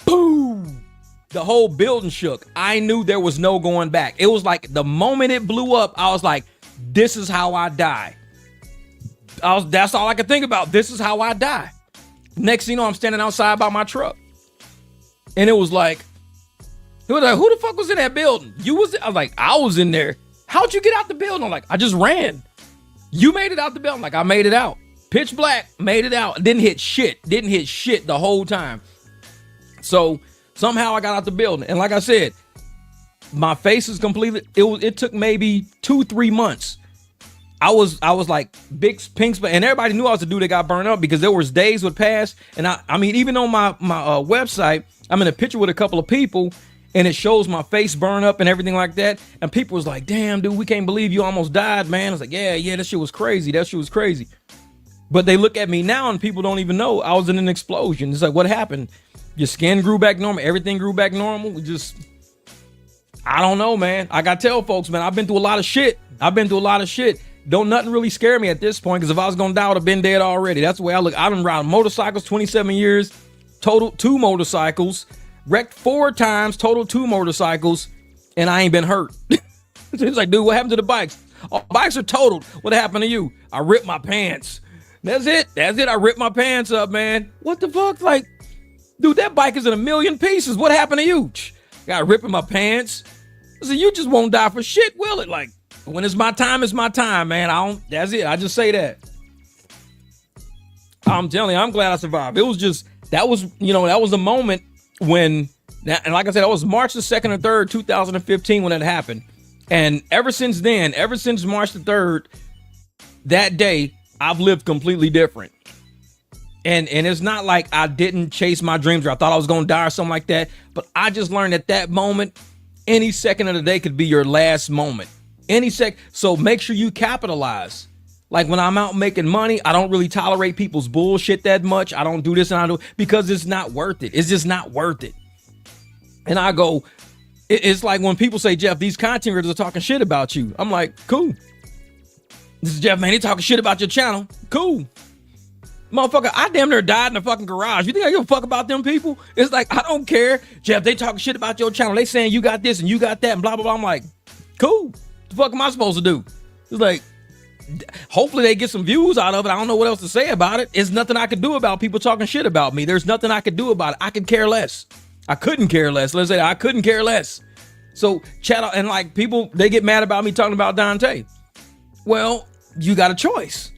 boom, the whole building shook. I knew there was no going back. It was like the moment it blew up, I was like, this is how I die. That's all I could think about. This is how I die. Next thing you know, I'm standing outside by my truck. And it was like, who the fuck was in that building? I was like, I was in there. How'd you get out the building? I'm like, I just ran. You made it out the building. I'm like, I made it out. Pitch black, made it out. Didn't hit shit the whole time. So somehow I got out the building. And like I said, my face is completely, it took maybe 2-3 months. I was like big pink, and everybody knew I was the dude that got burned up because there was days would pass. And I mean, even on my website, I'm in a picture with a couple of people and it shows my face burn up and everything like that. And people was like, damn, dude, we can't believe you almost died, man. I was like, yeah, that shit was crazy. But they look at me now and people don't even know I was in an explosion. It's like, what happened? Your skin grew back normal. Everything grew back normal. I don't know, man. I got to tell folks, man, I've been through a lot of shit. Don't nothing really scare me at this point, because if I was gonna die, I would have been dead already. That's the way I look. I done ride motorcycles 27 years, total 2 motorcycles, wrecked 4 times, total 2 motorcycles, and I ain't been hurt. It's like, dude, what happened to the bikes? Oh, bikes are totaled. What happened to you? I ripped my pants. That's it. I ripped my pants up, man. What the fuck? Like, dude, that bike is in a million pieces. What happened to you? Got ripping my pants. So you just won't die for shit, will it? Like, when it's my time, man. That's it. I just say that. I'm telling you, I'm glad I survived. It was just, that was the moment when, and like I said, that was March the 2nd or 3rd, 2015 when that happened. And ever since March the 3rd, that day, I've lived completely different. And it's not like I didn't chase my dreams or I thought I was going to die or something like that. But I just learned at that moment, any second of the day could be your last moment. So make sure you capitalize. Like when I'm out making money, I don't really tolerate people's bullshit that much. I don't do this and I do, because it's not worth it. It's just not worth it. And I go, it's like when people say, Jeff, these content creators are talking shit about you. I'm like, cool. This is Jeff, man. They talking shit about your channel. Cool. Motherfucker, I damn near died in the fucking garage. You think I give a fuck about them people? It's like, I don't care. Jeff, they talking shit about your channel. They saying you got this and you got that and blah, blah, blah. I'm like, cool. What the fuck am I supposed to do? It's like, hopefully they get some views out of it. I don't know what else to say about it. It's nothing I could do about people talking shit about me. There's nothing I could do about it. I could care less. I couldn't care less. Let's say that. I couldn't care less. So chat and like people, they get mad about me talking about Dante. Well, you got a choice.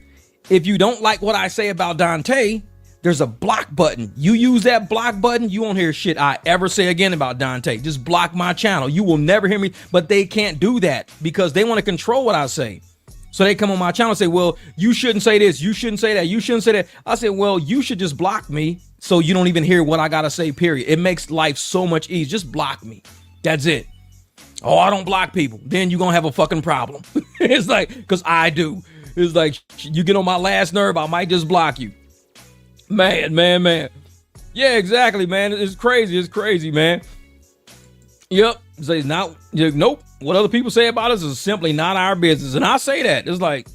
If you don't like what I say about Dante, there's a block button. You use that block button, you won't hear shit I ever say again about Dante. Just block my channel. You will never hear me, but they can't do that because they want to control what I say. So they come on my channel and say, well, you shouldn't say this. You shouldn't say that. You shouldn't say that. I said, well, you should just block me so you don't even hear what I got to say, period. It makes life so much easier. Just block me. That's it. Oh, I don't block people. Then you're going to have a fucking problem. It's like, because I do. It's like, you get on my last nerve, I might just block you. Man. Yeah, exactly, man. It's crazy. It's crazy, man. Yep. Say not. Nope. What other people say about us is simply not our business, and I say that. It's like,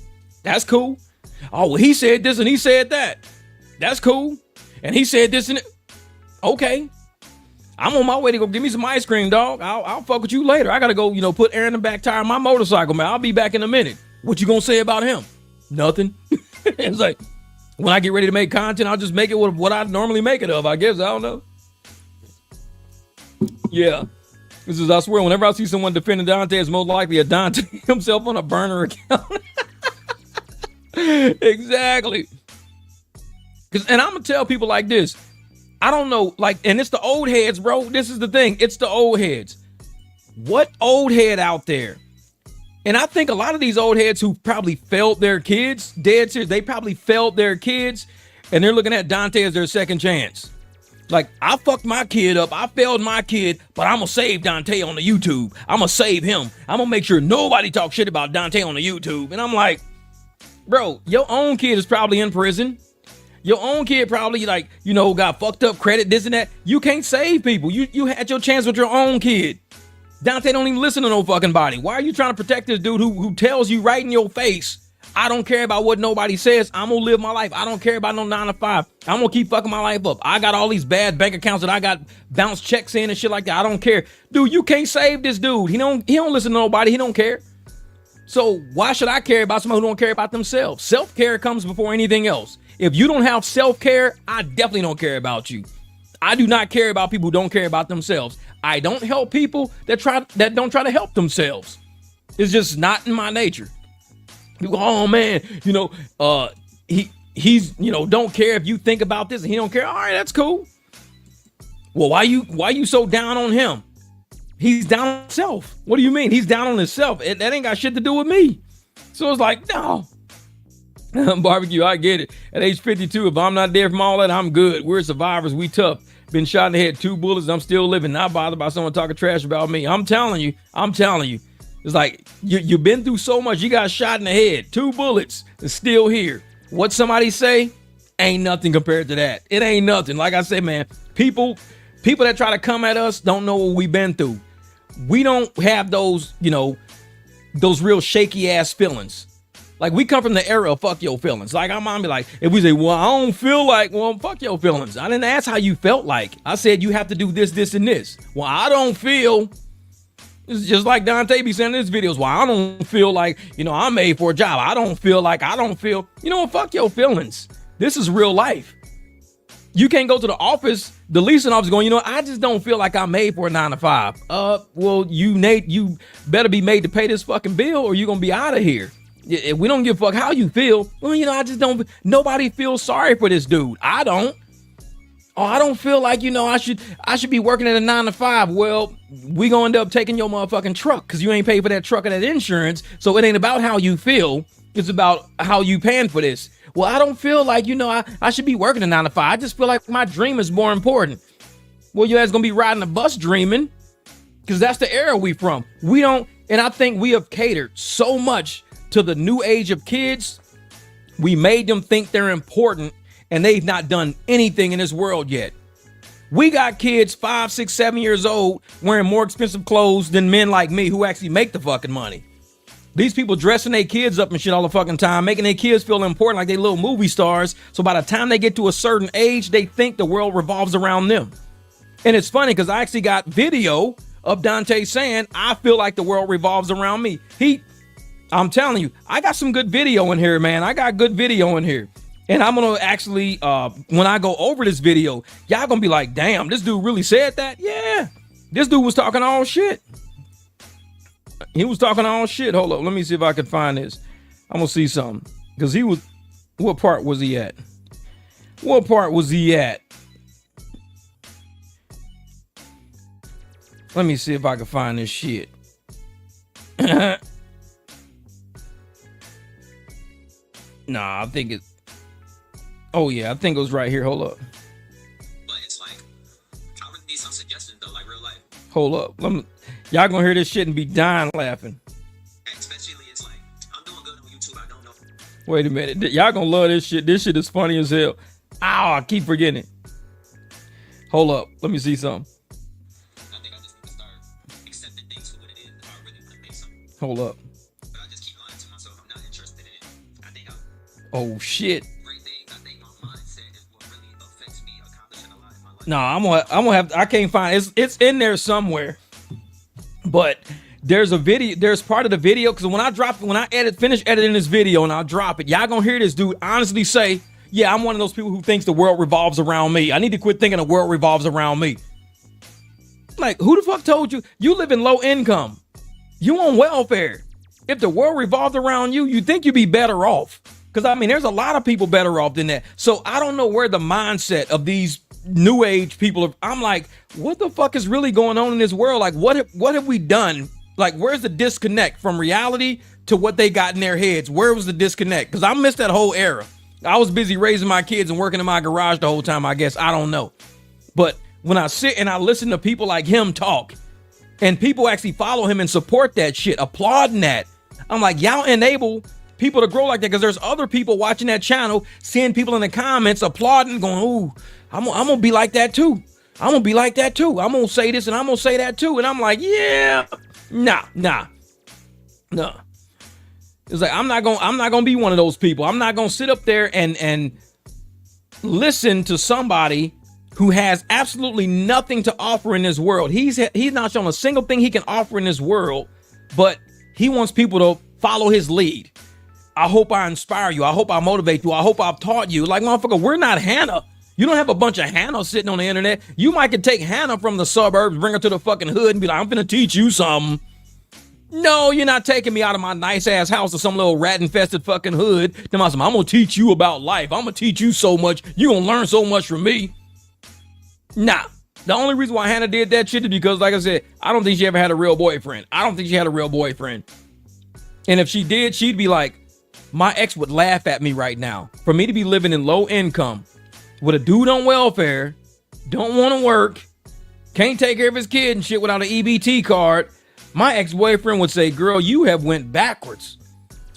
that's cool. Oh, well, he said this and he said that. That's cool. And he said this and it. Okay. I'm on my way to go get me some ice cream, dog. I'll fuck with you later. I gotta go, put air in the back tire of my motorcycle, man. I'll be back in a minute. What you gonna say about him? Nothing. It's like, when I get ready to make content, I'll just make it with what I normally make it of, I guess. I don't know. Yeah. I swear, whenever I see someone defending Dante, it's most likely a Dante himself on a burner account. Exactly. And I'm going to tell people like this. I don't know, and it's the old heads, bro. This is the thing. It's the old heads. What old head out there? And I think a lot of these old heads who probably failed their kids, dead serious, they probably failed their kids, and they're looking at Dante as their second chance. Like, I fucked my kid up. I failed my kid, but I'm going to save Dante on the YouTube. I'm going to save him. I'm going to make sure nobody talks shit about Dante on the YouTube. And I'm like, bro, your own kid is probably in prison. Your own kid probably, got fucked up credit, this and that. You can't save people. You had your chance with your own kid. Dante don't even listen to no fucking body. Why are you trying to protect this dude who tells you right in your face, I don't care about what nobody says. I'm going to live my life. I don't care about no 9 to 5. I'm going to keep fucking my life up. I got all these bad bank accounts that I got bounced checks in and shit like that. I don't care. Dude, you can't save this dude. He don't listen to nobody. He don't care. So why should I care about somebody who don't care about themselves? Self-care comes before anything else. If you don't have self-care, I definitely don't care about you. I do not care about people who don't care about themselves. I don't help people that don't try to help themselves. It's just not in my nature. People go, oh man, he's don't care if you think about this and he don't care. All right, that's cool. Well, why you so down on him? He's down on himself. What do you mean? He's down on himself. That ain't got shit to do with me. So it's like, no. Barbecue, I get it. At age 52, if I'm not there from all that, I'm good. We're survivors. We tough. Been shot in the head, 2 bullets. I'm still living. Not bothered by someone talking trash about me. I'm telling you. It's like, you've been through so much. You got shot in the head, 2 bullets, and still here. What somebody say ain't nothing compared to that. It ain't nothing. Like I said, man, people that try to come at us don't know what we've been through. We don't have those, those real shaky ass feelings. Like, we come from the era of fuck your feelings. Like, our mom be like, if we say, well, I don't feel like, well, fuck your feelings. I didn't ask how you felt like. I said you have to do this, this, and this. Well, I don't feel. It's just like Dante be saying in his videos. Well, I don't feel like, I'm made for a job. I don't feel. Fuck your feelings. This is real life. You can't go to the office, the leasing office going, I just don't feel like I'm made for a 9 to 5. Well, you better be made to pay this fucking bill or you're going to be out of here. If we don't give a fuck how you feel, well, I just don't. Nobody feels sorry for this dude. I don't. Oh, I don't feel like, I should be working at a 9 to 5. Well, we gonna end up taking your motherfucking truck because you ain't paid for that truck or that insurance. So it ain't about how you feel. It's about how you paying for this. Well, I don't feel like, I should be working a 9 to 5. I just feel like my dream is more important. Well, you guys gonna be riding a bus dreaming because that's the era we from. We don't, and I think we have catered so much to the new age of kids. We made them think they're important and they've not done anything in this world yet. We got kids 5, 6, 7 years old wearing more expensive clothes than men like me who actually make the fucking money. These people dressing their kids up and shit all the fucking time, making their kids feel important like they little movie stars. So by the time they get to a certain age, they think the world revolves around them. And it's funny because I actually got video of Dante saying, I feel like the world revolves around me. I'm telling you, I got some good video in here, man. I got good video in here. And I'm going to actually, when I go over this video, y'all going to be like, damn, this dude really said that? Yeah. This dude was talking all shit. He was talking all shit. Hold up. Let me see if I can find this. I'm going to see something. Because what part was he at? What part was he at? Let me see if I can find this shit. Nah, I think it. Oh yeah, I think it was right here. Hold up. But it's like, I really need some suggestions though, like real life. Hold up. Y'all gonna hear this shit and be dying laughing. Especially, it's like, I'm doing good on YouTube. I don't know. Wait a minute. Y'all gonna love this shit. This shit is funny as hell. Ow, I keep forgetting it. Hold up. Let me see something. I think I just need to start accepting things for what it is if I really want to make something. Hold up. But I just keep lying to myself. I'm not interested in it. I think Oh, shit. great things. I think my mindset is what really affects me accomplishing a lot in my life. No, I'm gonna have. I can't find it. It's in there somewhere. But there's a video. There's part of the video because when I finish editing this video and I'll drop it, y'all gonna hear this dude honestly say, "Yeah, I'm one of those people who thinks the world revolves around me. I need to quit thinking the world revolves around me." Like, who the fuck told you? You live in low income. You on welfare. If the world revolved around you, you think you'd be better off. Because I mean, there's a lot of people better off than that. So I don't know where the mindset of these new age people are. I'm like, what the fuck is really going on in this world? Like, what have we done? Like, where's the disconnect from reality to what they got in their heads? Where was the disconnect? Because I missed that whole era. I was busy raising my kids and working in my garage the whole time, I guess. I don't know. But when I sit and I listen to people like him talk, and people actually follow him and support that shit, applauding that, I'm like, y'all enable people to grow like that, because there's other people watching that channel, seeing people in the comments applauding, going, ooh, I'm gonna be like that too. I'm gonna be like that too. I'm gonna say this and I'm gonna say that too. And I'm like, yeah, nah. It's like, I'm not gonna be one of those people. I'm not gonna sit up there and listen to somebody who has absolutely nothing to offer in this world. He's not showing a single thing he can offer in this world, but he wants people to follow his lead. I hope I inspire you. I hope I motivate you. I hope I've taught you. Like, motherfucker, we're not Hannah. You don't have a bunch of Hannah sitting on the internet. You might could take Hannah from the suburbs, bring her to the fucking hood and be like, I'm gonna teach you something. No, you're not taking me out of my nice ass house to some little rat infested fucking hood. I'm gonna teach you about life. I'm gonna teach you so much. You're gonna learn so much from me. Nah. The only reason why Hannah did that shit is because, like I said, I don't think she ever had a real boyfriend. And if she did, she'd be like, my ex would laugh at me right now. For me to be living in low income with a dude on welfare, don't want to work, can't take care of his kid and shit without an EBT card, my ex-boyfriend would say, girl, you have went backwards.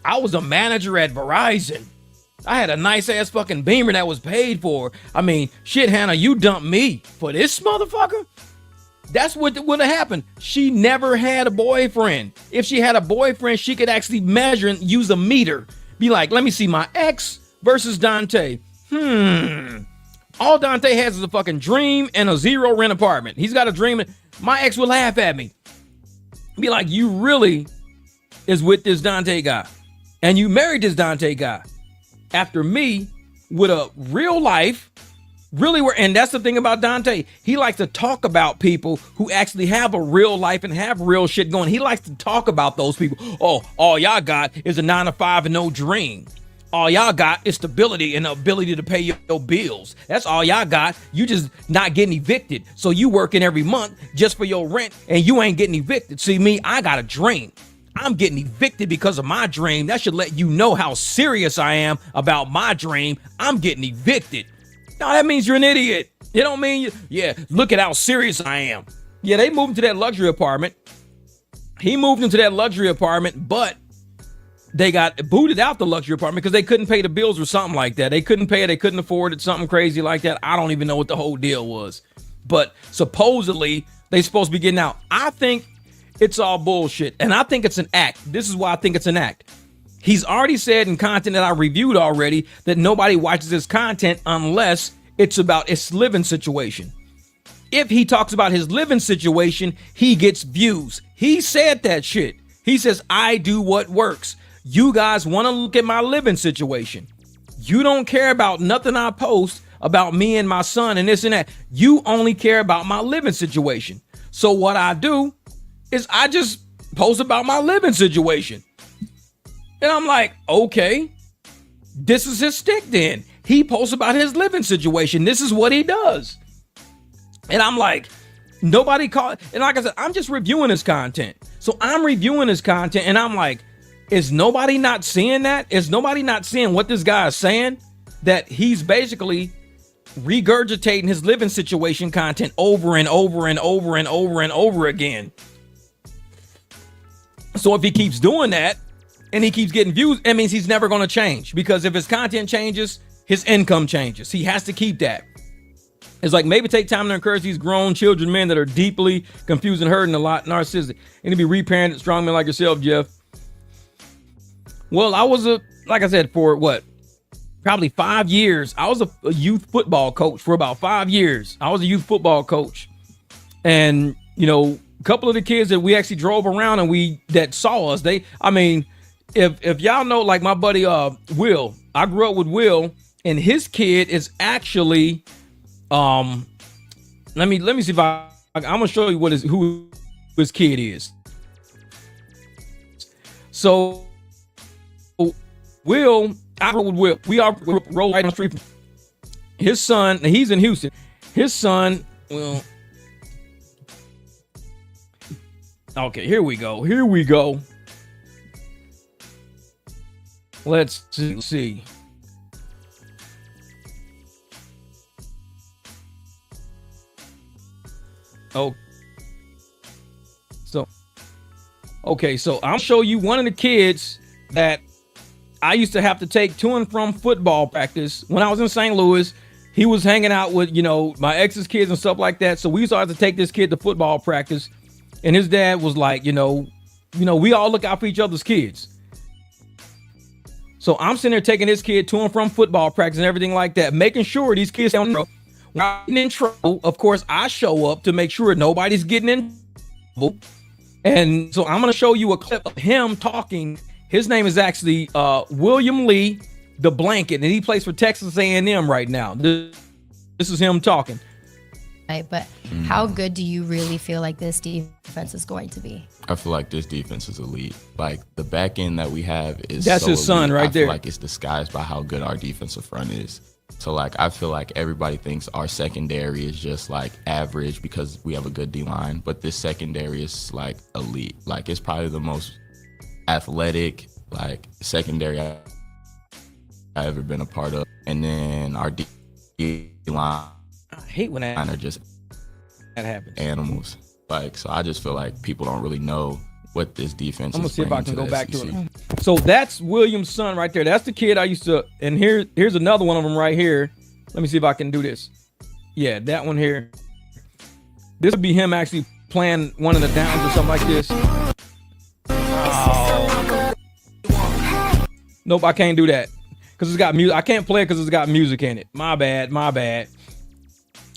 I was a manager at Verizon. I had a nice ass fucking Beamer that was paid for. I mean, shit, Hannah, you dumped me for this motherfucker? That's what would have happened. She never had a boyfriend. If she had a boyfriend, she could actually measure and use a meter. Be like, let me see my ex versus Dante. All Dante has is a fucking dream and a zero rent apartment. He's got a dream. My ex will laugh at me. Be like, you really is with this Dante guy. And you married this Dante guy. After me, with a real life, really were, and that's the thing about Dante. He likes to talk about people who actually have a real life and have real shit going. He likes to talk about those people. Oh, all y'all got is a 9-to-5 and no dream. All y'all got is stability and the ability to pay your bills. That's all y'all got. You just not getting evicted. So you working every month just for your rent and you ain't getting evicted. See me, I got a dream. I'm getting evicted because of my dream. That should let you know how serious I am about my dream. I'm getting evicted. No, that means you're an idiot. It don't mean yeah, look at how serious I am. Yeah, they moved into that luxury apartment. He moved into that luxury apartment, but they got booted out the luxury apartment because they couldn't pay the bills or something like that. They couldn't pay it. They couldn't afford it. Something crazy like that. I don't even know what the whole deal was. But supposedly they supposed to be getting out. I think it's all bullshit. And I think it's an act. This is why I think it's an act. He's already said in content that I reviewed already that nobody watches his content unless it's about his living situation. If he talks about his living situation, he gets views. He said that shit. He says, I do what works. You guys want to look at my living situation. You don't care about nothing I post about me and my son and this and that. You only care about my living situation. So what I do is I just post about my living situation. And I'm like, okay, this is his stick then. He posts about his living situation. This is what he does. And I'm like, nobody called. And like I said, I'm just reviewing his content. So I'm reviewing his content and I'm like, is nobody not seeing that? Is nobody not seeing what this guy is saying? That he's basically regurgitating his living situation content over and over and over and over and over again. So if he keeps doing that and he keeps getting views, it means he's never going to change, because if his content changes, his income changes. He has to keep that. It's like maybe take time to encourage these grown children, men that are deeply confused and hurting a lot, narcissistic, and to be reparented, strong men like yourself, Jeff. Well, I was like I said, for what? Probably 5 years. I was a youth football coach for about 5 years. I was a youth football coach. And, you know, a couple of the kids that we actually drove around and that saw us, if y'all know, like my buddy Will, I grew up with Will, and his kid is actually let me see if I'm gonna show you who his kid is. So Will, I grew up with Will. We all roll right on the street. His son, he's in Houston. His son, well, okay, here we go. Let's see. Oh, so I'll show you one of the kids that I used to have to take to and from football practice when I was in St. Louis. He was hanging out with, you know, my ex's kids and stuff like that. So we used to have to take this kid to football practice, and his dad was like, you know, we all look out for each other's kids. So I'm sitting there taking this kid to and from football practice and everything like that, making sure these kids don't know. When I'm in trouble, of course, I show up to make sure nobody's getting in trouble. And so I'm going to show you a clip of him talking. His name is actually William Lee, the blanket, and he plays for Texas A&M right now. This is him talking. Right, but how good do you really feel like this defense is going to be? I feel like this defense is elite. Like the back end that we have is that's so his son elite. right there. I feel like it's disguised by how good our defensive front is. So like I feel like everybody thinks our secondary is just like average because we have a good D-line, but this secondary is like elite. Like it's probably the most athletic like secondary I've ever been a part of. And then our D-line, I hate when that are just happens. Animals. Like, so I just feel like people don't really know what this defense is. I'm gonna see if I can go back to SEC. it. So that's William's son right there. That's the kid I used to, and here's another one of them right here. Let me see if I can do this. Yeah, that one here. This would be him actually playing one of the downs or something like this. Oh. Nope, I can't do that because it's got music. I can't play it because it's got music in it. My bad.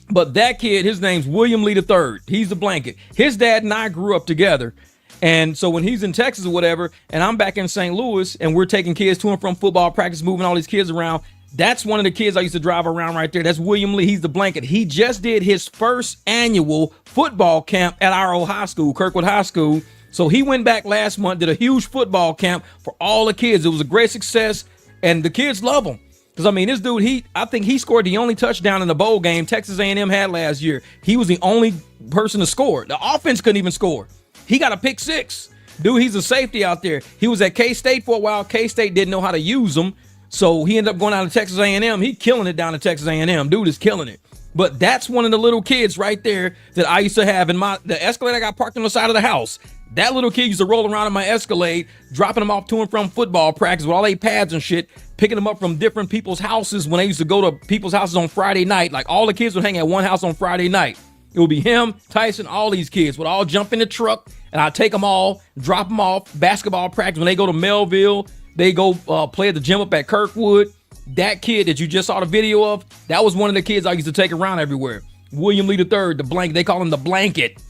But that kid, his name's William Lee III. He's the blanket. His dad and I grew up together. And so when he's in Texas or whatever, and I'm back in St. Louis, and we're taking kids to and from football practice, moving all these kids around, that's one of the kids I used to drive around right there. That's William Lee. He's the blanket. He just did his first annual football camp at our old high school, Kirkwood High School. So he went back last month, did a huge football camp for all the kids. It was a great success, and the kids love him. Because, I mean, this dude, I think he scored the only touchdown in the bowl game Texas A&M had last year. He was the only person to score. The offense couldn't even score. He got a pick six. Dude, he's a safety out there. He was at K-State for a while. K-State didn't know how to use him, so he ended up going down to Texas A&M. He killing it down to Texas A&M. Dude is killing it. But that's one of the little kids right there that I used to have in the Escalade I got parked on the side of the house. That little kid used to roll around in my Escalade, dropping them off to and from football practice with all their pads and shit, picking them up from different people's houses when they used to go to people's houses on Friday night. Like all the kids would hang at one house on Friday night. It would be him, Tyson, all these kids would all jump in the truck, and I'd take them all, drop them off, basketball practice. When they go to Melville, they go play at the gym up at Kirkwood. That kid that you just saw the video of, that was one of the kids I used to take around everywhere. William Lee III, the blanket. They call him the blanket.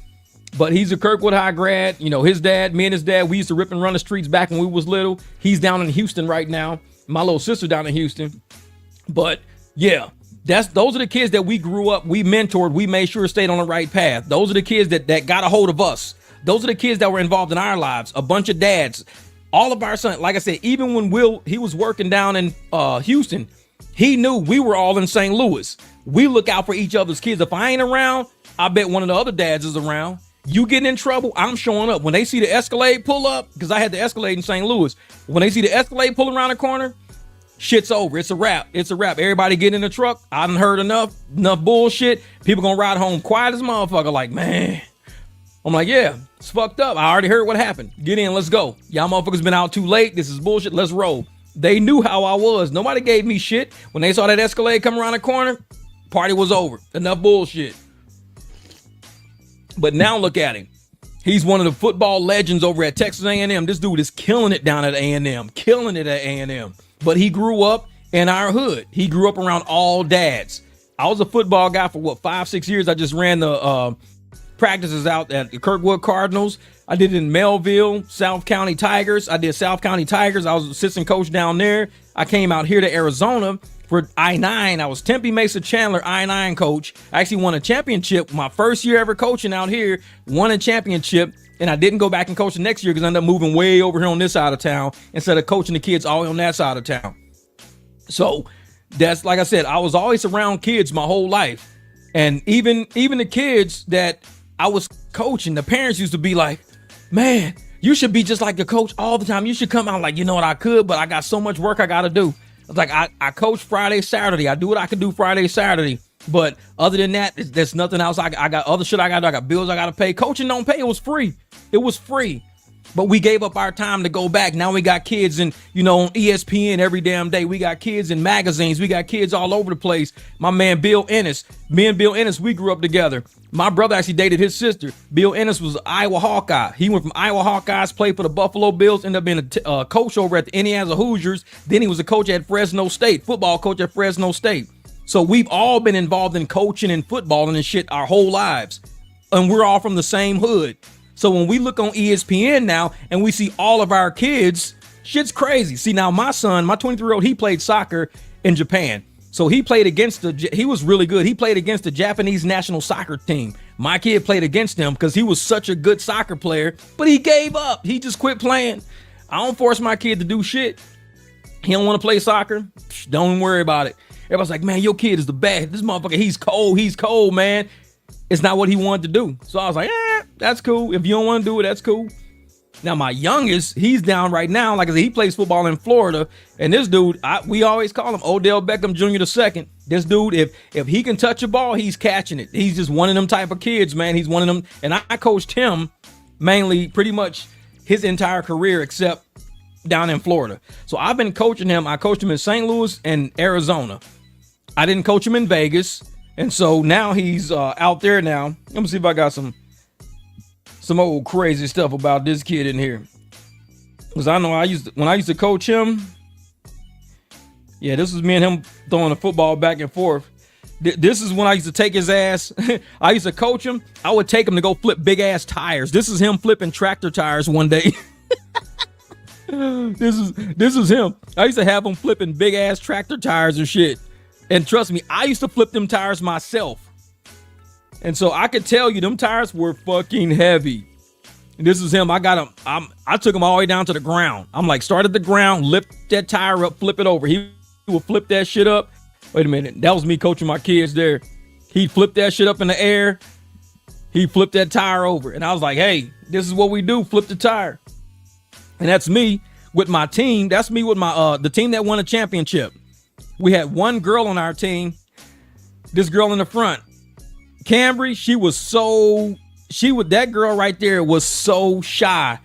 But he's a Kirkwood High grad. You know, his dad, me and his dad, we used to rip and run the streets back when we was little. He's down in Houston right now. My little sister down in Houston. But yeah, those are the kids that we grew up, we mentored, we made sure stayed on the right path. Those are the kids that got a hold of us. Those are the kids that were involved in our lives. A bunch of dads. All of our sons, like I said, even when he was working down in Houston, he knew we were all in St. Louis. We look out for each other's kids. If I ain't around, I bet one of the other dads is around. You getting in trouble, I'm showing up. When they see the Escalade pull up, because I had the Escalade in St. Louis, when they see the Escalade pull around the corner, shit's over. It's a wrap. Everybody get in the truck. I done heard enough bullshit. People gonna ride home quiet as a motherfucker like, man. I'm like, yeah, it's fucked up. I already heard what happened. Get in, let's go. Y'all motherfuckers been out too late. This is bullshit. Let's roll. They knew how I was. Nobody gave me shit. When they saw that Escalade come around the corner, party was over. Enough bullshit. But now look at him. He's one of the football legends over at Texas A&M. This dude is killing it down at A&M. Killing it at A&M. But he grew up in our hood. He grew up around all dads. I was a football guy for 5-6 years. I just ran the practices out at the Kirkwood Cardinals. I did it in Melville, South County Tigers. I did South County Tigers. I was assistant coach down there. I came out here to Arizona for I-9. I was Tempe Mesa Chandler I-9 coach. I actually won a championship my first year ever coaching out here. Won a championship, and I didn't go back and coach the next year because I ended up moving way over here on this side of town instead of coaching the kids all on that side of town. So that's, like I said, I was always around kids my whole life. And even the kids that I was coaching, the parents used to be like, man, you should be just like the coach all the time. You should come out like, you know what, I could, but I got so much work I got to do. I was like, I coach Friday, Saturday. I do what I can do Friday, Saturday. But other than that, there's nothing else. I got other shit I got to do. I got bills I got to pay. Coaching don't pay. It was free. It was free. But we gave up our time to go back. Now we got kids on ESPN every damn day. We got kids in magazines. We got kids all over the place. My man, Bill Ennis. Me and Bill Ennis, we grew up together. My brother actually dated his sister. Bill Ennis was an Iowa Hawkeye. He went from Iowa Hawkeyes, played for the Buffalo Bills, ended up being a coach over at the Indiana Hoosiers. Then he was a coach at Fresno State, football coach at Fresno State. So we've all been involved in coaching and footballing and shit our whole lives. And we're all from the same hood. So when we look on ESPN now and we see all of our kids, shit's crazy. See, now my son, my 23-year-old, he played soccer in Japan. So he played against he was really good. He played against the Japanese national soccer team. My kid played against him because he was such a good soccer player, but he gave up. He just quit playing. I don't force my kid to do shit. He don't want to play soccer. Don't worry about it. Everybody's like, man, your kid is the best. This motherfucker, he's cold, man. It's not what he wanted to do. So I was like, that's cool. If you don't want to do it, that's cool. Now, my youngest, he's down right now. Like I said, he plays football in Florida. And this dude, we always call him Odell Beckham Jr. II. This dude, if he can touch a ball, he's catching it. He's just one of them type of kids, man. He's one of them. And I coached him mainly pretty much his entire career except down in Florida. So I've been coaching him. I coached him in St. Louis and Arizona. I didn't coach him in Vegas. And so now he's out there now. Let me see if I got some old crazy stuff about this kid in here. Because I know when I used to coach him, yeah, this was me and him throwing the football back and forth. This is when I used to take his ass. I used to coach him. I would take him to go flip big ass tires. This is him flipping tractor tires one day. This is him. I used to have him flipping big ass tractor tires and shit. And trust me, I used to flip them tires myself. And so I could tell you them tires were fucking heavy. And this is him. I took him all the way down to the ground. I'm like, start at the ground, lift that tire up, flip it over. He would flip that shit up. Wait a minute. That was me coaching my kids there. He flipped that shit up in the air. He flipped that tire over. And I was like, hey, this is what we do. Flip the tire. And that's me with my team. That's me with my the team that won a championship. We had one girl on our team. This girl in the front, Cambry, that girl right there was so shy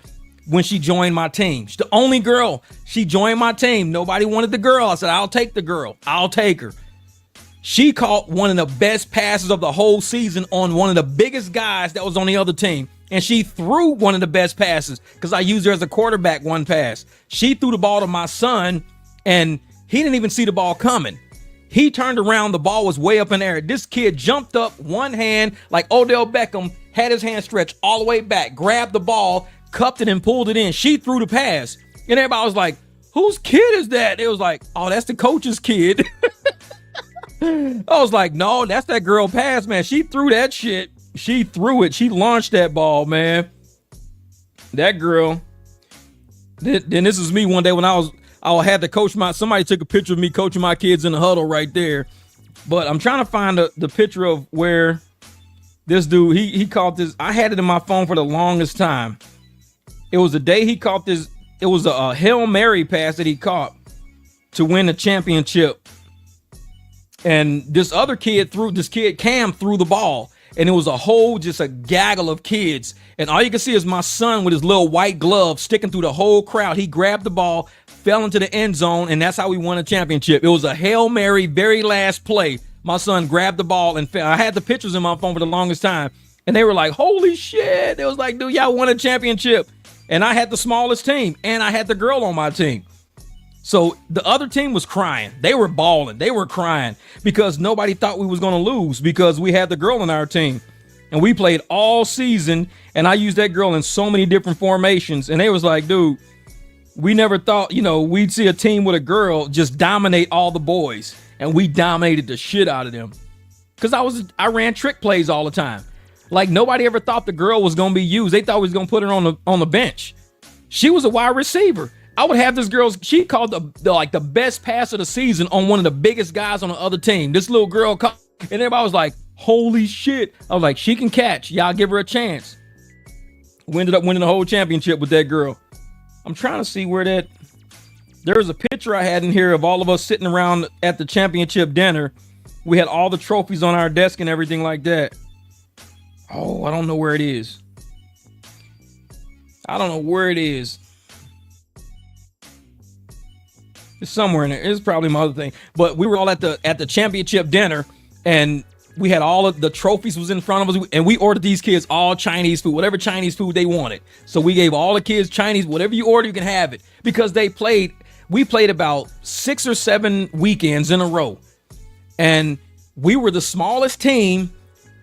when she joined my team. She's the only girl. She joined my team. Nobody wanted the girl. I said, I'll take the girl. I'll take her. She caught one of the best passes of the whole season on one of the biggest guys that was on the other team. And she threw one of the best passes because I used her as a quarterback one pass. She threw the ball to my son and he didn't even see the ball coming. He turned around. The ball was way up in the air. This kid jumped up one hand like Odell Beckham, had his hand stretched all the way back, grabbed the ball, cupped it and pulled it in. She threw the pass. And everybody was like, whose kid is that? It was like, oh, that's the coach's kid. I was like, no, that's that girl pass, man. She threw that shit. She threw it. She launched that ball, man. That girl. Then this is me one day when I had to coach somebody took a picture of me coaching my kids in the huddle right there. But I'm trying to find the picture of where this dude, he caught this. I had it in my phone for the longest time. It was the day he caught this. It was a Hail Mary pass that he caught to win the championship. And this kid Cam threw the ball. and it was just a gaggle of kids. And all you can see is my son with his little white glove sticking through the whole crowd. He grabbed the ball, fell into the end zone, and that's how we won a championship. It was a Hail Mary, very last play. My son grabbed the ball and fell. I had the pictures in my phone for the longest time, and they were like, holy shit. It was like, dude, y'all won a championship. And I had the smallest team, and I had the girl on my team. So the other team was crying. They were bawling. They were crying because nobody thought we was going to lose because we had the girl on our team. And we played all season, and I used that girl in so many different formations. And they was like, dude, we never thought, we'd see a team with a girl just dominate all the boys. And we dominated the shit out of them. Because I ran trick plays all the time. Like, nobody ever thought the girl was going to be used. They thought we was going to put her on the bench. She was a wide receiver. I would have this girl, she called the best pass of the season on one of the biggest guys on the other team. This little girl called, and everybody was like, holy shit. I was like, she can catch. Y'all give her a chance. We ended up winning the whole championship with that girl. I'm trying to see where there was a picture I had in here of all of us sitting around at the championship dinner. We had all the trophies on our desk and everything like that. Oh, I don't know where it is. It's somewhere in there. It's probably my other thing. But we were all at the championship dinner, and we had all of the trophies was in front of us, and we ordered these kids all Chinese food, whatever Chinese food they wanted. So we gave all the kids Chinese, whatever you order, you can have it. Because we played about 6 or 7 weekends in a row. And we were the smallest team.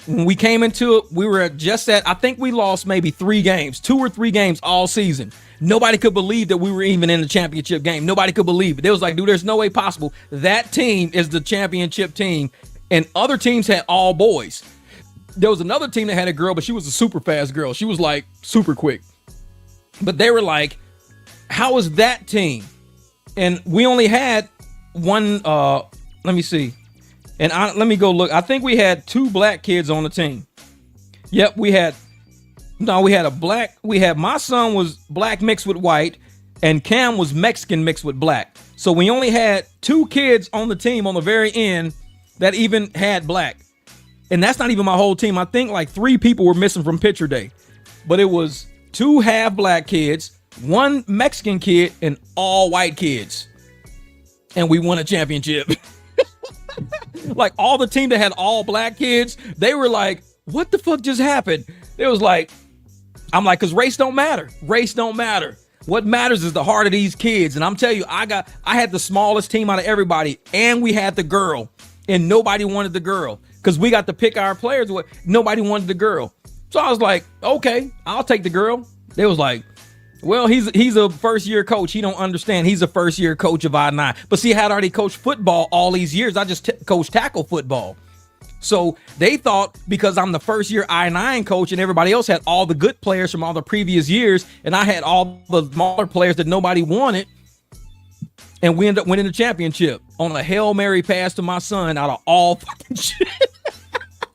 When we came into it, we were I think we lost maybe 2 or 3 games all season. Nobody could believe that we were even in the championship game. Nobody could believe it. They was like, dude, there's no way possible. That team is the championship team. And other teams had all boys. There was another team that had a girl, but she was a super fast girl. She was like super quick. But they were like, how is that team? And we only had one, let me see. And let me go look. I think we had 2 black kids on the team. Yep, we had my son was black mixed with white, and Cam was Mexican mixed with black. So we only had 2 kids on the team on the very end that even had black. And that's not even my whole team. I think like 3 people were missing from picture day. But it was 2 half black kids, 1 Mexican kid, and all white kids. And we won a championship. Like, all the team that had all black kids, they were like, what the fuck just happened? It was like, I'm like, because race don't matter. Race don't matter. What matters is the heart of these kids. And I'm telling you, I had the smallest team out of everybody, and we had the girl, and nobody wanted the girl because we got to pick our players. Nobody wanted the girl. So I was like, okay, I'll take the girl. They was like, well, he's a first-year coach. He don't understand. He's a first-year coach of I-9. But see, I had already coached football all these years. I just coached tackle football. So they thought because I'm the first-year I-9 coach and everybody else had all the good players from all the previous years, and I had all the smaller players that nobody wanted, and we ended up winning the championship on a Hail Mary pass to my son out of all fucking shit.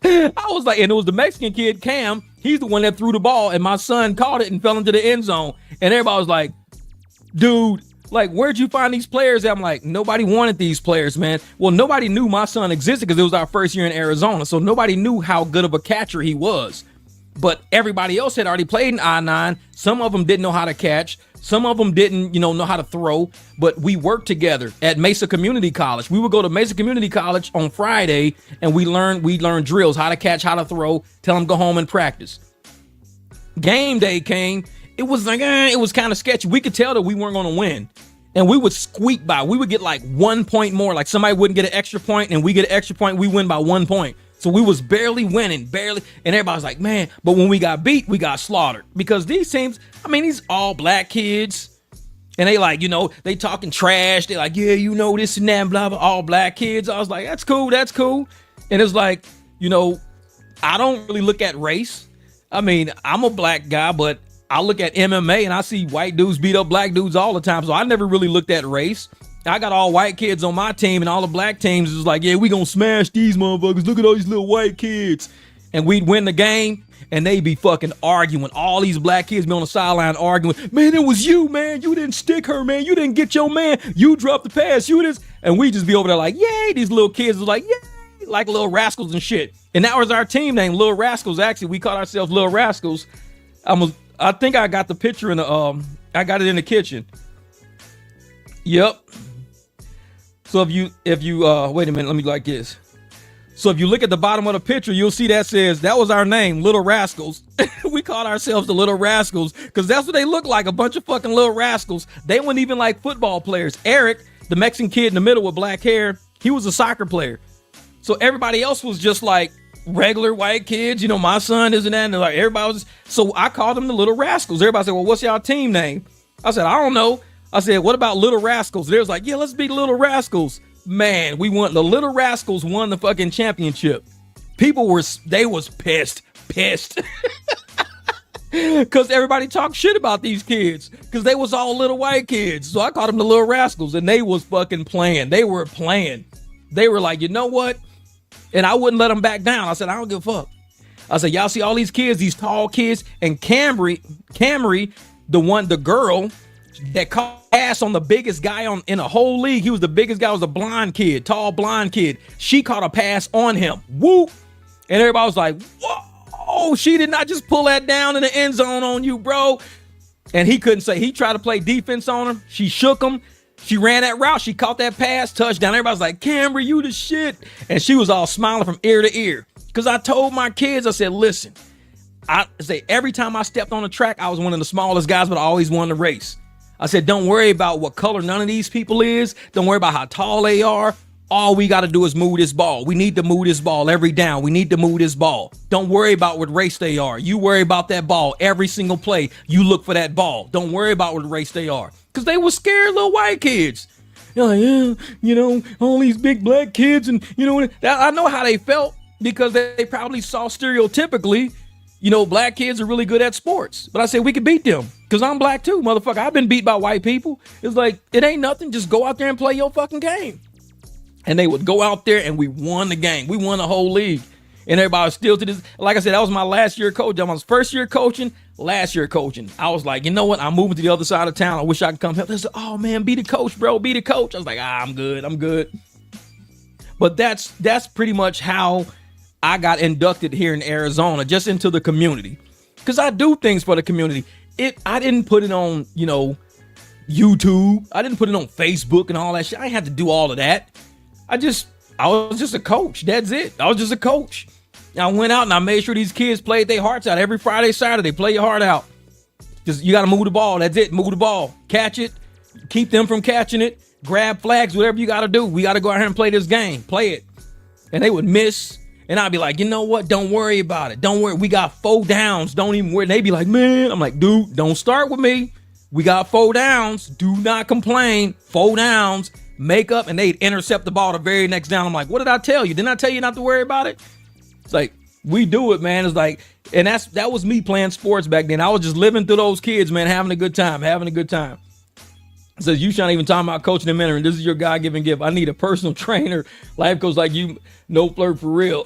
I was like, and it was the Mexican kid, Cam. He's the one that threw the ball, and my son caught it and fell into the end zone. And everybody was like, dude, like, where'd you find these players? And I'm like, nobody wanted these players, man. Well, nobody knew my son existed because it was our first year in Arizona. So nobody knew how good of a catcher he was. But everybody else had already played in I-9. Some of them didn't know how to catch. Some of them didn't, know how to throw. But we worked together at Mesa Community College. We would go to Mesa Community College on Friday, and we learned drills, how to catch, how to throw, tell them go home and practice. Game day came. It was like, it was kind of sketchy. We could tell that we weren't going to win. And we would squeak by. We would get like 1 point more. Like somebody wouldn't get an extra point, and we get an extra point. We win by 1 point. So we was barely winning, barely. And everybody's like, man, but when we got beat, we got slaughtered. Because these teams, these all black kids. And they like, they talking trash. They like, yeah, this and that, and blah, blah, all black kids. I was like, that's cool, that's cool. And it's like, I don't really look at race. I'm a black guy, but I look at MMA and I see white dudes beat up black dudes all the time. So I never really looked at race. I got all white kids on my team, and all the black teams is like, yeah, we gonna smash these motherfuckers. Look at all these little white kids. And we'd win the game, and they be fucking arguing. All these black kids be on the sideline arguing. Man, it was you, man. You didn't stick her, man. You didn't get your man. You dropped the pass. You this. And we just be over there like, yay. These little kids are like, yay, like little rascals and shit. And that was our team name, Little Rascals. Actually, we called ourselves Little Rascals. I think I got the picture in the I got it in the kitchen. Yep. So if you wait a minute, let me like this. So if you look at the bottom of the picture, you'll see that says that was our name, Little Rascals. We called ourselves the Little Rascals because that's what they look like, a bunch of fucking little rascals. They weren't even like football players. Eric, the Mexican kid in the middle with black hair, he was a soccer player. So everybody else was just like regular white kids, you know, my son isn't that, and like everybody was. So I called them the Little Rascals. Everybody said, well, what's y'all team name? I said, I don't know. I said, what about Little Rascals? They was like, yeah, let's be Little Rascals. Man, we won. The Little Rascals won the fucking championship. People was pissed. Because everybody talked shit about these kids because they was all little white kids. So I called them the Little Rascals, and they was fucking playing. They were playing. They were like, you know what? And I wouldn't let them back down. I said, I don't give a fuck. I said, y'all see all these kids, these tall kids, and Camry, the girl that caught ass on the biggest guy in a whole league. He was the biggest guy. Was a blonde kid, tall blonde kid. She caught a pass on him. Whoop. And everybody was like, whoa, she did not just pull that down in the end zone on you, bro. And he couldn't say. He tried to play defense on him. She shook him. She ran that route. She caught that pass, touchdown. Everybody's like, Camry, you the shit. And she was all smiling from ear to ear. Because I told my kids, I said, listen, I say every time I stepped on the track, I was one of the smallest guys, but I always won the race. I said, don't worry about what color none of these people is. Don't worry about how tall they are. All we got to do is move this ball. We need to move this ball every down. We need to move this ball. Don't worry about what race they are. You worry about that ball every single play. You look for that ball. Don't worry about what race they are. Because they were scared little white kids. You're like, yeah, you know, all these big black kids. And, you know, I know how they felt because they probably saw stereotypically, you know, black kids are really good at sports. But I said, we could beat them because I'm black too, motherfucker. I've been beat by white people. It's like, it ain't nothing. Just go out there and play your fucking game. And they would go out there and we won the game. We won the whole league. And everybody was still to this. Like I said, that was my last year coaching. I was first year coaching, last year coaching. I was like, you know what? I'm moving to the other side of town. I wish I could come help. They said, oh man, be the coach, bro. Be the coach. I was like, I'm good. But that's pretty much how I got inducted here in Arizona, just into the community. Because I do things for the community. I didn't put it on, you know, YouTube. I didn't put it on Facebook and all that shit. I didn't have to do all of that. I was just a coach. That's it. I was just a coach. I went out and I made sure these kids played their hearts out every Friday, Saturday. Play your heart out. Just you got to move the ball. That's it. Move the ball. Catch it. Keep them from catching it. Grab flags. Whatever you got to do. We got to go out here and play this game. Play it. And they would miss. And I'd be like, you know what? Don't worry about it. Don't worry. We got 4 downs. Don't even worry. And they'd be like, man. I'm like, dude, don't start with me. We got 4 downs. Do not complain. 4 downs. Make up, and they'd intercept the ball the very next down. I'm like, what did I tell you? Didn't I tell you not to worry about it? It's like, we do it, man. It's like, and that was me playing sports back then. I was just living through those kids, man, having a good time. It says, you trying to even talk about coaching and mentoring. This is your God-given gift. I need a personal trainer. Life coach like you, no flirt for real.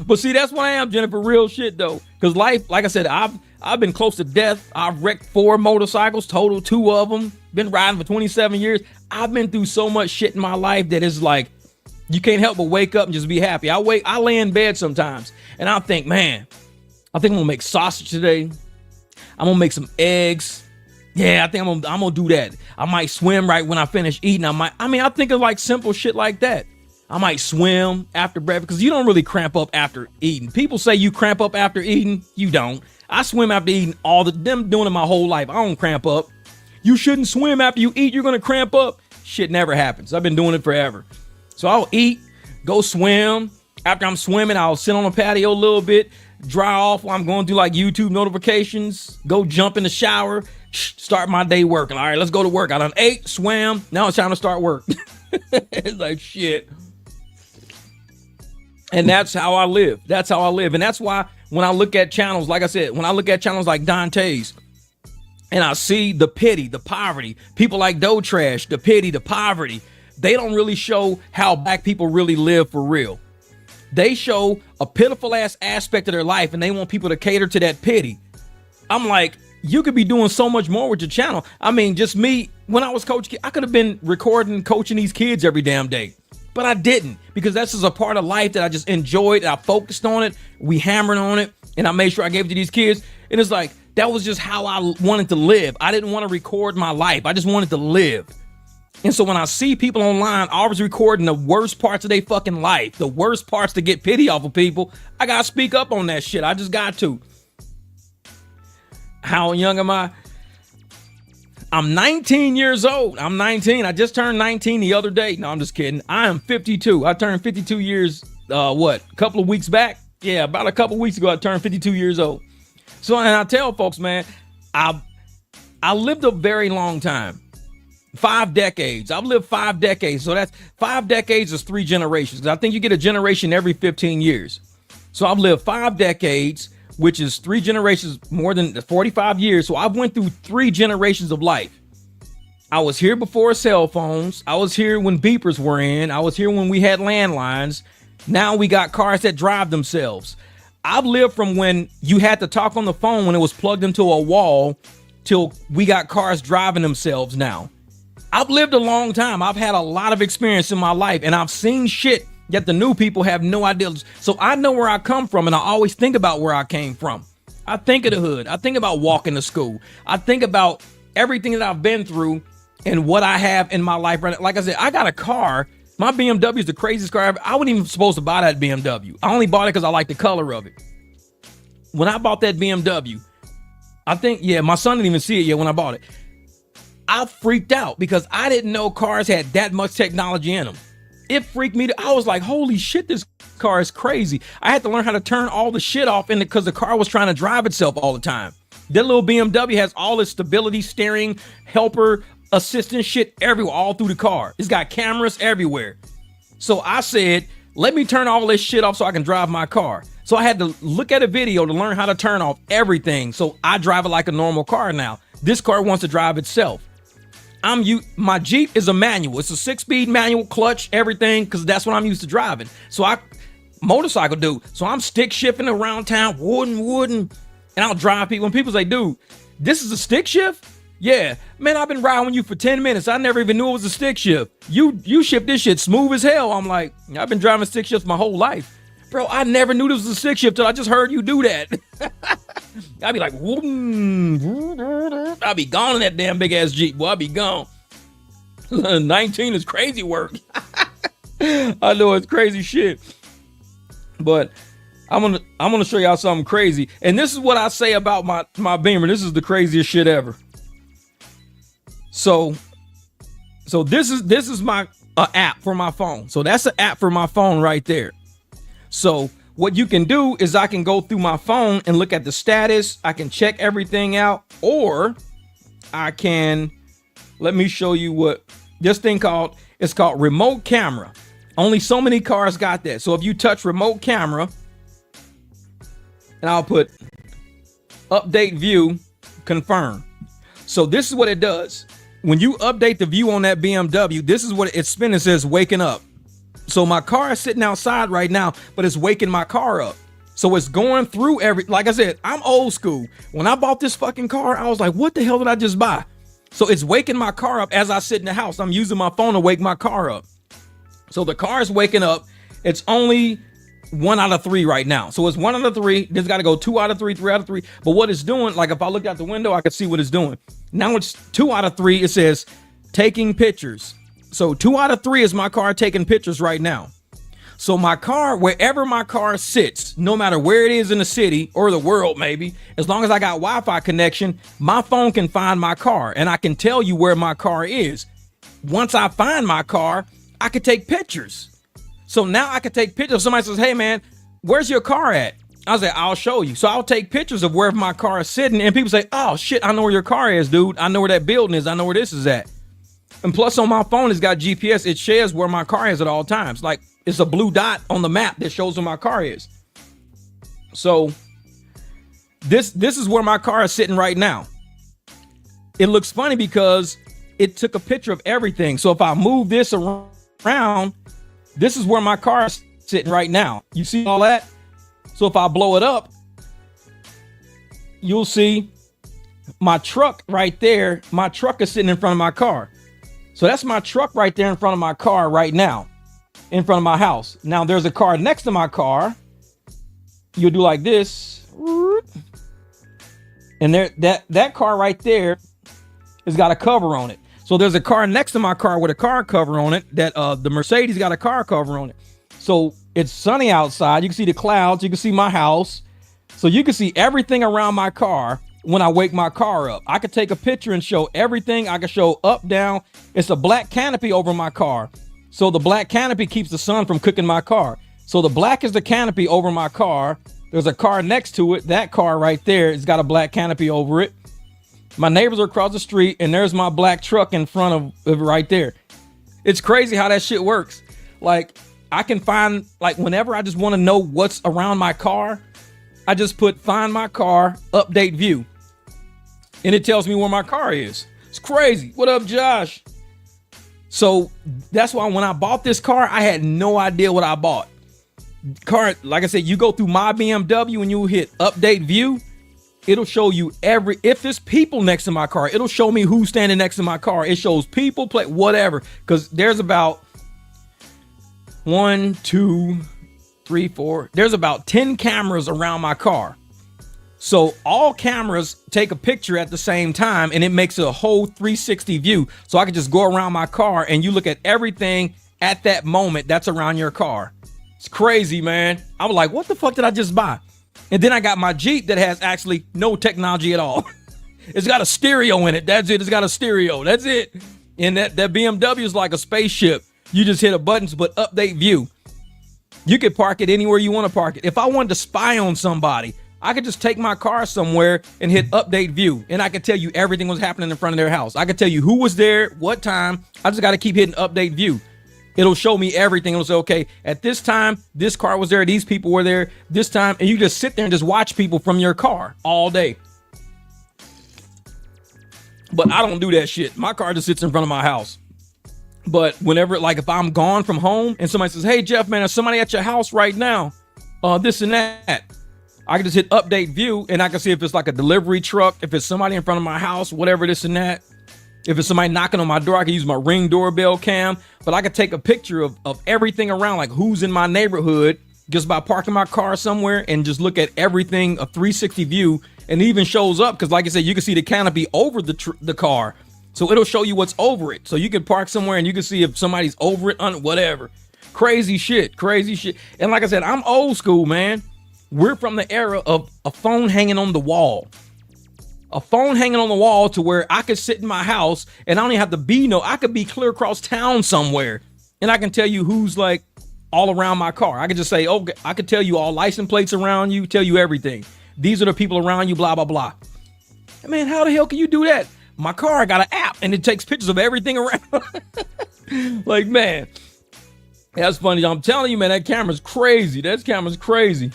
But see, that's what I am, Jennifer. Real shit, though. Because life, like I said, I've been close to death. I've wrecked 4 motorcycles, total 2 of them. Been riding for 27 years. I've been through so much shit in my life that it's like, you can't help but wake up and just be happy. I lay in bed sometimes and I think, man, I think I'm gonna make sausage today. I'm gonna make some eggs. Yeah, I think I'm gonna do that. I might swim right when I finish eating. I think of like simple shit like that. I might swim after breakfast because you don't really cramp up after eating. People say you cramp up after eating. You don't. I swim after eating them doing it my whole life. I don't cramp up. You shouldn't swim after you eat. You're going to cramp up. Shit never happens. I've been doing it forever. So I'll eat, go swim. After I'm swimming, I'll sit on the patio a little bit, dry off while I'm going through like YouTube notifications, go jump in the shower, start my day working. All right, let's go to work. I done ate, swam. Now it's time to start work. It's like shit. And that's how I live. And that's why when I look at channels, like I said, when I look at channels like Dante's and I see the pity, the poverty, people like Doe Trash, the pity, the poverty, they don't really show how black people really live for real. They show a pitiful ass aspect of their life and they want people to cater to that pity. I'm like, you could be doing so much more with your channel. I mean, just me, when I was coaching, I could have been recording, coaching these kids every damn day. But I didn't, because that's just a part of life that I just enjoyed. I focused on it. We hammered on it, and I made sure I gave it to these kids. And it's like, that was just how I wanted to live. I didn't want to record my life. I just wanted to live. And so when I see people online always recording the worst parts of their fucking life, the worst parts to get pity off of people, I got to speak up on that shit. I just got to. How young am I? I'm 19 years old. I'm 19. I just turned 19 the other day. No, I'm just kidding. I am 52. I turned 52 years, a couple of weeks back? Yeah, about a couple of weeks ago, I turned 52 years old. So, and I tell folks, man, I lived a very long time. 5 decades. I've lived 5 decades. So that's 5 decades is 3 generations. I think you get a generation every 15 years. So I've lived 5 decades, which is 3 generations, more than 45 years. So I've went through 3 generations of life. I was here before cell phones. I was here when beepers were in. I was here when we had landlines. Now we got cars that drive themselves. I've lived from when you had to talk on the phone when it was plugged into a wall till we got cars driving themselves now. I've lived a long time. I've had a lot of experience in my life, and I've seen shit that the new people have no idea. So I know where I come from, and I always think about where I came from. I think of the hood. I think about walking to school. I think about everything that I've been through and what I have in my life right now. Like I said, I got a car. My BMW is the craziest car ever. I wasn't even supposed to buy that BMW. I only bought it because I like the color of it. When I bought that BMW, I think, my son didn't even see it yet when I bought it. I freaked out because I didn't know cars had that much technology in them. It freaked me. I was like, holy shit, this car is crazy. I had to learn how to turn all the shit off in it because the car was trying to drive itself all the time. That little BMW has all this stability, steering, helper, assistant shit everywhere, all through the car. It's got cameras everywhere. So I said, let me turn all this shit off so I can drive my car. So I had to look at a video to learn how to turn off everything. So I drive it like a normal car now. This car wants to drive itself. My Jeep is a manual. It's a 6-speed manual, clutch, everything, because that's what I'm used to driving. So motorcycle dude. So I'm stick shifting around town, wooden, and I'll drive people. When people say, dude, this is a stick shift? Yeah, man, I've been riding with you for 10 minutes. I never even knew it was a stick shift. You shift this shit smooth as hell. I'm like, I've been driving stick shifts my whole life. Bro, I never knew this was a stick shift till I just heard you do that. I'd be like, I'll be gone in that damn big ass Jeep. Boy, I'll be gone. 19 is crazy work. I know it's crazy shit. But I'm gonna show y'all something crazy. And this is what I say about my Beamer. This is the craziest shit ever. So this is my app for my phone. So that's an app for my phone right there. So what you can do is I can go through my phone and look at the status. I can check everything out, or I can, let me show you what this thing it's called remote camera. Only so many cars got that. So if you touch remote camera, and I'll put update view, confirm. So this is what it does. When you update the view on that BMW, this is what it's spinning. It says waking up. So my car is sitting outside right now, but it's waking my car up. So it's going through like I said, I'm old school. When I bought this fucking car, I was like, what the hell did I just buy? So it's waking my car up as I sit in the house. I'm using my phone to wake my car up. So the car is waking up. It's only 1 out of 3 right now. So it's 1 out of 3. There's got to go 2 out of 3, 3 out of 3. But what it's doing, like if I look out the window, I can see what it's doing. Now it's 2 out of 3. It says taking pictures. So 2 out of 3 is my car taking pictures right now. So my car, wherever my car sits, no matter where it is in the city or the world, maybe, as long as I got Wi-Fi connection, my phone can find my car and I can tell you where my car is. Once I find my car, I could take pictures. So now I could take pictures. If somebody says, hey man, where's your car at? I say, I'll show you. So I'll take pictures of wherever my car is sitting, and people say, oh shit, I know where your car is, dude. I know where that building is. I know where this is at. And plus on my phone, it's got GPS. It shares where my car is at all times. Like it's a blue dot on the map that shows where my car is. So this is where my car is sitting right now. It looks funny because it took a picture of everything. So if I move this around, this is where my car is sitting right now. You see all that? So if I blow it up, you'll see my truck right there. My truck is sitting in front of my car. So that's my truck right there in front of my car right now. in front of my house. Now there's a car next to my car. You'll do like this. And there, that car right there has got a cover on it. So there's a car next to my car with a car cover on it that the Mercedes got a car cover on it. So it's sunny outside. You can see the clouds. You can see my house. So you can see everything around my car when I wake my car up. I could take a picture and show everything. I could show up, down. It's a black canopy over my car. So the black canopy keeps the sun from cooking my car. So the black is the canopy over my car. There's a car next to it. That car right there has got a black canopy over it. My neighbors are across the street, and there's my black truck in front of it right there. It's crazy how that shit works. Like, I can find, like, whenever I just want to know what's around my car, I just put find my car, update view. And it tells me where my car is. It's crazy. What up, Josh? So that's why when I bought this car, I had no idea what I bought. Car, like I said, you go through my BMW and you hit update view. It'll show you if there's people next to my car, it'll show me who's standing next to my car. It shows people, play, whatever. Because there's about 1, 2, 3, 4. There's about 10 cameras around my car. So all cameras take a picture at the same time, and it makes a whole 360 view. So I can just go around my car and you look at everything at that moment that's around your car. It's crazy, man. I was like, what the fuck did I just buy? And then I got my Jeep that has actually no technology at all. It's got a stereo in it. That's it. It's got a stereo. That's it. And that BMW is like a spaceship. You just hit a button, but update view. You could park it anywhere you want to park it. If I wanted to spy on somebody, I could just take my car somewhere and hit update view. And I could tell you everything was happening in front of their house. I could tell you who was there, what time. I just got to keep hitting update view. It'll show me everything. It'll say, okay, at this time, this car was there. These people were there this time. And you just sit there and just watch people from your car all day. But I don't do that shit. My car just sits in front of my house. But whenever, like if I'm gone from home and somebody says, hey, Jeff, man, there's somebody at your house right now. This and that. I can just hit update view and I can see if it's like a delivery truck, if it's somebody in front of my house, whatever, this and that. If it's somebody knocking on my door, I can use my Ring doorbell cam. But I could take a picture of everything around, like who's in my neighborhood, just by parking my car somewhere and just look at everything, a 360 view. And it even shows up because, like I said, you can see the canopy over the car. So it'll show you what's over it. So you can park somewhere and you can see if somebody's over it, whatever. Crazy shit. And like I said, I'm old school, man. We're from the era of a phone hanging on the wall. A phone hanging on the wall to where I could sit in my house and I don't even have to be I could be clear across town somewhere. And I can tell you who's like all around my car. I could just say, okay, I could tell you all license plates around you, tell you everything. These are the people around you, blah, blah, blah. Man, how the hell can you do that? My car got an app and it takes pictures of everything around. Like, man, that's funny. I'm telling you, man, that camera's crazy. That camera's crazy.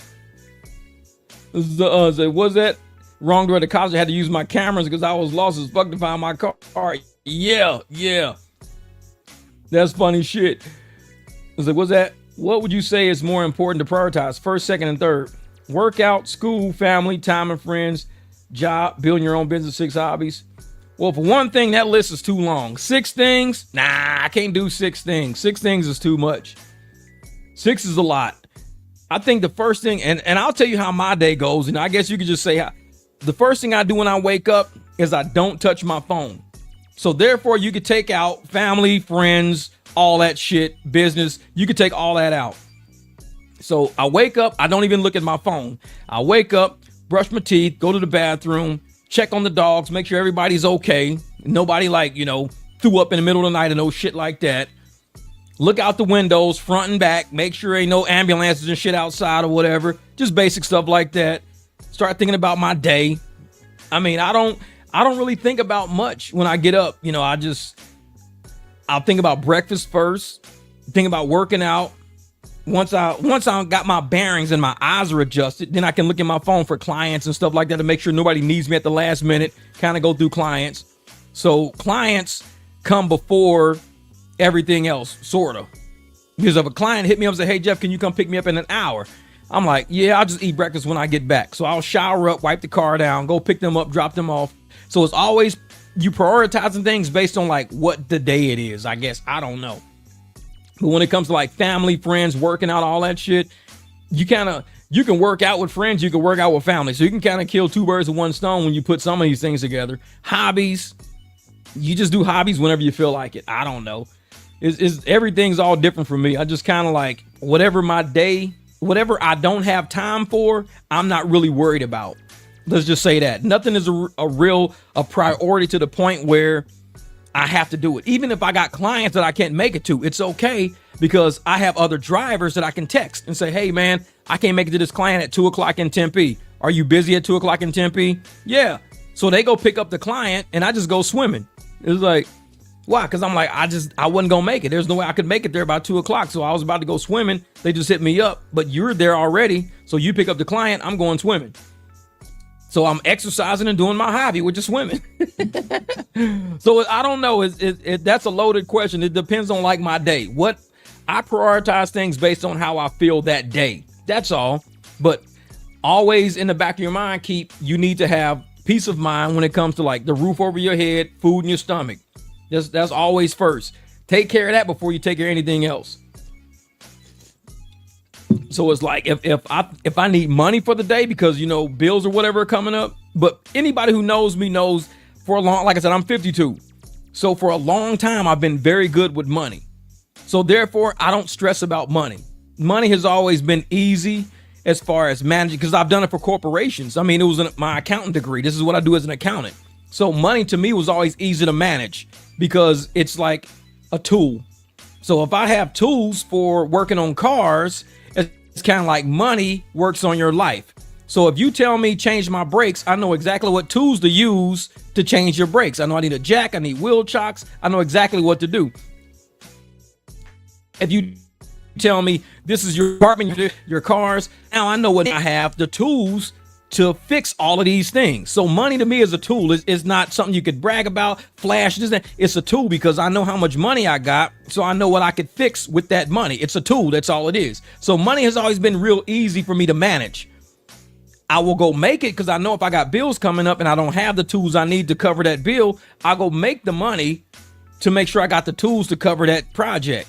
Was that wrong door to college? I had to use my cameras because I was lost as fuck to find my car. Yeah. That's funny shit. Was that? What would you say is more important to prioritize? First, second, and third? Workout, school, family, time and friends, job, building your own business, 6 hobbies. Well, for one thing, that list is too long. 6 things? Nah, I can't do 6 things. 6 things is too much. 6 is a lot. I think the first thing, and I'll tell you how my day goes, and I guess you could just say the first thing I do when I wake up is I don't touch my phone. So therefore, you could take out family, friends, all that shit, business. You could take all that out. So I wake up, I don't even look at my phone. I wake up, brush my teeth, go to the bathroom, check on the dogs, make sure everybody's okay. Nobody threw up in the middle of the night and no shit like that. Look out the windows, front and back, make sure ain't no ambulances and shit outside or whatever. Just basic stuff like that. Start thinking about my day. I mean, I don't really think about much when I get up. I'll think about breakfast first, think about working out. Once I got my bearings and my eyes are adjusted, then I can look at my phone for clients and stuff like that to make sure nobody needs me at the last minute, kind of go through clients. So clients come before everything else, sort of. Because if a client hit me up and say, hey, Jeff, can you come pick me up in an hour? I'm like, yeah, I'll just eat breakfast when I get back. So I'll shower up, wipe the car down, go pick them up, drop them off. So it's always you prioritizing things based on like what the day it is, I guess. I don't know. But when it comes to like family, friends, working out, all that shit, you can work out with friends, you can work out with family. So you can kind of kill two birds with one stone when you put some of these things together. Hobbies, you just do hobbies whenever you feel like it. I don't know. Everything's all different for me. I just kind of like whatever I don't have time for, I'm not really worried about. Let's just say that. Nothing is a priority to the point where I have to do it. Even if I got clients that I can't make it to, it's okay because I have other drivers that I can text and say, hey man, I can't make it to this client at 2:00 in Tempe. Are you busy at 2:00 in Tempe? Yeah. So they go pick up the client and I just go swimming. It's like, why? Because I'm like, I wasn't going to make it. There's no way I could make it there by 2:00. So I was about to go swimming. They just hit me up, but you're there already. So you pick up the client, I'm going swimming. So I'm exercising and doing my hobby, which is swimming. So I don't know. That's a loaded question. It depends on like my day. What I prioritize things based on how I feel that day. That's all. But always in the back of your mind, you need to have peace of mind when it comes to like the roof over your head, food in your stomach. That's always first. Take care of that before you take care of anything else. So it's like if I need money for the day because, you know, bills or whatever are coming up. But anybody who knows me knows for a long, like I said, I'm 52. So for a long time, I've been very good with money. So therefore, I don't stress about money. Money has always been easy as far as managing because I've done it for corporations. I mean, it was my accounting degree. This is what I do as an accountant. So money to me was always easy to manage because it's like a tool. So if I have tools for working on cars, it's kind of like money works on your life. So if you tell me change my brakes, I know exactly what tools to use to change your brakes. I know I need a jack, I need wheel chocks. I know exactly what to do. If you tell me this is your apartment, your cars, now I know what I have, the tools to fix all of these things. So money to me is a tool. It's not something you could brag about, flash this. It's a tool because I know how much money I got. So I know what I could fix with that money. It's a tool. That's all it is. So money has always been real easy for me to manage. I will go make it because I know if I got bills coming up and I don't have the tools I need to cover that bill, I'll go make the money to make sure I got the tools to cover that project.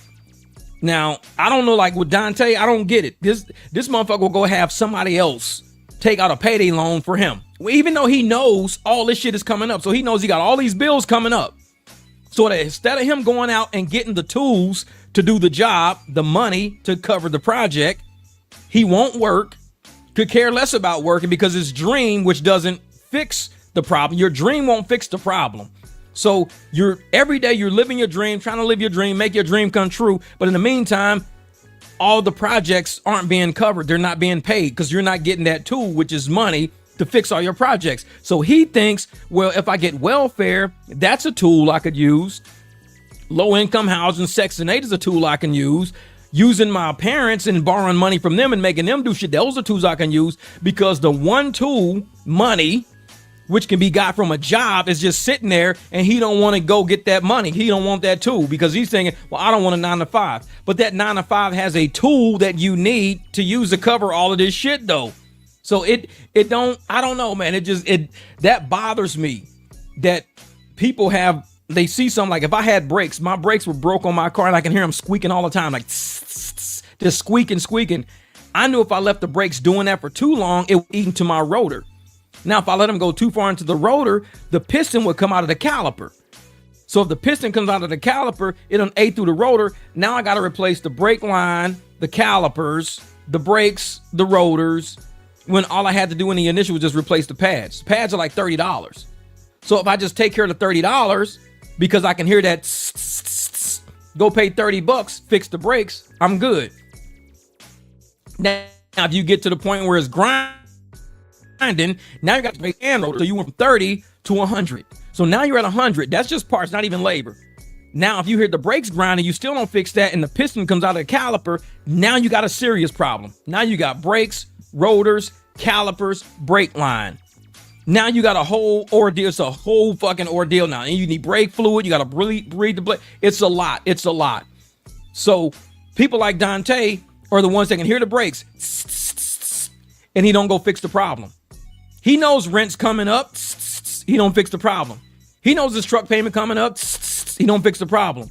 Now, I don't know, like with Dante, I don't get it. This motherfucker will go have somebody else take out a payday loan for him, even though he knows all this shit is coming up. So he knows he got all these bills coming up. So that instead of him going out and getting the tools to do the job, the money to cover the project, he won't work, could care less about working because his dream, which doesn't fix the problem, your dream won't fix the problem. So every day you're living your dream, trying to live your dream, make your dream come true. But in the meantime, all the projects aren't being covered. They're not being paid because you're not getting that tool, which is money to fix all your projects. So he thinks, well, if I get welfare, that's a tool I could use. Low income housing, Section 8 is a tool I can use. Using my parents and borrowing money from them and making them do shit, those are tools I can use because the one tool, money, which can be got from a job, is just sitting there and he don't want to go get that money. He don't want that tool because he's thinking, well, I don't want a 9-to-5. But that 9-to-5 has a tool that you need to use to cover all of this shit though. So I don't know, man. That bothers me that people they see something like if I had brakes, my brakes were broke on my car and I can hear them squeaking all the time, like just squeaking. I knew if I left the brakes doing that for too long, it would eat into my rotor. Now, if I let them go too far into the rotor, the piston would come out of the caliper. So if the piston comes out of the caliper, it done ate through the rotor. Now I got to replace the brake line, the calipers, the brakes, the rotors, when all I had to do in the initial was just replace the pads. Pads are like $30. So if I just take care of the $30, because I can hear that go pay $30, fix the brakes, I'm good. Now, if you get to the point where it's grinding, now you got to pay and rotor. So you went from 30 to 100. So now you're at 100. That's just parts, not even labor. Now, if you hear the brakes grinding, you still don't fix that, and the piston comes out of the caliper, now you got a serious problem. Now you got brakes, rotors, calipers, brake line. Now you got a whole ordeal. It's a whole fucking ordeal now. And you need brake fluid. You got to really breathe the blade. It's a lot. It's a lot. So people like Dante are the ones that can hear the brakes and he don't go fix the problem. He knows rent's coming up. He don't fix the problem. He knows his truck payment coming up. He don't fix the problem.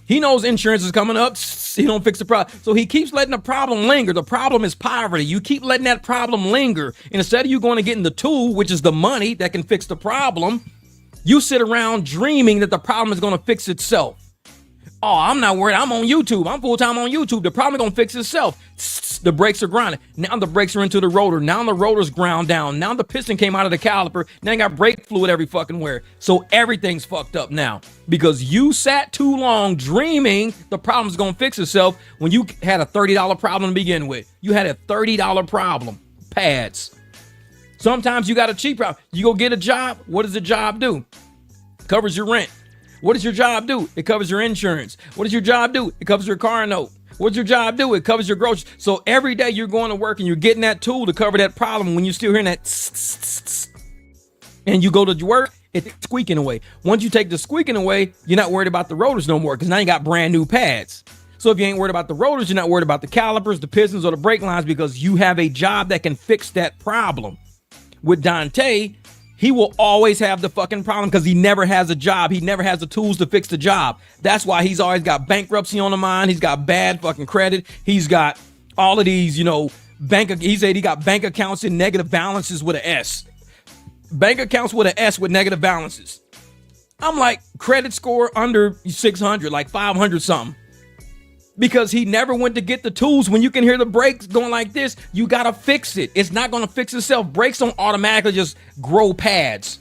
He knows insurance is coming up. He don't fix the problem. So he keeps letting the problem linger. The problem is poverty. You keep letting that problem linger. And instead of you going to get in the tool, which is the money that can fix the problem, you sit around dreaming that the problem is going to fix itself. Oh, I'm not worried. I'm on YouTube. I'm full-time on YouTube. The problem is going to fix itself. The brakes are grinding. Now the brakes are into the rotor. Now the rotor's ground down. Now the piston came out of the caliper. Now you got brake fluid every fucking where. So everything's fucked up now because you sat too long dreaming the problem's going to fix itself when you had a $30 problem to begin with. You had a $30 problem. Pads. Sometimes you got a cheap problem. You go get a job. What does the job do? Covers your rent. What does your job do? It covers your insurance. What does your job do? It covers your car note. What does your job do? It covers your groceries. So every day you're going to work and you're getting that tool to cover that problem. When you're still hearing that and you go to work, it's squeaking away. Once you take the squeaking away, you're not worried about the rotors no more because now you got brand new pads. So if you ain't worried about the rotors, you're not worried about the calipers, the pistons, or the brake lines because you have a job that can fix that problem. With Dante, he will always have the fucking problem because he never has a job. He never has the tools to fix the job. That's why he's always got bankruptcy on the mind. He's got bad fucking credit. He's got all of these, he said he got bank accounts in negative balances with an S. Bank accounts with an S with negative balances. I'm like, credit score under 600, like 500 something. Because he never went to get the tools. When you can hear the brakes going like this, you got to fix it. It's not going to fix itself. Brakes don't automatically just grow pads.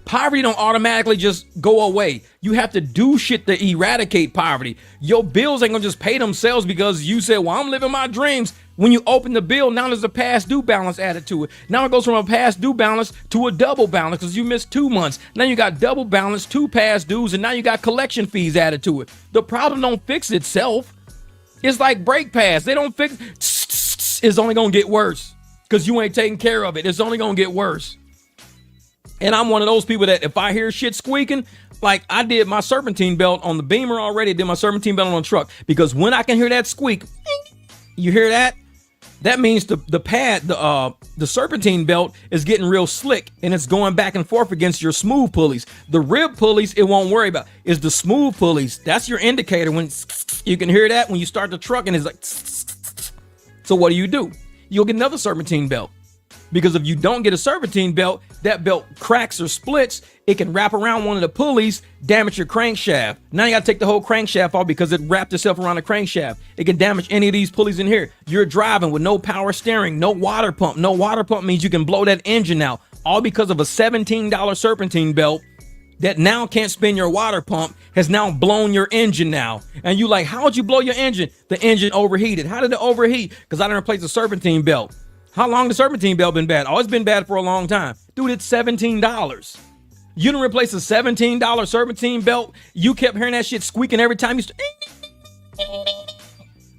Poverty don't automatically just go away. You have to do shit to eradicate poverty. Your bills ain't going to just pay themselves because you said, well, I'm living my dreams. When you open the bill, now there's a past due balance added to it. Now it goes from a past due balance to a double balance because you missed 2 months. Now you got double balance, 2 past dues, and now you got collection fees added to it. The problem don't fix itself. It's like brake pads. They don't fix. It's only going to get worse because you ain't taking care of it. It's only going to get worse. And I'm one of those people that if I hear shit squeaking, like I did my serpentine belt on the Beamer already, did my serpentine belt on the truck because when I can hear that squeak, you hear that? That means the serpentine belt is getting real slick and it's going back and forth against your smooth pulleys. The rib pulleys, it won't worry about. It's the smooth pulleys. That's your indicator. When you can hear that when you start the truck and it's like. So what do? You'll get another serpentine belt. Because if you don't get a serpentine belt, that belt cracks or splits. It can wrap around one of the pulleys, damage your crankshaft. Now you got to take the whole crankshaft off because it wrapped itself around the crankshaft. It can damage any of these pulleys in here. You're driving with no power steering, no water pump. No water pump means you can blow that engine out. All because of a $17 serpentine belt that now can't spin your water pump has now blown your engine now. And you like, how'd you blow your engine? The engine overheated. How did it overheat? Because I didn't replace the serpentine belt. How long the serpentine belt been bad? Oh, it's been bad for a long time. Dude, it's $17. You didn't replace a $17 serpentine belt. You kept hearing that shit squeaking every time you.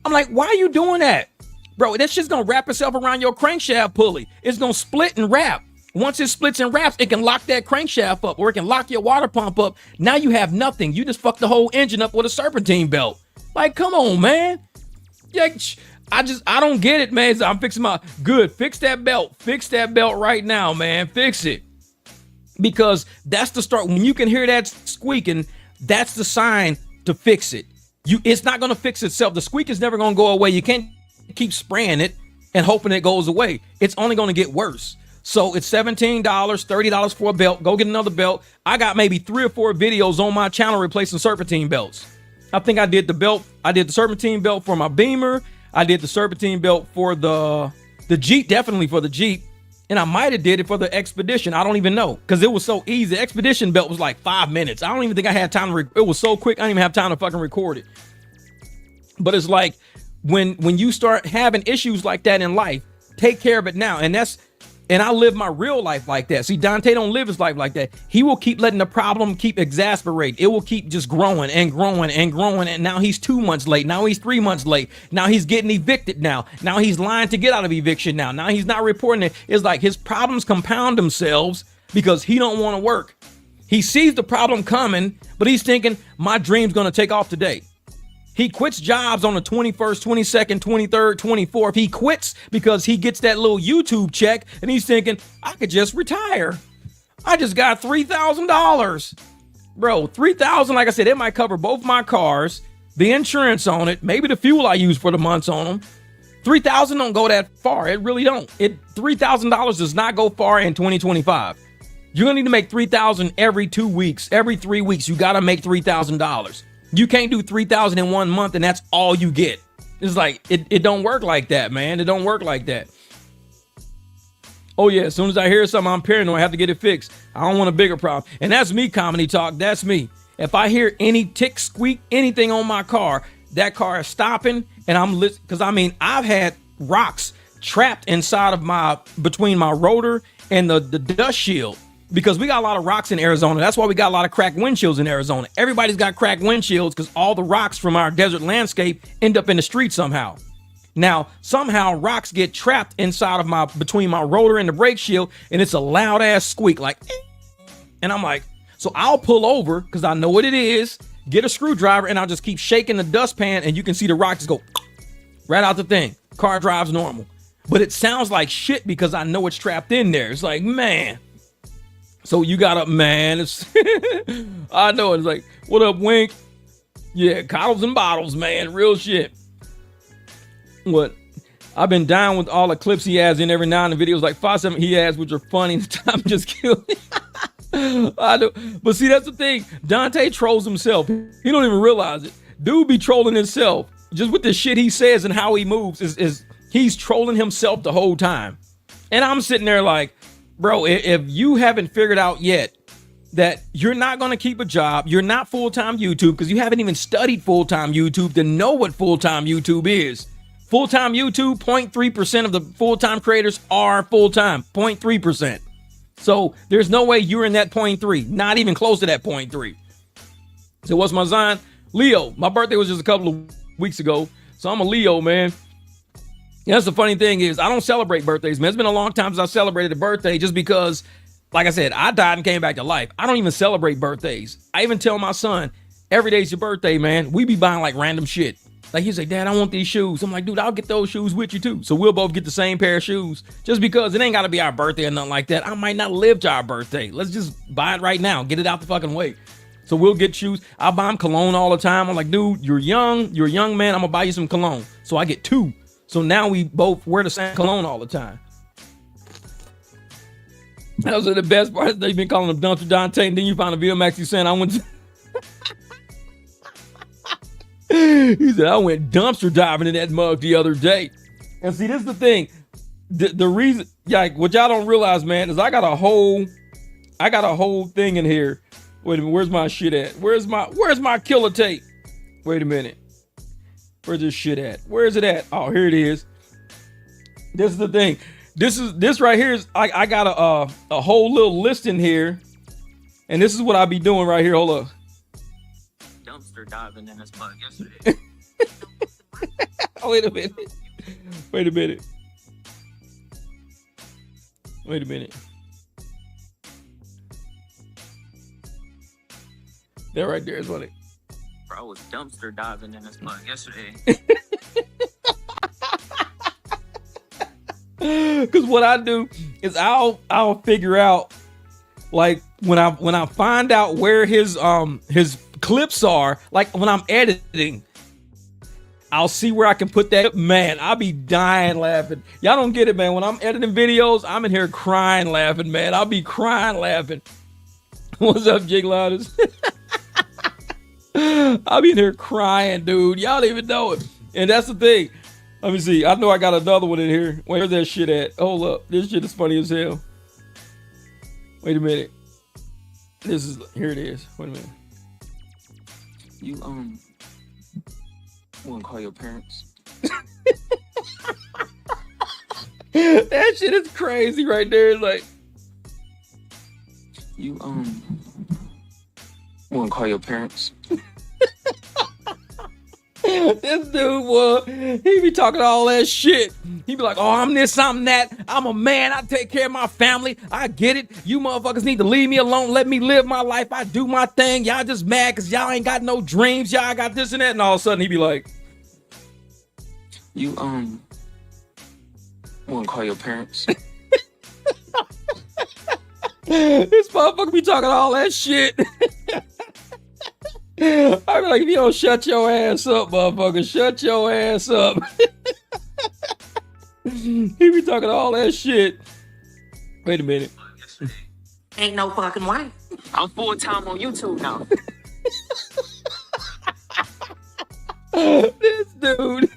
I'm like, why are you doing that? Bro, that shit's gonna wrap itself around your crankshaft pulley. It's gonna split and wrap. Once it splits and wraps, it can lock that crankshaft up or it can lock your water pump up. Now you have nothing. You just fucked the whole engine up with a serpentine belt. Like, come on, man. Yeah, I don't get it, man. So I'm fixing fix that belt. Fix that belt right now, man. Fix it. Because that's the start. When you can hear that squeaking, that's the sign to fix it. It's not going to fix itself. The squeak is never going to go away. You can't keep spraying it and hoping it goes away. It's only going to get worse. So it's $17, $30 for a belt. Go get another belt. I got maybe 3 or 4 videos on my channel replacing serpentine belts. I think I did the belt. I did the serpentine belt for my Beamer. I did the serpentine belt for the Jeep, definitely for the Jeep. And I might have did it for the Expedition. I don't even know because it was so easy. The Expedition belt was like 5 minutes. I don't even think I had time to it was so quick. I didn't even have time to fucking record it. But it's like when you start having issues like that in life, take care of it now. And I live my real life like that. See, Dante don't live his life like that. He will keep letting the problem keep exasperating. It will keep just growing and growing and growing. And now he's 2 months late. Now he's 3 months late. Now he's getting evicted now. Now he's lying to get out of eviction now. Now he's not reporting it. It's like his problems compound themselves because he don't want to work. He sees the problem coming, but he's thinking, my dream's going to take off today. He quits jobs on the 21st, 22nd, 23rd, 24th. He quits because he gets that little YouTube check and he's thinking, I could just retire. I just got $3,000. Bro, $3,000, like I said, it might cover both my cars. the insurance on it, maybe the fuel I use for the months on them. $3,000 don't go that far. It really don't. $3,000 does not go far in 2025. You're gonna need to make $3,000 every 2 weeks, every 3 weeks. You gotta make $3,000. You can't do $3,000 in 1 month and that's all you get. It's like it don't work like that, man. It don't work like that. Oh yeah, as soon as I hear something, I'm paranoid. I have to get it fixed. I don't want a bigger problem. And that's me, Comedy Talk. That's me. If I hear any tick, squeak, anything on my car, that car is stopping, and I'm listening. Because I mean, I've had rocks trapped inside of between my rotor and the dust shield, because we got a lot of rocks in Arizona. That's why we got a lot of cracked windshields in Arizona. Everybody's got cracked windshields because all the rocks from our desert landscape end up in the street somehow. Now, somehow rocks get trapped inside of between my rotor and the brake shield, and it's a loud ass squeak, like, and I'm like, so I'll pull over because I know what it is, get a screwdriver, and I'll just keep shaking the dustpan, and you can see the rocks go right out the thing. Car drives normal, but it sounds like shit because I know it's trapped in there. It's like, man. So you gotta, man, it's, I know, it's like, what up, Wink? Yeah, coddles and bottles, man, real shit. What? I've been down with all the clips he has in every now and then, videos like 5-7 he has, which are funny. The time just killed me. I know. But see, that's the thing. Dante trolls himself. He don't even realize it. Dude be trolling himself. Just with the shit he says and how he moves is he's trolling himself the whole time. And I'm sitting there like, bro, if you haven't figured out yet that you're not going to keep a job, you're not full-time YouTube, because you haven't even studied full-time YouTube to know what full-time YouTube is. Full-time YouTube, 0.3% of the full-time creators are full-time, 0.3%. So there's no way you're in that 0.3, not even close to that 0.3. So what's my sign? Leo. My birthday was just a couple of weeks ago, so I'm a Leo, man. Yeah, that's the funny thing is I don't celebrate birthdays, man. It's been a long time since I celebrated a birthday, just because, like I said, I died and came back to life. I don't even celebrate birthdays. I even tell my son, every day's your birthday, man. We be buying like random shit. Like, he's like, Dad, I want these shoes. I'm like, dude, I'll get those shoes with you too. So we'll both get the same pair of shoes, just because it ain't got to be our birthday or nothing like that. I might not live to our birthday. Let's just buy it right now. Get it out the fucking way. So we'll get shoes. I buy him cologne all the time. I'm like, dude, you're young. You're a young man. I'm going to buy you some cologne. So I get 2. So now we both wear the same cologne all the time. That was the best part. They've been calling him Dumpster Dante. And then you found a video Maxie saying I went to... He said, I went dumpster diving in that mug the other day. And see, this is the thing. The reason, like, what y'all don't realize, man, is I got a whole thing in here. Wait a minute, where's my shit at? Where's my killer tape? Wait a minute. Where's this shit at? Where is it at? Oh, here it is. This is the thing. This right here is, I got a whole little list in here. And this is what I be doing right here. Hold up. Dumpster diving in this mug yesterday. Wait a minute. Wait a minute. That right there is what it. Bro, I was dumpster diving in this mug yesterday. Because what I do is I'll figure out, like, when I find out where his clips are, like when I'm editing, I'll see where I can put that. Man, I'll be dying laughing. Y'all don't get it, man. When I'm editing videos, I'm in here crying laughing, man. I'll be crying laughing. What's up, Jake Loudest? I'll be in here crying, dude. Y'all don't even know it. And that's the thing. Let me see. I know I got another one in here. Where's that shit at? Hold up. This shit is funny as hell. Wait a minute. Here it is. Wait a minute. You wanna call your parents? That shit is crazy right there. It's like, You wanna call your parents? this dude, he be talking all that shit. He be like, oh, I'm this, I'm that. I'm a man. I take care of my family. I get it. You motherfuckers need to leave me alone. Let me live my life. I do my thing. Y'all just mad because y'all ain't got no dreams. Y'all got this and that. And all of a sudden he be like, You wanna call your parents? this motherfucker be talking all that shit. I be like, if you don't shut your ass up, motherfucker, shut your ass up. He be talking all that shit. Wait a minute. Ain't no fucking way. I'm full time on YouTube now. This dude.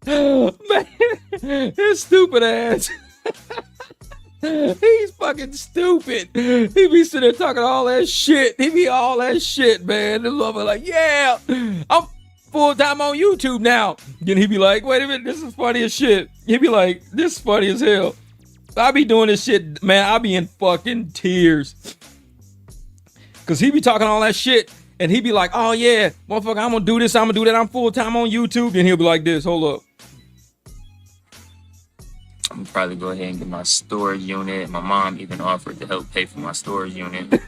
Man, his stupid ass. He's fucking stupid. He be sitting there talking all that shit. He be all that shit, man. This motherfucker like, yeah, I'm full time on YouTube now. Then he be like, wait a minute, this is funny as shit. He be like, this is funny as hell. I be doing this shit, man. I be in fucking tears. Cause he be talking all that shit. And he be like, oh yeah, motherfucker, I'm gonna do this, I'm gonna do that. I'm full time on YouTube. And he'll be like this, hold up. I'm gonna probably go ahead and get my storage unit. My mom even offered to help pay for my storage unit.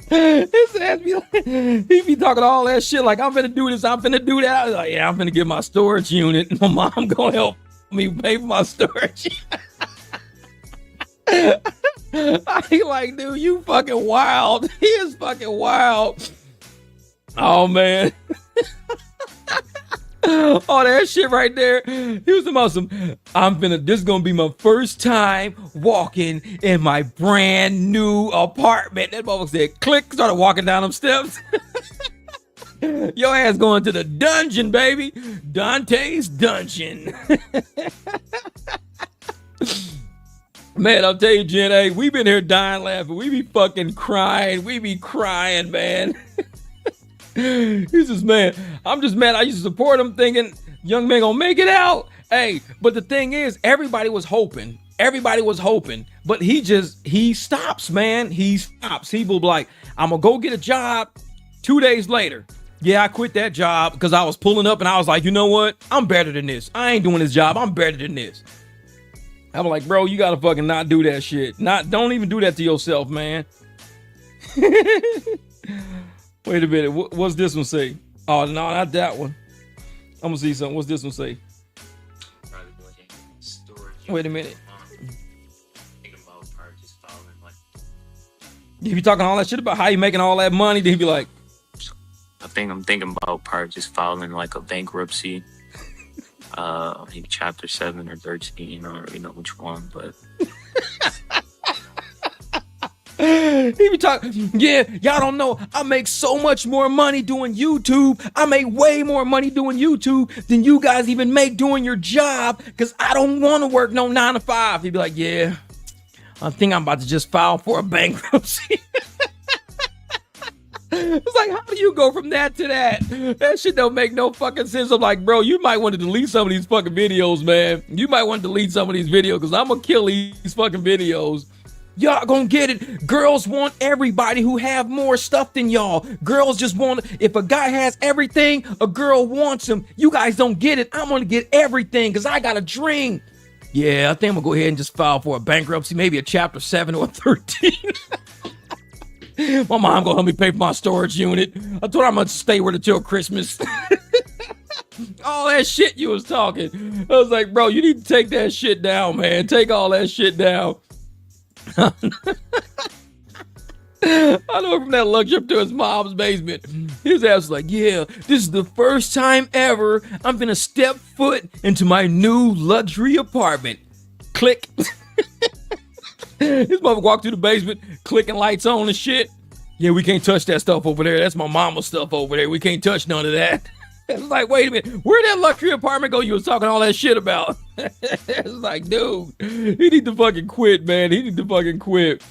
His ass be like, he be talking all that shit like, I'm finna do this, I'm finna do that. I was like, yeah, I'm finna get my storage unit. And my mom gonna help me pay for my storage. I like, dude, you fucking wild. He is fucking wild. Oh man. All that shit right there. He was the most. This is gonna be my first time walking in my brand new apartment. That motherfucker said, click, started walking down them steps. Your ass going to the dungeon, baby. Dante's dungeon. Man, I'll tell you, Jen, hey, we been here dying laughing. We be fucking crying. We be crying, man. He's just, man, I'm just mad. I used to support him thinking young man gonna make it out. Hey, but the thing is, everybody was hoping. Everybody was hoping. But he stops, man. He stops. He will be like, I'm gonna go get a job. 2 days later, yeah, I quit that job because I was pulling up and I was like, you know what? I'm better than this. I ain't doing this job. I'm better than this. I'm like, bro, you gotta fucking not do that shit. Don't even do that to yourself, man. Wait a minute. What's this one say? Oh, no, not that one. I'm gonna see something. What's this one say? Wait a minute. If you talking all that shit about how you making all that money, then he be like, I think I'm thinking about part just filing like a bankruptcy. Maybe chapter 7 or 13. I don't really know which one, but he be talking, yeah, y'all don't know, I make so much more money doing YouTube. I make way more money doing YouTube than you guys even make doing your job because I don't want to work no 9 to 5. He'd be like, yeah, I think I'm about to just file for a bankruptcy. It's like, how do you go from that to that? That shit don't make no fucking sense. I'm like, bro, you might want to delete some of these fucking videos, man. You might want to delete some of these videos because I'm going to kill these fucking videos. Y'all gonna get it. Girls want everybody who have more stuff than y'all. Girls just want, if a guy has everything, a girl wants him. You guys don't get it. I'm gonna get everything because I got a dream. Yeah, I think I'm gonna go ahead and just file for a bankruptcy, maybe a chapter 7 or 13. My mom gonna help me pay for my storage unit. I told her I'm gonna stay with her till Christmas. All that shit you was talking. I was like, bro, you need to take that shit down, man. Take all that shit down. I know from that luck trip to his mom's basement. His ass was like, yeah, this is the first time ever I'm gonna step foot into my new luxury apartment. Click. His mother walked through the basement, clicking lights on and shit. Yeah, we can't touch that stuff over there. That's my mama's stuff over there. We can't touch none of that. It's like, wait a minute, where'd that luxury apartment go you was talking all that shit about? It's like, dude, he need to fucking quit, man. He need to fucking quit.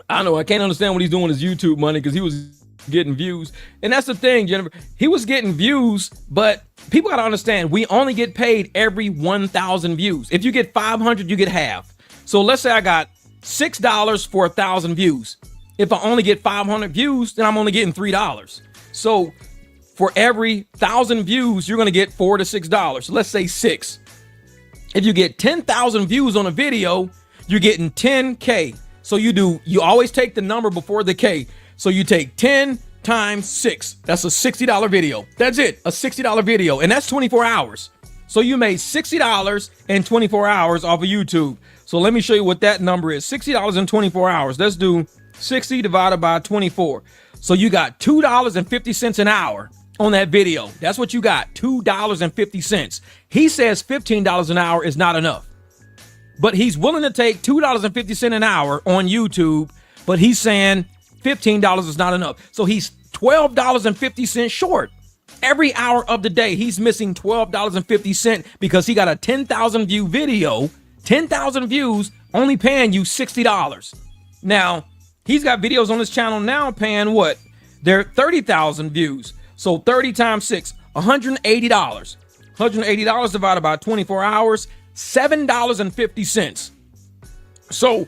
I know, I can't understand what he's doing with his YouTube money because he was getting views. And that's the thing, Jennifer. He was getting views, but people gotta understand, we only get paid every 1,000 views. If you get 500, you get half. So let's say I got $6 for 1,000 views. If I only get 500 views, then I'm only getting $3. So for every 1,000 views, you're gonna get $4 to $6. Let's say 6. If you get 10,000 views on a video, you're getting 10K. So you always take the number before the K. So you take 10 times 6. That's a $60 video. That's it, a $60 video. And that's 24 hours. So you made $60 in 24 hours off of YouTube. So let me show you what that number is. $60 in 24 hours. Let's do 60 divided by 24. So you got $2.50 an hour on that video. That's what you got, $2.50. He says $15 an hour is not enough. But he's willing to take $2.50 an hour on YouTube, but he's saying $15 is not enough. So he's $12.50 short. Every hour of the day, he's missing $12.50 because he got a 10,000 view video, 10,000 views, only paying you $60. Now, he's got videos on his channel now paying what? They're 30,000 views. So 30 times 6, $180. $180 divided by 24 hours, $7.50. So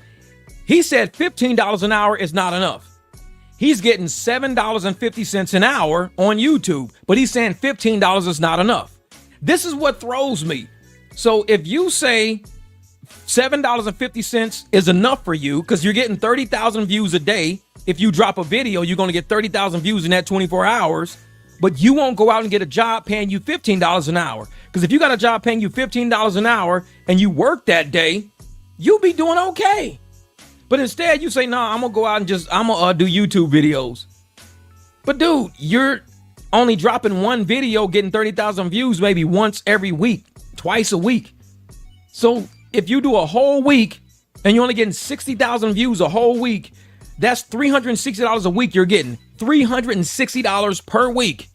he said $15 an hour is not enough. He's getting $7.50 an hour on YouTube, but he's saying $15 is not enough. This is what throws me. So if you say $7.50 is enough for you because you're getting 30,000 views a day, if you drop a video, you're going to get 30,000 views in that 24 hours, but you won't go out and get a job paying you $15 an hour. Because if you got a job paying you $15 an hour and you work that day, you'll be doing okay. But instead you say, nah, I'm going to go out and I'm going to do YouTube videos. But dude, you're only dropping one video, getting 30,000 views maybe once every week, twice a week. So if you do a whole week and you're only getting 60,000 views a whole week, that's $360 a week you're getting. $360 per week.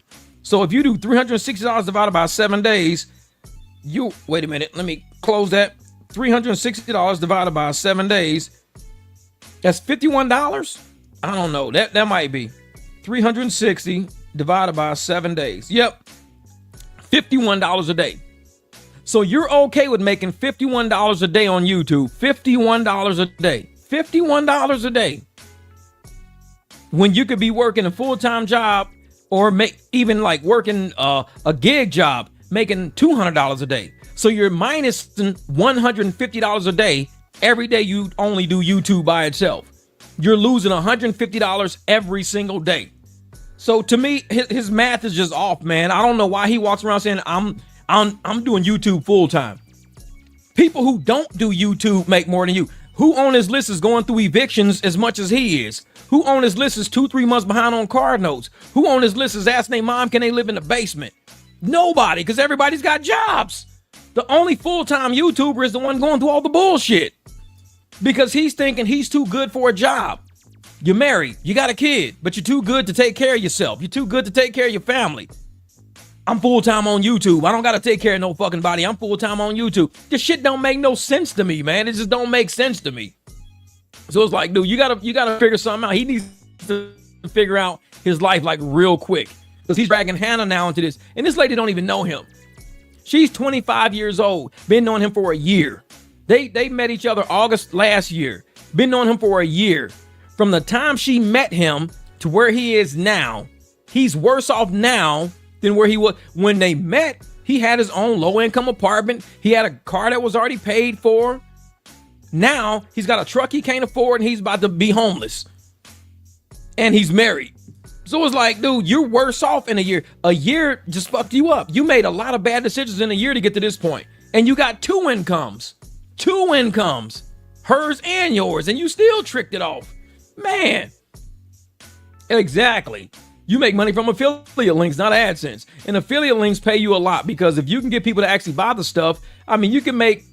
So if you do $360 divided by 7 days, wait a minute, let me close that. $360 divided by 7 days, that's $51. I don't know, that might be 360 divided by 7 days. Yep, $51 a day. So you're okay with making $51 a day on YouTube. $51 a day. $51 a day. When you could be working a full-time job or even like working a gig job, making $200 a day. So you're minus $150 a day every day you only do YouTube by itself. You're losing $150 every single day. So to me, his math is just off, man. I don't know why he walks around saying I'm doing YouTube full time. People who don't do YouTube make more than you. Who on his list is going through evictions as much as he is? Who on his list is 2-3 months behind on card notes? Who on his list is asking their mom, can they live in the basement? Nobody, because everybody's got jobs. The only full-time YouTuber is the one going through all the bullshit because he's thinking he's too good for a job. You're married, you got a kid, but you're too good to take care of yourself. You're too good to take care of your family. I'm full-time on YouTube. I don't got to take care of no fucking body. I'm full-time on YouTube. This shit don't make no sense to me, man. It just don't make sense to me. So it's like, dude, you gotta figure something out. He needs to figure out his life like real quick because he's dragging Hannah now into this. And this lady don't even know him. She's 25 years old. Been knowing him for a year. They met each other August last year. Been knowing him for a year. From the time she met him to where he is now, he's worse off now than where he was when they met. He had his own low-income apartment. He had a car that was already paid for. Now he's got a truck he can't afford and he's about to be homeless. And he's married. So it's like, dude, you're worse off in a year. A year just fucked you up. You made a lot of bad decisions in a year to get to this point. And you got two incomes. Hers and yours. And you still tricked it off. Man. Exactly. You make money from affiliate links, not AdSense. And affiliate links pay you a lot because if you can get people to actually buy the stuff, I mean, you can make,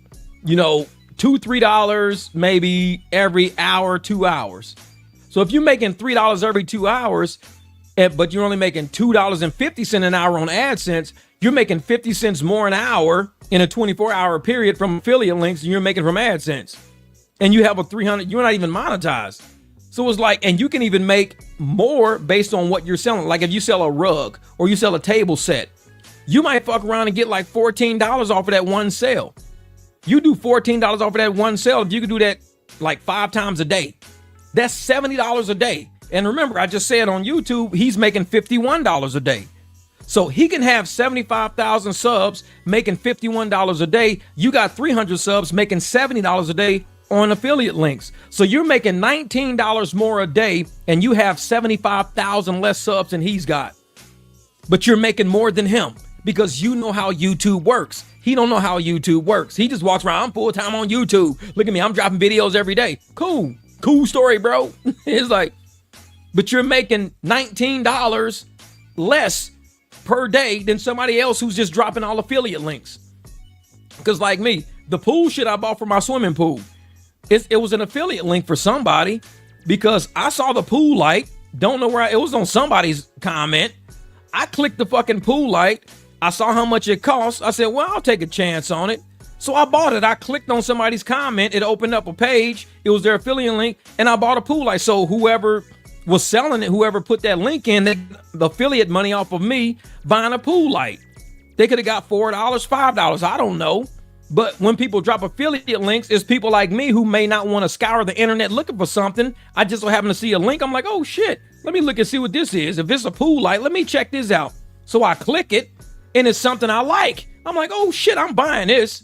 $2-3 maybe every hour, 2 hours. So if you're making $3 every 2 hours, but you're only making $2.50 an hour on AdSense, you're making 50 cents more an hour in a 24-hour period from affiliate links than you're making from AdSense. And you have a 300, you're not even monetized. So it's like, and you can even make more based on what you're selling. Like if you sell a rug or you sell a table set, you might fuck around and get like $14 off of that one sale. You do $14 off of that one sale. If you could do that like 5 times a day, that's $70 a day. And remember, I just said on YouTube, he's making $51 a day. So he can have 75,000 subs making $51 a day. You got 300 subs making $70 a day on affiliate links. So you're making $19 more a day and you have 75,000 less subs than he's got. But you're making more than him because you know how YouTube works. He don't know how YouTube works. He just walks around, I'm full time on YouTube. Look at me, I'm dropping videos every day. Cool story, bro. It's like, but you're making $19 less per day than somebody else who's just dropping all affiliate links. Because like me, the pool shit I bought for my swimming pool, it was an affiliate link for somebody because I saw the pool light. Don't know where it was on somebody's comment. I clicked the fucking pool light. I saw how much it cost. I said, well, I'll take a chance on it. So I bought it. I clicked on somebody's comment. It opened up a page. It was their affiliate link. And I bought a pool light. So whoever was selling it, whoever put that link in, the affiliate money off of me buying a pool light. They could have got $4, $5. I don't know. But when people drop affiliate links, it's people like me who may not want to scour the internet looking for something. I just so happen to see a link. I'm like, oh shit, let me look and see what this is. If it's a pool light, let me check this out. So I click it and it's something I like. I'm like, oh shit, I'm buying this.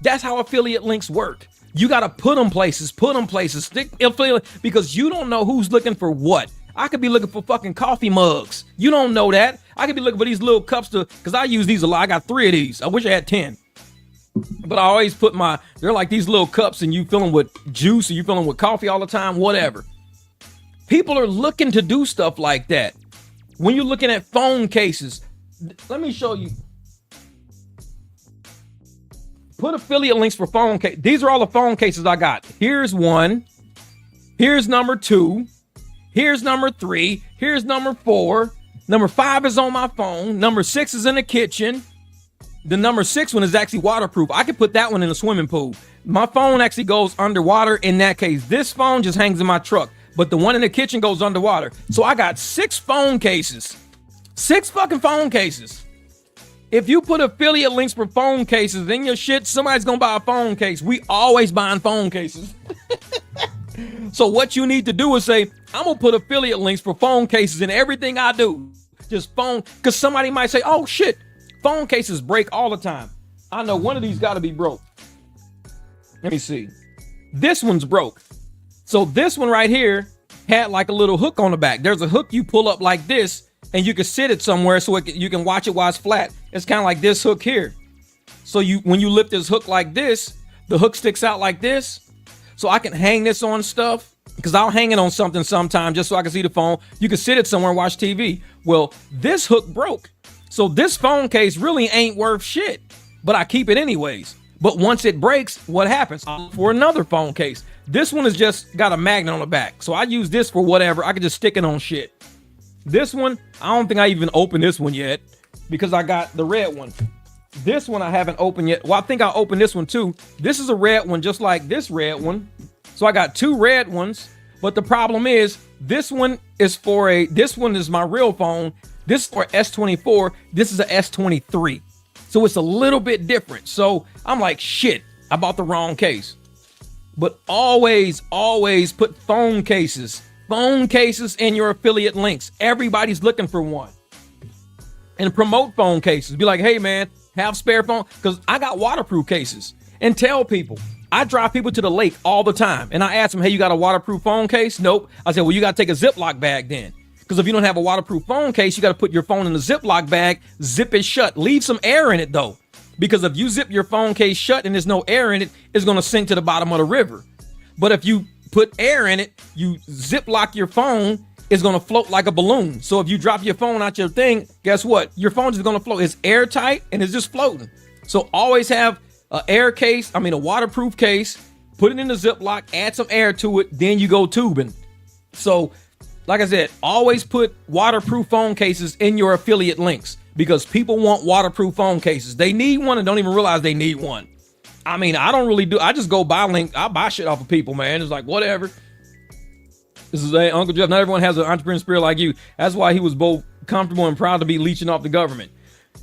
That's how affiliate links work. You got to put them places, stick affiliate, because you don't know who's looking for what. I could be looking for fucking coffee mugs. You don't know that. I could be looking for these little cups because I use these a lot. I got 3 of these. I wish I had 10. But I always put they're like these little cups and you fill them with juice or you fill them with coffee all the time, whatever. People are looking to do stuff like that. When you're looking at phone cases, let me show you. Put affiliate links for phone case. These are all the phone cases I got. Here's one. Here's number 2. Here's number 3. Here's number 4. Number 5 is on my phone. Number 6 is in the kitchen. The number 6 one is actually waterproof. I could put that one in a swimming pool. My phone actually goes underwater in that case. This phone just hangs in my truck, but the one in the kitchen goes underwater. So I got 6 phone cases. 6 fucking phone cases. If you put affiliate links for phone cases in your shit, somebody's gonna buy a phone case. We always buying phone cases. So what you need to do is say, I'm gonna put affiliate links for phone cases in everything I do. Just phone, because somebody might say, oh shit, phone cases break all the time. I know one of these got to be broke. Let me see. This one's broke. So this one right here had like a little hook on the back. There's a hook you pull up like this, and you can sit it somewhere so you can watch it while it's flat. It's kind of like this hook here. So when you lift this hook like this, the hook sticks out like this. So I can hang this on stuff because I'll hang it on something sometime just so I can see the phone. You can sit it somewhere and watch TV. Well, this hook broke. So this phone case really ain't worth shit, but I keep it anyways. But once it breaks, what happens? I'll look for another phone case. This one has just got a magnet on the back. So I use this for whatever. I can just stick it on shit. This one, I don't think I even opened this one yet because I got the red one. This one I haven't opened yet. Well, I think I'll open this one too. This is a red one just like this red one. So I got 2 red ones. But the problem is this one is this one is my real phone. This is for S24. This is a S23. So it's a little bit different. So I'm like, shit, I bought the wrong case. But always put phone cases in your affiliate links. Everybody's looking for one. And promote phone cases. Be like, hey man, have spare phone. Because I got waterproof cases. And tell people, I drive people to the lake all the time. And I ask them, hey, you got a waterproof phone case? Nope. I said, well, you got to take a Ziploc bag then. Because if you don't have a waterproof phone case, you got to put your phone in a Ziploc bag, zip it shut. Leave some air in it, though. Because if you zip your phone case shut and there's no air in it, it's going to sink to the bottom of the river. But if you put air in it, you Ziploc your phone, it's going to float like a balloon. So if you drop your phone out your thing, guess what? Your phone is going to float. It's airtight and it's just floating. So always have a waterproof case, put it in the Ziploc, add some air to it, then you go tubing. So like I said, always put waterproof phone cases in your affiliate links because people want waterproof phone cases. They need one and don't even realize they need one. I mean, I don't really do. I just go buy link. I buy shit off of people, man. It's like, whatever. This is Uncle Jeff. Not everyone has an entrepreneur spirit like you. That's why he was both comfortable and proud to be leeching off the government.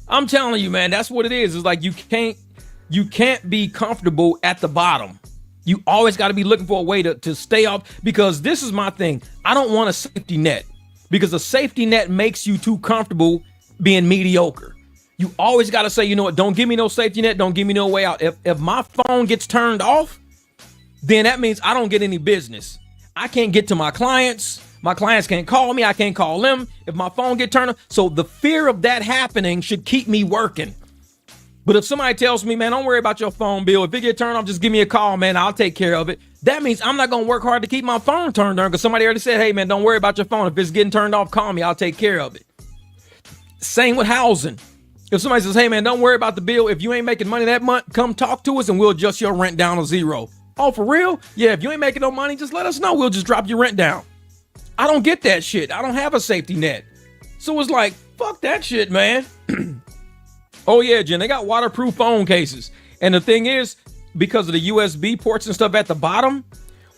I'm telling you, man, that's what it is. It's like you can't be comfortable at the bottom. You always got to be looking for a way to stay off, because this is my thing. I don't want a safety net, because a safety net makes you too comfortable being mediocre. You always got to say, you know what, don't give me no safety net. Don't give me no way out. If my phone gets turned off, then that means I don't get any business. I can't get to my clients. My clients can't call me. I can't call them if my phone get turned off. So the fear of that happening should keep me working. But if somebody tells me, man, don't worry about your phone bill. If it get turned off, just give me a call, man. I'll take care of it. That means I'm not going to work hard to keep my phone turned on because somebody already said, hey, man, don't worry about your phone. If it's getting turned off, call me. I'll take care of it. Same with housing. If somebody says, hey, man, don't worry about the bill. If you ain't making money that month, come talk to us and we'll adjust your rent down to zero. Oh, for real? Yeah, if you ain't making no money, just let us know. We'll just drop your rent down. I don't get that shit. I don't have a safety net. So it's like, fuck that shit, man. Oh, yeah, Jen, they got waterproof phone cases. And the thing is, because of the USB ports and stuff at the bottom,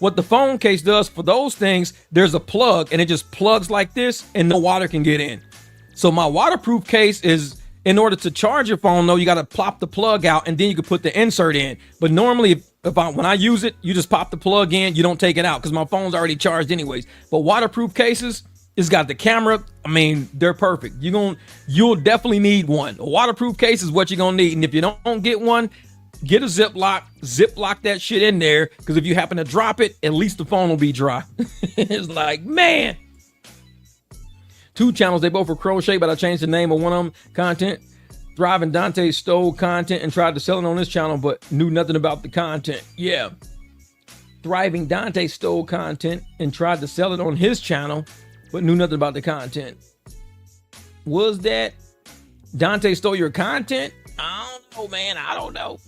what the phone case does for those things, there's a plug and it just plugs like this and no water can get in. So my waterproof case is, in order to charge your phone, though, you got to plop the plug out and then you can put the insert in. But normally, when I use it, you just pop the plug in, you don't take it out because my phone's already charged anyways. But waterproof cases, it's got the camera. I mean, they're perfect. You'll definitely need one. A waterproof case is what you're going to need. And if you don't get one, get a ziplock that shit in there. Because if you happen to drop it, at least the phone will be dry. It's like, man. 2 channels, they both were crochet, but I changed the name of one of them. Content. Thriving Dante stole content and tried to sell it on this channel, but knew nothing about the content. Yeah. Thriving Dante stole content and tried to sell it on his channel, but knew nothing about the content. Was that Dante stole your content? I don't know, man. I don't know.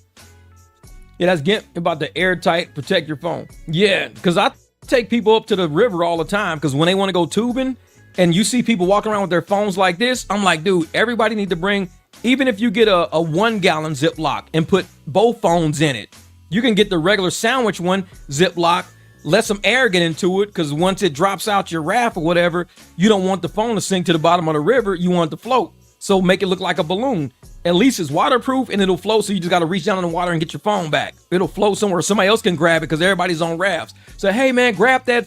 Yeah, that's getting about the airtight, protect your phone. Yeah, because I take people up to the river all the time because when they want to go tubing and you see people walking around with their phones like this, I'm like, dude, everybody need to bring, even if you get a 1 gallon Ziploc and put both phones in it, you can get the regular sandwich one Ziploc, let some air get into it because once it drops out your raft or whatever, you don't want the phone to sink to the bottom of the river. You want it to float. So make it look like a balloon. At least it's waterproof and it'll float. So you just got to reach down in the water and get your phone back. It'll float somewhere. Somebody else can grab it because everybody's on rafts. So, hey, man, grab that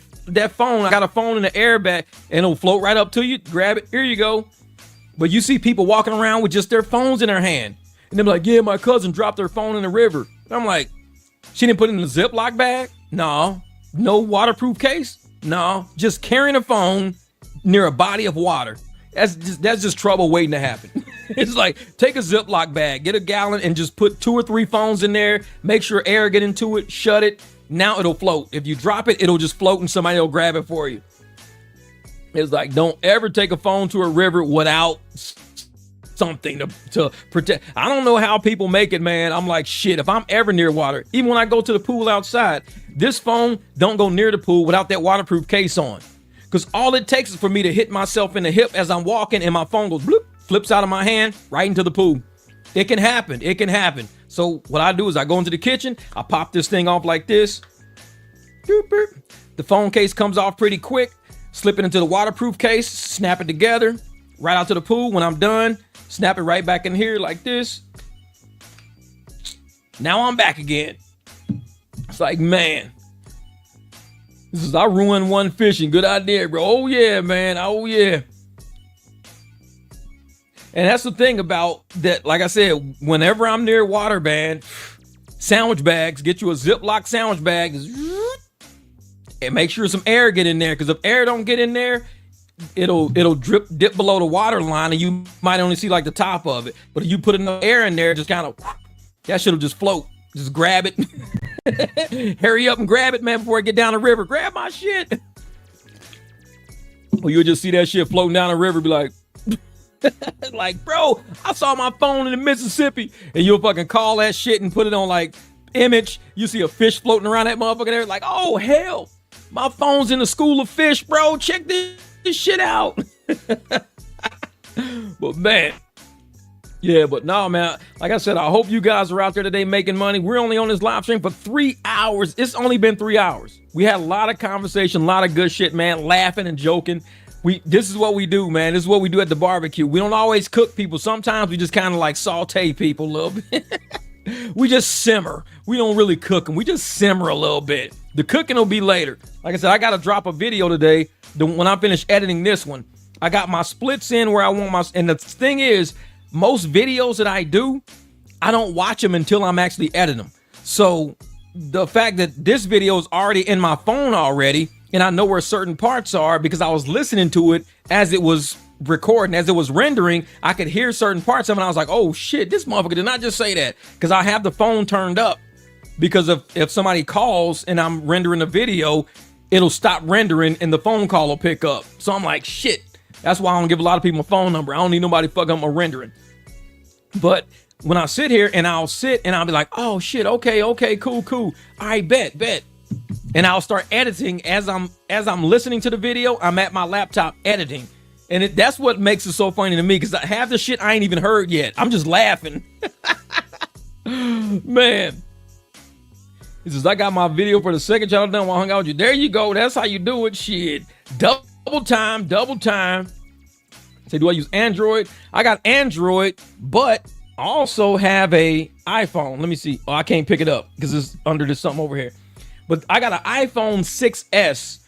phone. I got a phone in the airbag and it'll float right up to you. Grab it. Here you go. But you see people walking around with just their phones in their hand. And they're like, yeah, my cousin dropped their phone in the river. And I'm like, she didn't put it in a Ziploc bag? No. No waterproof case? No. Just carrying a phone near a body of water. That's just trouble waiting to happen. It's like, take a Ziploc bag, get a gallon and just put 2 or 3 phones in there. Make sure air get into it. Shut it. Now it'll float. If you drop it, it'll just float and somebody will grab it for you. It's like, don't ever take a phone to a river without something to protect. I don't know how people make it, man. I'm like, shit, if I'm ever near water, even when I go to the pool outside, this phone don't go near the pool without that waterproof case on. Because all it takes is for me to hit myself in the hip as I'm walking and my phone goes bloop, flips out of my hand right into the pool. It can happen. It can happen. So what I do is I go into the kitchen, I pop this thing off like this. Boop, boop. The phone case comes off pretty quick. Slip it into the waterproof case, snap it together, right out to the pool. When I'm done, snap it right back in here like this. Now I'm back again. It's like, man, I ruined one fishing. Good idea, bro. Oh, yeah, man. Oh, yeah. And that's the thing about that. Like I said, whenever I'm near water, man, sandwich bags, get you a Ziploc sandwich bag and make sure some air get in there. Because if air don't get in there, it'll dip below the water line and you might only see like the top of it. But if you put enough air in there, just kind of, that shit'll just float. Just grab it. Hurry up and grab it, man, before I get down the river. Grab my shit. Or you'll just see that shit floating down the river, be like, like, bro, I saw my phone in the Mississippi. And you'll fucking call that shit and put it on like image. You see a fish floating around that motherfucker there. Like, oh, hell, my phone's in the school of fish, bro. Check this shit out. But man, yeah, but no, man, like I said, I hope you guys are out there today making money. We're only on this live stream for 3 hours. It's only been 3 hours. We had a lot of conversation, a lot of good shit, man, laughing and joking. This is what we do, man. This is what we do at the barbecue. We don't always cook people. Sometimes we just kind of like saute people a little bit. We just simmer. We don't really cook them. We just simmer a little bit. The cooking will be later. Like I said, I got to drop a video today. When I finish editing this one, I got my splits in where I want my, and the thing is, most videos that I do, I don't watch them until I'm actually editing them. So the fact that this video is already in my phone already, and I know where certain parts are because I was listening to it as it was recording, as it was rendering. I could hear certain parts of it. And I was like, oh shit, this motherfucker did not just say that, because I have the phone turned up, because if somebody calls and I'm rendering a video, it'll stop rendering and the phone call will pick up. So I'm like, shit. That's why I don't give a lot of people my phone number. I don't need nobody fucking up my rendering. But when I sit here and I'll be like, oh shit, okay, cool. All right, bet. And I'll start editing as I'm listening to the video. I'm at my laptop editing. And that's what makes it so funny to me, because half the shit I ain't even heard yet. I'm just laughing. Man. He says, I got my video for the second channel done while I hung out with you. There you go. That's how you do it. Shit. Double time. Say, do I use Android? I got Android, but I also have a iPhone. Let me see. Oh, I can't pick it up because it's under this something over here. But I got an iPhone 6S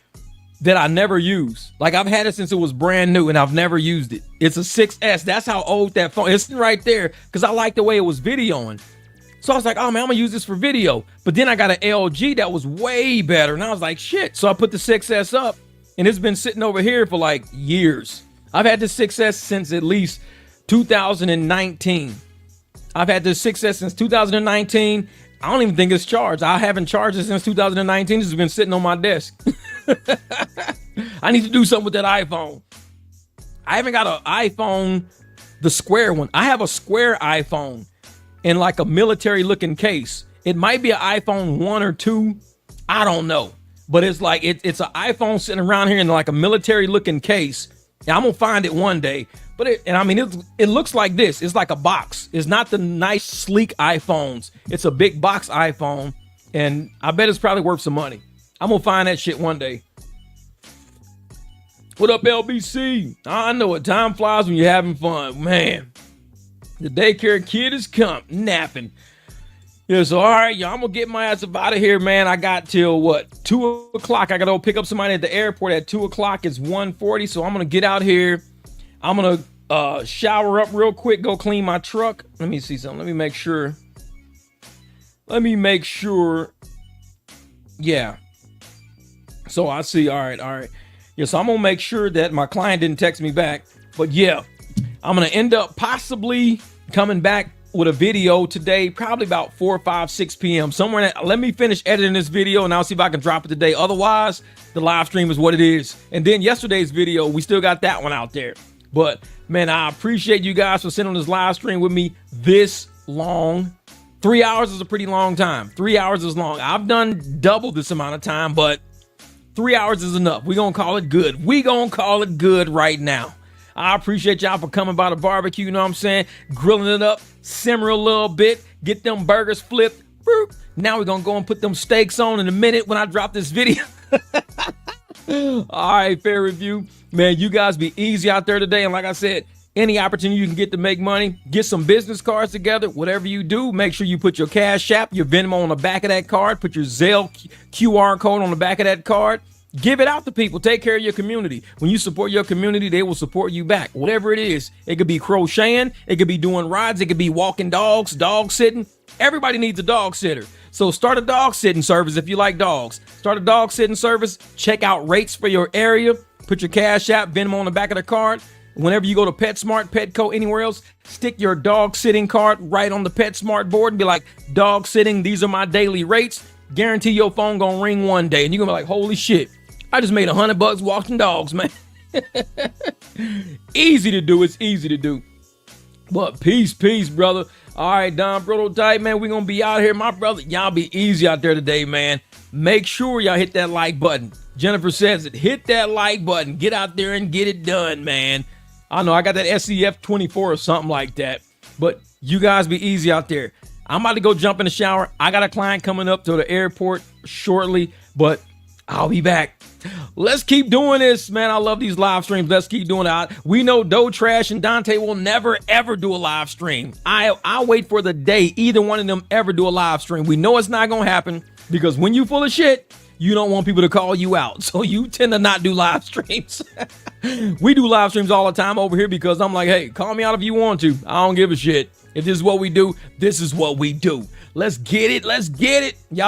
that I never use. Like, I've had it since it was brand new and I've never used it. It's a 6S. That's how old that phone is. It's right there because I like the way it was videoing. So I was like, oh man, I'm gonna use this for video. But then I got an LG that was way better. And I was like, shit. So I put the 6S up and it's been sitting over here for like years. I've had the 6S since at least 2019. I've had the 6S since 2019. I don't even think it's charged. I haven't charged it since 2019. This has been sitting on my desk. I need to do something with that iPhone. I haven't got an iPhone, the square one. I have a square iPhone in like a military looking case. It might be an iPhone 1 or 2. I don't know. But it's like, it's an iPhone sitting around here in like a military looking case. And I'm going to find it one day. But it looks like this. It's like a box. It's not the nice, sleek iPhones. It's a big box iPhone. And I bet it's probably worth some money. I'm going to find that shit one day. What up, LBC? I know it. Time flies when you're having fun. Man, the daycare kid is napping. Yeah, so all right, y'all, I'm going to get my ass up out of here, man. I got till, 2 o'clock. I got to go pick up somebody at the airport at 2 o'clock. It's 1:40, so I'm going to get out here. I'm going to shower up real quick, go clean my truck. Let me see something. Let me make sure. Yeah. So I see. All right. Yeah, so I'm going to make sure that my client didn't text me back. But yeah, I'm going to end up possibly coming back with a video today, probably about 4, 5, 6 p.m. somewhere. Let me finish editing this video and I'll see if I can drop it today. Otherwise, the live stream is what it is. And then yesterday's video, we still got that one out there. But man, I appreciate you guys for sitting on this live stream with me this long. 3 hours is a pretty long time. 3 hours is long. I've done double this amount of time, but 3 hours is enough. We're going to call it good. We're going to call it good right now. I appreciate y'all for coming by the barbecue, you know what I'm saying? Grilling it up, simmer a little bit, get them burgers flipped. Boop. Now we're going to go and put them steaks on in a minute when I drop this video. All right, fair review. Man, you guys be easy out there today. And like I said, any opportunity you can get to make money, get some business cards together, whatever you do, make sure you put your Cash App, your Venmo on the back of that card, put your Zelle QR code on the back of that card. Give it out to people. Take care of your community. When you support your community, they will support you back. Whatever it is, it could be crocheting, it could be doing rides, it could be walking dogs, dog sitting. Everybody needs a dog sitter. So start a dog sitting service if you like dogs. Start a dog sitting service. Check out rates for your area. Put your Cash App, Venmo on the back of the card. Whenever you go to PetSmart, Petco, anywhere else, stick your dog sitting card right on the PetSmart board and be like, dog sitting, these are my daily rates. Guarantee your phone gonna ring one day and you're gonna be like, holy shit, I just made $100 walking dogs, man. Easy to do. It's easy to do. But peace, brother. All right, Don Prototype, man, we're gonna be out here. My brother, y'all be easy out there today, man. Make sure y'all hit that like button. Jennifer says it. Hit that like button. Get out there and get it done, man. I know I got that SCF 24 or something like that. But you guys be easy out there. I'm about to go jump in the shower. I got a client coming up to the airport shortly, but I'll be back. Let's keep doing this, man. I love these live streams. Let's keep doing it. We know Doe Trash and Dante will never, ever do a live stream. I'll wait for the day either one of them ever do a live stream. We know it's not going to happen because when you full of shit, you don't want people to call you out. So you tend to not do live streams. We do live streams all the time over here because I'm like, hey, call me out if you want to. I don't give a shit. If this is what we do, this is what we do. Let's get it. Let's get it. Y'all be